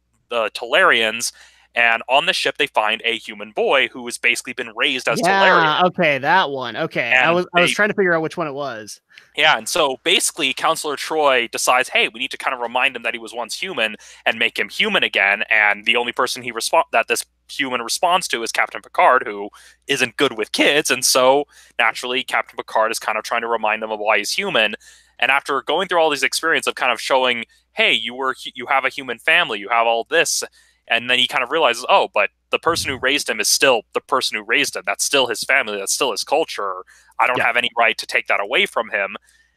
[SPEAKER 3] Talarians, and on the ship they find a human boy who has basically been raised as Talarian.
[SPEAKER 1] Okay, that one. Okay, and I was trying to figure out which one it was.
[SPEAKER 3] Yeah, and so basically Counselor Troy decides, hey, we need to kind of remind him that he was once human and make him human again, and the only person that this human responds to is Captain Picard, who isn't good with kids, and so naturally Captain Picard is kind of trying to remind him of why he's human. And after going through all these experiences of kind of showing, hey, you have a human family, you have all this, and then he kind of realizes, oh, but the person who raised him is still the person who raised him. That's still his family. That's still his culture. I don't have any right to take that away from him.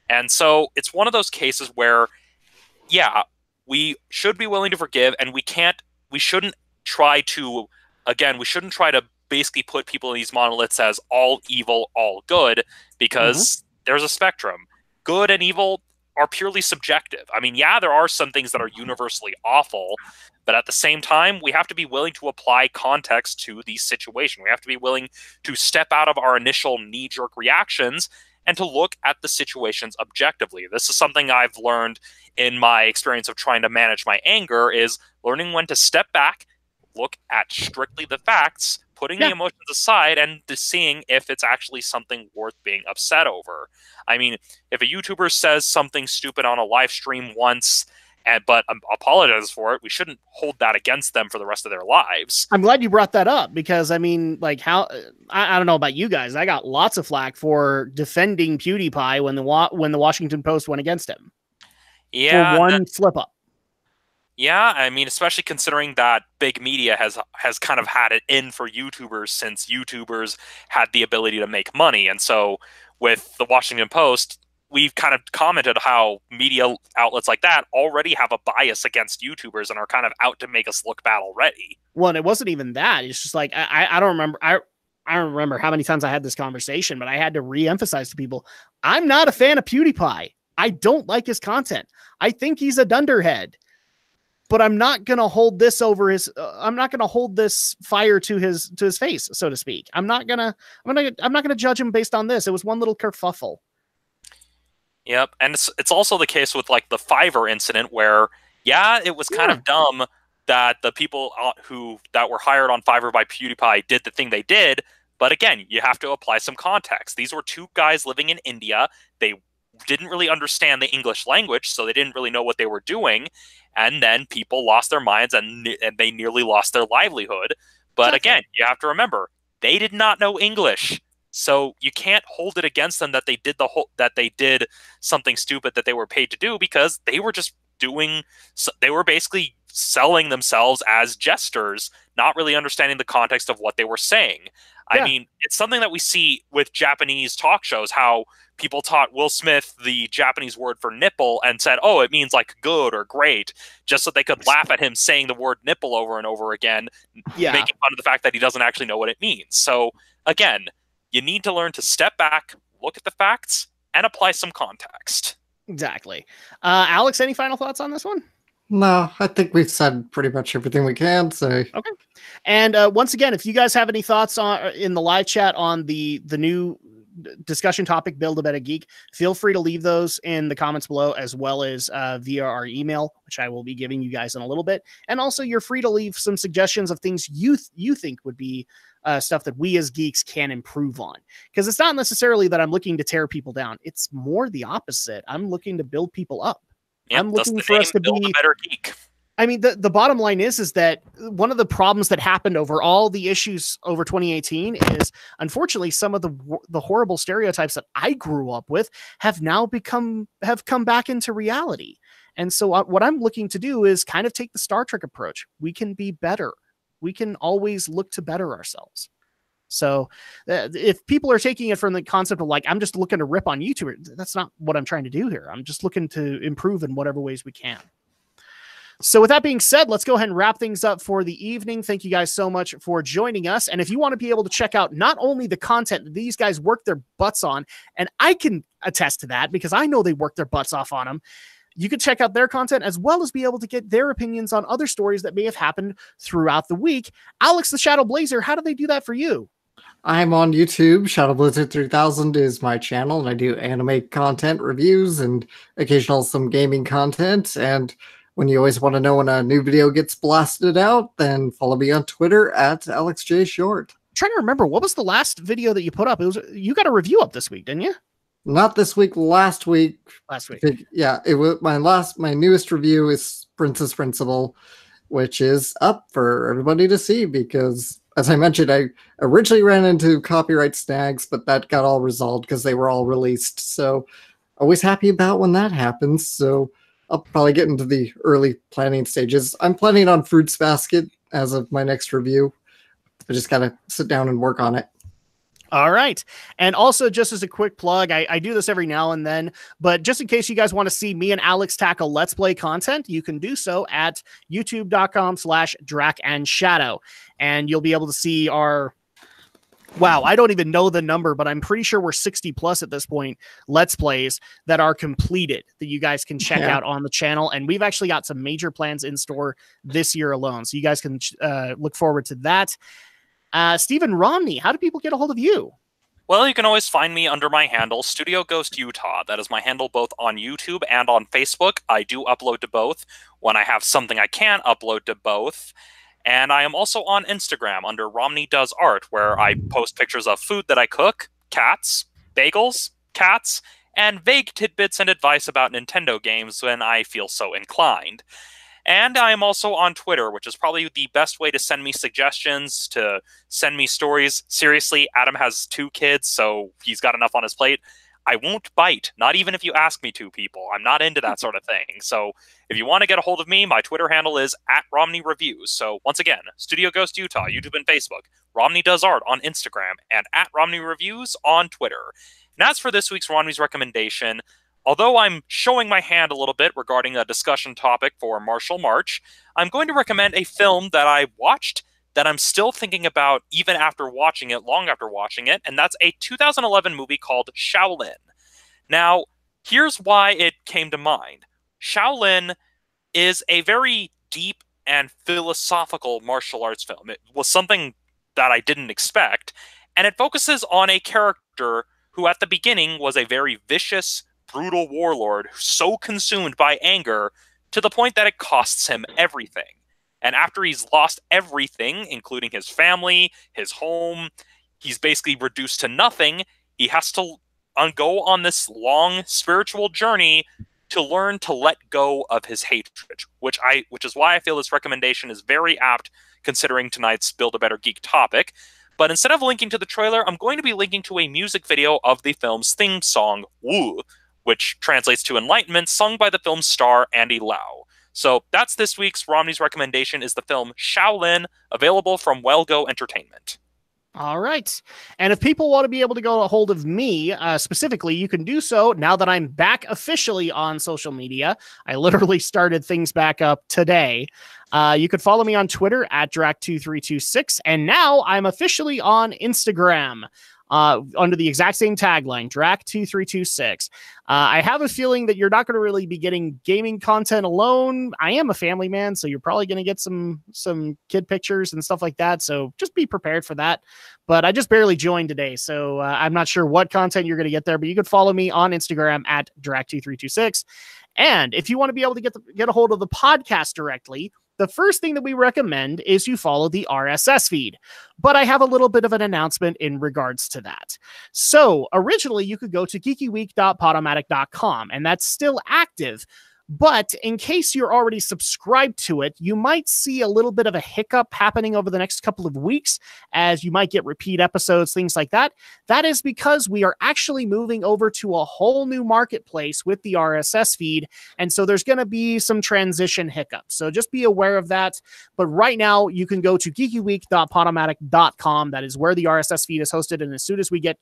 [SPEAKER 3] And so it's one of those cases where, yeah, we should be willing to forgive, and we shouldn't try to basically put people in these monoliths as all evil, all good, because there's a spectrum. Good and evil are purely subjective. I mean, yeah, there are some things that are universally awful, but at the same time, we have to be willing to apply context to the situation. We have to be willing to step out of our initial knee-jerk reactions and to look at the situations objectively. This is something I've learned in my experience of trying to manage my anger, is learning when to step back, look at strictly the facts, putting the emotions aside, and seeing if it's actually something worth being upset over. I mean, if a YouTuber says something stupid on a live stream once, but apologizes for it, we shouldn't hold that against them for the rest of their lives.
[SPEAKER 1] I'm glad you brought that up, because I mean, like, I don't know about you guys, I got lots of flack for defending PewDiePie when the Washington Post went against him.
[SPEAKER 3] Yeah,
[SPEAKER 1] for one slip up.
[SPEAKER 3] Yeah, I mean, especially considering that big media has kind of had it in for YouTubers since YouTubers had the ability to make money. And so with the Washington Post, we've kind of commented how media outlets like that already have a bias against YouTubers and are kind of out to make us look bad already.
[SPEAKER 1] Well, and it wasn't even that. It's just like, I don't remember. I don't remember how many times I had this conversation, but I had to re-emphasize to people, I'm not a fan of PewDiePie. I don't like his content. I think he's a dunderhead. But I'm not going to hold this over his. I'm not going to hold this fire to his face, so to speak. I'm not going to judge him based on this. It was one little kerfuffle.
[SPEAKER 3] Yep, and it's also the case with like the Fiverr incident, where it was kind of dumb that the people that were hired on Fiverr by PewDiePie did the thing they did. But again, you have to apply some context. These were two guys living in India. They didn't really understand the English language, so they didn't really know what they were doing. And then people lost their minds and they nearly lost their livelihood. But again, you have to remember, they did not know English. So you can't hold it against them that they did something stupid that they were paid to do, because they were just they were basically selling themselves as jesters, not really understanding the context of what they were saying. I mean, it's something that we see with Japanese talk shows, how people taught Will Smith the Japanese word for nipple and said, oh, it means like good or great, just so they could laugh at him saying the word nipple over and over again, making fun of the fact that he doesn't actually know what it means. So again, you need to learn to step back, look at the facts, and apply some context.
[SPEAKER 1] Exactly. Alex, any final thoughts on this one?
[SPEAKER 2] No, I think we've said pretty much everything we can say.
[SPEAKER 1] Okay. And once again, if you guys have any thoughts in the live chat on the new discussion topic, Build a Better Geek, feel free to leave those in the comments below, as well as via our email, which I will be giving you guys in a little bit. And also, you're free to leave some suggestions of things you think would be stuff that we as geeks can improve on. Because it's not necessarily that I'm looking to tear people down. It's more the opposite. I'm looking to build people up.
[SPEAKER 3] Yep,
[SPEAKER 1] I'm looking for us to
[SPEAKER 3] build
[SPEAKER 1] be
[SPEAKER 3] a better geek.
[SPEAKER 1] I mean, the bottom line is that one of the problems that happened over all the issues over 2018 is, unfortunately, some of the horrible stereotypes that I grew up with have now come back into reality. And so what I'm looking to do is kind of take the Star Trek approach. We can be better. We can always look to better ourselves. So if people are taking it from the concept of like, I'm just looking to rip on YouTube, that's not what I'm trying to do here. I'm just looking to improve in whatever ways we can. So with that being said, let's go ahead and wrap things up for the evening. Thank you guys so much for joining us. And if you want to be able to check out not only the content that these guys work their butts on, and I can attest to that because I know they work their butts off on them, you can check out their content as well as be able to get their opinions on other stories that may have happened throughout the week. Alex the Shadow Blazer, how do they do that for you?
[SPEAKER 2] I'm on YouTube. Shadow Blizzard 3000 is my channel, and I do anime content reviews and occasional some gaming content. And when you always want to know when a new video gets blasted out, then follow me on Twitter at AlexJShort.
[SPEAKER 1] I'm trying to remember, what was the last video that you put up? You got a review up this week, didn't you?
[SPEAKER 2] Not this week, last week.
[SPEAKER 1] Last week.
[SPEAKER 2] Yeah, it was my newest review is Princess Principal, which is up for everybody to see because, as I mentioned, I originally ran into copyright snags, but that got all resolved because they were all released. So always happy about when that happens. So I'll probably get into the early planning stages. I'm planning on Fruits Basket as of my next review. I just got to sit down and work on it.
[SPEAKER 1] All right. And also, just as a quick plug, I do this every now and then, but just in case you guys want to see me and Alex tackle Let's Play content, you can do so at youtube.com/DrakAndShadow. And you'll be able to see our, wow, I don't even know the number, but I'm pretty sure we're 60 plus at this point, Let's Plays that are completed that you guys can check out on the channel. And we've actually got some major plans in store this year alone. So you guys can look forward to that. Stephen Romney, how do people get a hold of you?
[SPEAKER 3] Well, you can always find me under my handle, Studio Ghost Utah. That is my handle both on YouTube and on Facebook. I do upload to both. When I have something I can upload to both. And I am also on Instagram under Romney Does Art, where I post pictures of food that I cook, cats, bagels, cats, and vague tidbits and advice about Nintendo games when I feel so inclined. And I am also on Twitter, which is probably the best way to send me suggestions, to send me stories. Seriously, Adam has 2 kids, so he's got enough on his plate. I won't bite, not even if you ask me to, people. I'm not into that sort of thing. So if you want to get a hold of me, my Twitter handle is @RomneyReviews. So once again, Studio Ghost Utah, YouTube and Facebook, Romney Does Art on Instagram, and @RomneyReviews on Twitter. And as for this week's Romney's recommendation, although I'm showing my hand a little bit regarding a discussion topic for Martial March, I'm going to recommend a film that I watched that I'm still thinking about even after watching it, long after watching it, and that's a 2011 movie called Shaolin. Now, here's why it came to mind. Shaolin is a very deep and philosophical martial arts film. It was something that I didn't expect, and it focuses on a character who at the beginning was a very vicious, brutal warlord so consumed by anger to the point that it costs him everything. And after he's lost everything, including his family, his home, he's basically reduced to nothing. He has to go on this long spiritual journey to learn to let go of his hatred, which is why I feel this recommendation is very apt considering tonight's Build a Better Geek topic. But instead of linking to the trailer, I'm going to be linking to a music video of the film's theme song, Wu, which translates to Enlightenment, sung by the film's star, Andy Lau. So that's this week's Romney's recommendation, is the film Shaolin, available from Well Go Entertainment.
[SPEAKER 1] All right. And if people want to be able to go a hold of me specifically, you can do so now that I'm back officially on social media. I literally started things back up today. You could follow me on Twitter at Drac2326. And now I'm officially on Instagram under the exact same tagline, Drac2326. I have a feeling that you're not going to really be getting gaming content alone. I am a family man, so you're probably going to get some kid pictures and stuff like that. So just be prepared for that. But I just barely joined today, so I'm not sure what content you're going to get there. But you could follow me on Instagram at Drac2326. And if you want to be able to get a hold of the podcast directly, the first thing that we recommend is you follow the RSS feed. But I have a little bit of an announcement in regards to that. So originally you could go to geekyweek.podomatic.com, and that's still active. But in case you're already subscribed to it, you might see a little bit of a hiccup happening over the next couple of weeks, as you might get repeat episodes, things like that. That is because we are actually moving over to a whole new marketplace with the RSS feed. And so there's going to be some transition hiccups. So just be aware of that. But right now you can go to geekyweek.podomatic.com. That is where the RSS feed is hosted. And as soon as we get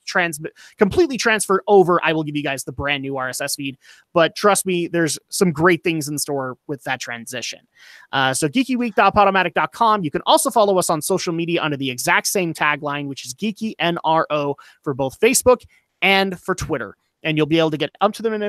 [SPEAKER 1] completely transferred over, I will give you guys the brand new RSS feed. But trust me, there's some great things in store with that transition. So geekyweek.podomatic.com. You can also follow us on social media under the exact same tagline, which is Geeky NRO for both Facebook and for Twitter. And you'll be able to get up to the minute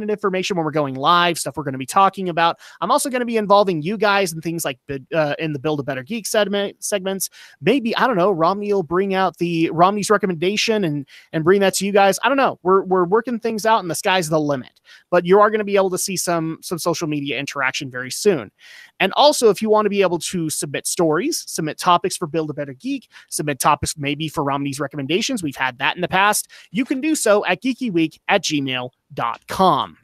[SPEAKER 1] information when we're going live, stuff we're going to be talking about. I'm also going to be involving you guys in things like in the Build a Better Geek segments. Maybe, I don't know, Romney will bring out the Romney's recommendation and bring that to you guys. I don't know. We're working things out, and the sky's the limit. But you are going to be able to see some social media interaction very soon. And also, if you want to be able to submit stories, submit topics for Build a Better Geek, submit topics maybe for Romney's recommendations, we've had that in the past, you can do so at geekyweek@gmail.com.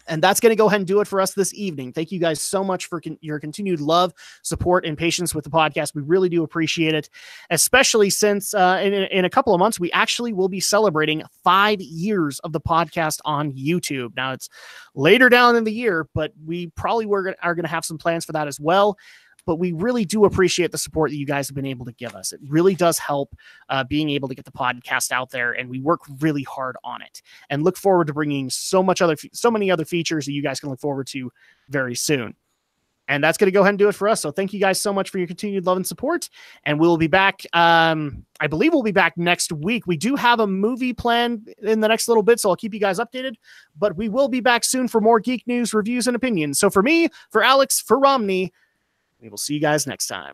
[SPEAKER 1] And that's going to go ahead and do it for us this evening. Thank you guys so much for your continued love, support, and patience with the podcast. We really do appreciate it, especially since in a couple of months, we actually will be celebrating 5 years of the podcast on YouTube. Now, it's later down in the year, but we probably are going to have some plans for that as well. But we really do appreciate the support that you guys have been able to give us. It really does help being able to get the podcast out there, and we work really hard on it and look forward to bringing so many other features that you guys can look forward to very soon. And that's going to go ahead and do it for us. So thank you guys so much for your continued love and support. And we'll be back. I believe we'll be back next week. We do have a movie plan in the next little bit, so I'll keep you guys updated. But we will be back soon for more geek news, reviews, and opinions. So for me, for Alex, for Romney, we will see you guys next time.